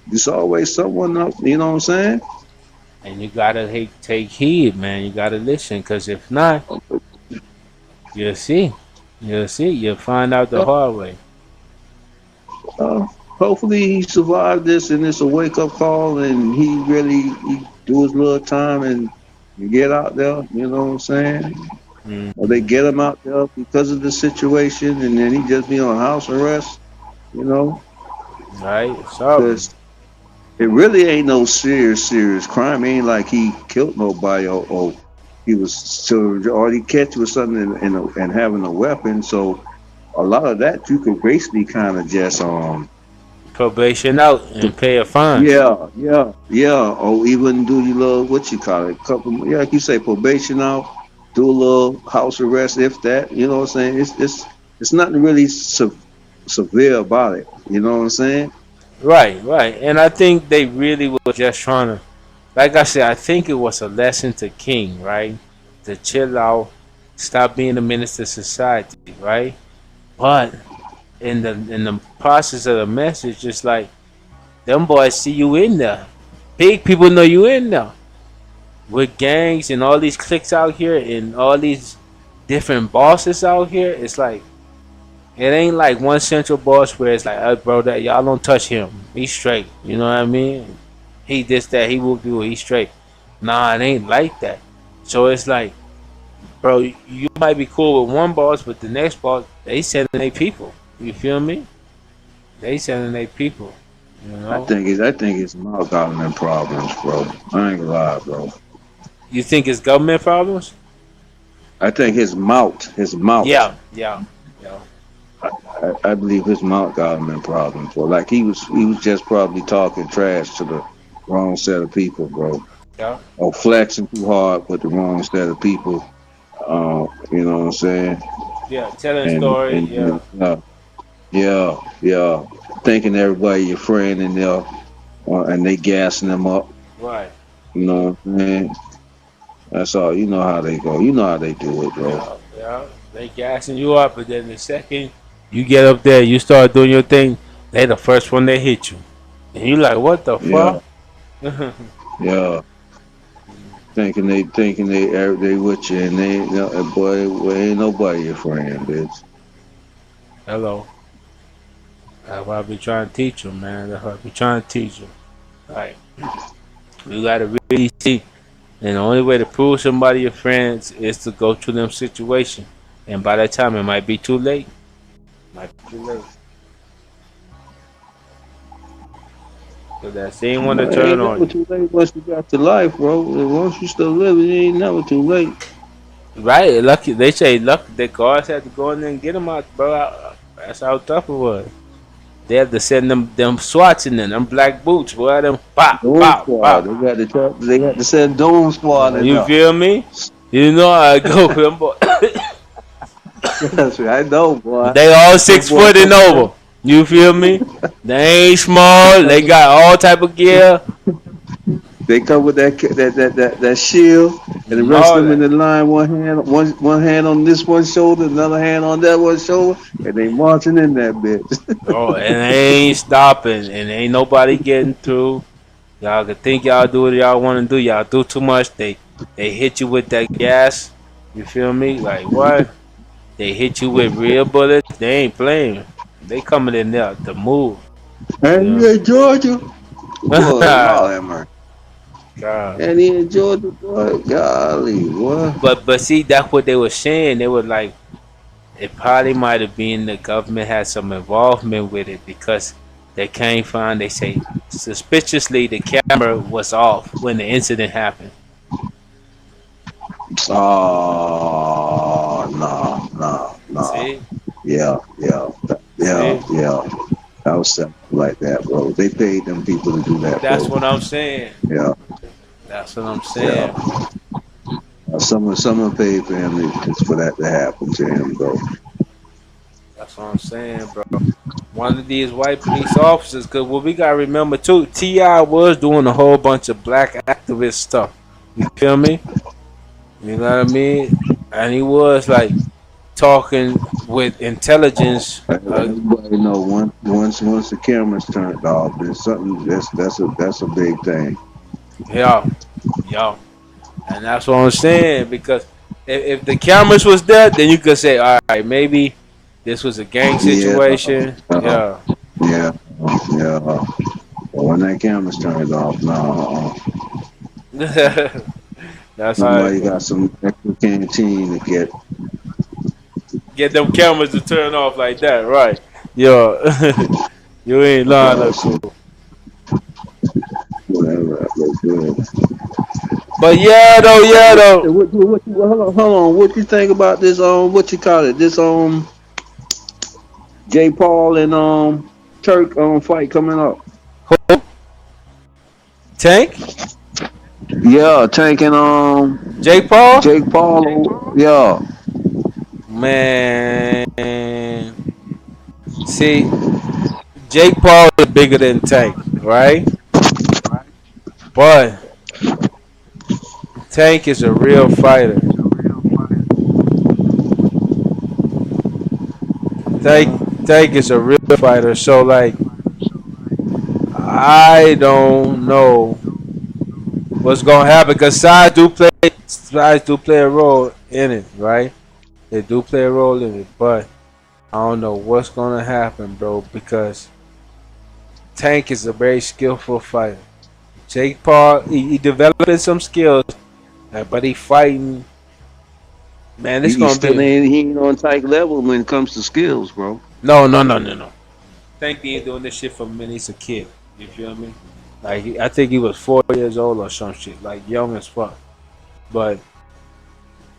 There's always someone up. You know what I'm saying? and you gotta take heed, man. You gotta listen, cause if not, you'll see. You'll see. You'll find out the hard way. Uh, Hopefully he survived this and it's a wake up call and he do his little time and get out there. You know what I'm saying? Or they Hmm. get him out there because of the situation and then he just be on house arrest. You know, Right? Something. because it really ain't no serious crime. It ain't like he killed nobody or he was so all he catch was something and having a weapon. So a lot of that you could basically kind of just Probation out and pay a fine. yeah. Or even do your little what you call it, couple yeah, like you say probation out, do a little house arrest if that. You know what I'm saying? It's nothing really severe about it. You know what I'm saying? Right, right. And I think they really were just trying to, like I said, I think it was a lesson to King, right? To chill out, stop being a minister to society, right? But in the process of the message, just like them boys see you in there. Big people know you in there. With gangs and all these cliques out here and all these different bosses out here, it's like it ain't like one central boss where it's like, oh, bro, that y'all don't touch him. He's straight. You know what I mean? He this that he will do. He's straight. Nah, it ain't like that. So it's like, bro, you might be cool with one boss, but the next boss they sending their people. You feel me? They sending their people. You know? I think it's mouth government problems, bro. I ain't gonna lie, bro. You think it's government problems? I think his mouth. Yeah, yeah, yeah, I believe his mouth government problems, bro. Like he was just probably talking trash to the wrong set of people, bro. yeah, Or flexing too hard with the wrong set of people. You know what I'm saying? yeah. Telling And story. and, Yeah, and yeah, thinking everybody your friend and and they gassing them up. right. You know what I'm saying? That's all. You know how they go. You know how they do it, bro. Yeah, yeah. They gassing you up, but then the second you get up there, you start doing your thing. They the first one they hit you, and you like, what the Yeah, fuck? yeah. Thinking they with you and they boy, well, ain't nobody your friend, bitch. Hello. That's what I be trying to teach them, man. That's what I be trying to teach them. Like, you gotta really see, and the only way to prove somebody your friends is to go through them situation. And by that time, it might be too late. Might be too late. Cause that same one to But it turn ain't on never you. too late once you got to life, bro. Once you still living, it ain't never too late. Right, lucky. They say lucky. The guards had to go in there and get them out, bro. That's how tough it was. They had to send them SWATs in there, them black boots, boy. Them pop, Doom pop, squad. pop. They got to send Doom squad in You there. feel me? You know how I go for them boy. That's right. I know, boy. They all Them six boy foot and come in over. You feel me? They ain't small. They there. got all type of gear They come with that shield, and the and rest all of them in that. the line, one hand on this one shoulder, another hand on that one shoulder, and they marching in that bitch. Oh, and they ain't stopping, and ain't nobody getting through. Y'all can think y'all do what y'all want to do. Y'all do too much. They hit you with that gas. You feel me? Like what? They hit you with real bullets. They ain't playing. They coming in there to move. And You you in Georgia, boy, know. Lord have mercy. God. And he in Georgia, boy, golly, boy. But see, that's what they were saying. They were like, it probably might have been the government had some involvement with it because They can't find. They say suspiciously the camera was off when the incident happened. Oh no, no, no. See, Yeah, yeah, yeah, see, yeah. I was something like that, bro. They paid them people to do that, that's bro. what I'm saying. Yeah, That's what I'm yeah. saying, bro. Someone paid family just for that to happen to him, bro. That's what I'm saying, bro. One of these white police officers, because what we gotta remember too, Ti was doing a whole bunch of black activist stuff. You feel me? You know what I mean? And he was like talking with intelligence. Everybody know once the camera's turned off, there's something that's a big thing. Yeah, yeah, and that's what I'm saying. Because if the cameras was there, then you could say, all right, maybe this was a gang Yeah, situation. Yeah, yeah, yeah. But when that camera's turned off, no, that's how it somebody go. got some extra canteen to get. Get them cameras to turn off like that, right? Yo, you ain't lying, Uncle. Whatever, that's good. But yeah, though, yeah, though. Hold on. What you think about this? What you call it? This J. Paul and Turk fight coming up. Tank, Yeah, Tank and Jake Paul, Jake Paul. Yeah. man. See, Jake Paul is bigger than Tank, right? But Tank is a real fighter. Tank, Yeah. Tank is a real fighter. So like, I don't know what's gonna happen because size do play a role in it, right? They do play a role in it, but I don't know what's gonna happen, bro, because Tank is a very skillful fighter. Jake Paul, he developing some skills, but he fighting. Man, it's He gonna still be ain't he ain't on Tank level when it comes to skills, bro. no. Tank ain't doing this shit from when he's a kid. You feel me? Like I think he was 4 years old or some shit, like young as fuck. But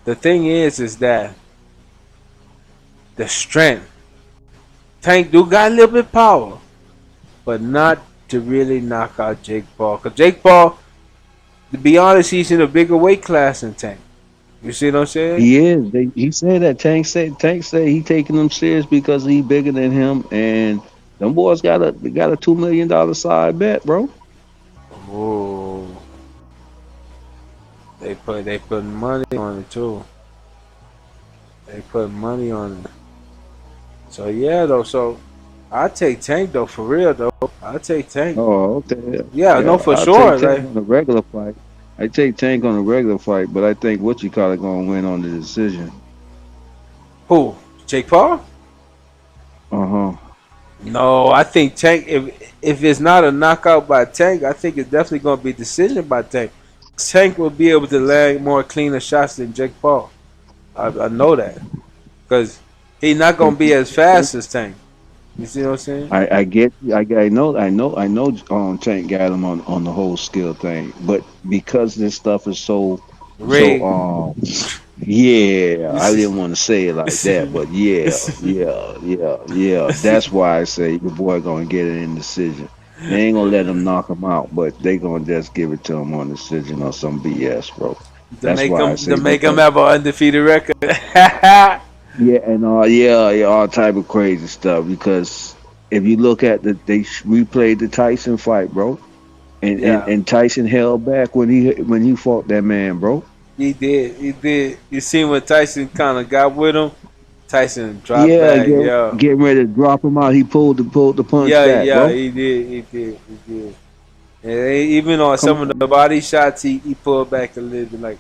the thing is that the strength. Tank do got a little bit power, but not to really knock out Jake Paul. Cause Jake Paul, to be honest, he's in a bigger weight class than Tank. You see what I'm saying? He is. He said that Tank said he taking them serious because he bigger than him, and them boys got a $2 million side bet, bro. Ooh, they put money on it too. They put money on it. So yeah, though. So I take Tank though for real though. I take Tank. Oh, okay. Yeah, no, Yeah, for I'll take sure. Tank Like on a regular fight. I take Tank on a regular fight, but I think what you call it gonna win on the decision. who? Jake Paul? Uh huh. No, I think Tank. If it's not a knockout by Tank, I think it's definitely gonna be decision by Tank. Tank will be able to land more cleaner shots than Jake Paul. I know that because he's not gonna be as fast as Tank. You see what I'm saying? I get I know Tank got him on the whole skill thing, but because this stuff is so Rig. yeah, You I see? didn't want to say it like that, but yeah, that's why I say your boy gonna get it in decision. They ain't gonna let him knock him out, but they gonna just give it to him on decision or some BS, bro. To That's make why I him to say make look him at have an undefeated record. yeah, and all type of crazy stuff. Because if you look at they replayed the Tyson fight, bro, and, and Yeah, and Tyson held back when he fought that man, bro. he did. He did. You seen when Tyson kind of got with him? Tyson dropped Yeah, back. Yeah, getting ready to drop him out. He pulled the punch back, yeah. bro. He did. He did. And even on Come some of on, the man. body shots, he pulled back a little bit. Like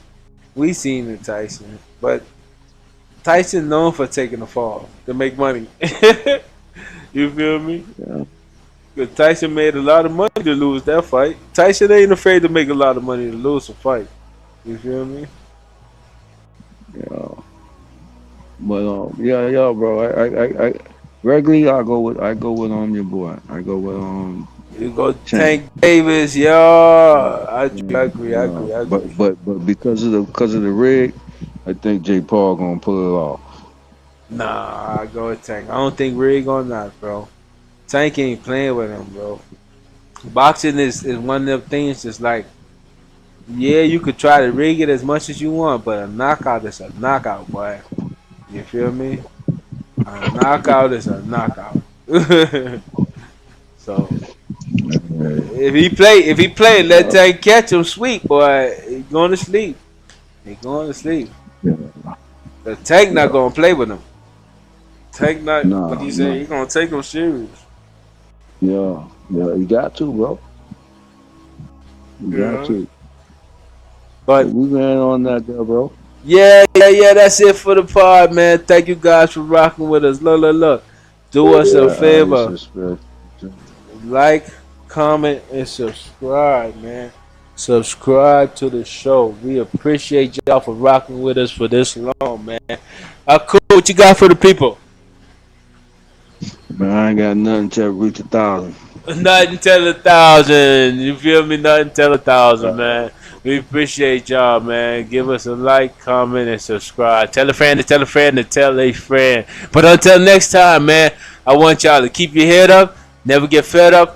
we seen in Tyson, but Tyson known for taking a fall to make money. You feel me? Yeah, Because Tyson made a lot of money to lose that fight. Tyson ain't afraid to make a lot of money to lose a fight. You feel me? yeah. But yeah, bro. Regularly, I go with your boy. I go with You go Tank. Tank Davis, yo. I agree. I Yeah, agree. I but agree. because of the rig, I think J. Paul gonna pull it off. Nah, I go with Tank. I don't think Rig on that, bro. Tank ain't playing with him, bro. Boxing is one of them things. Just like, yeah, you could try to rig it as much as you want, but a knockout is a knockout, boy. You feel me? A knockout is a knockout. So if he play, let Yeah, Tank catch him. Sweet boy, he going to sleep. He going to sleep. yeah, The Tank not yeah. gonna play with him. Tank not like No, you said. no. He gonna take him serious. Yeah, yeah. You got to, bro. You got Yeah. to. But But we ran on that there, bro. yeah. That's it for the pod, man. Thank you guys for rocking with us. Look. Do us a Yeah, favor. respect. Like, comment, and subscribe, man. Subscribe to the show. We appreciate y'all for rocking with us for this long, man. Cool. What you got for the people? Man, I ain't got nothing till reach 1,000. Nothing tell 1,000. You feel me? Nothing tell 1,000, man. We appreciate y'all, man. Give us a like, comment, and subscribe. Tell a friend to tell a friend to tell a friend. But until next time, man, I want y'all to keep your head up, never get fed up,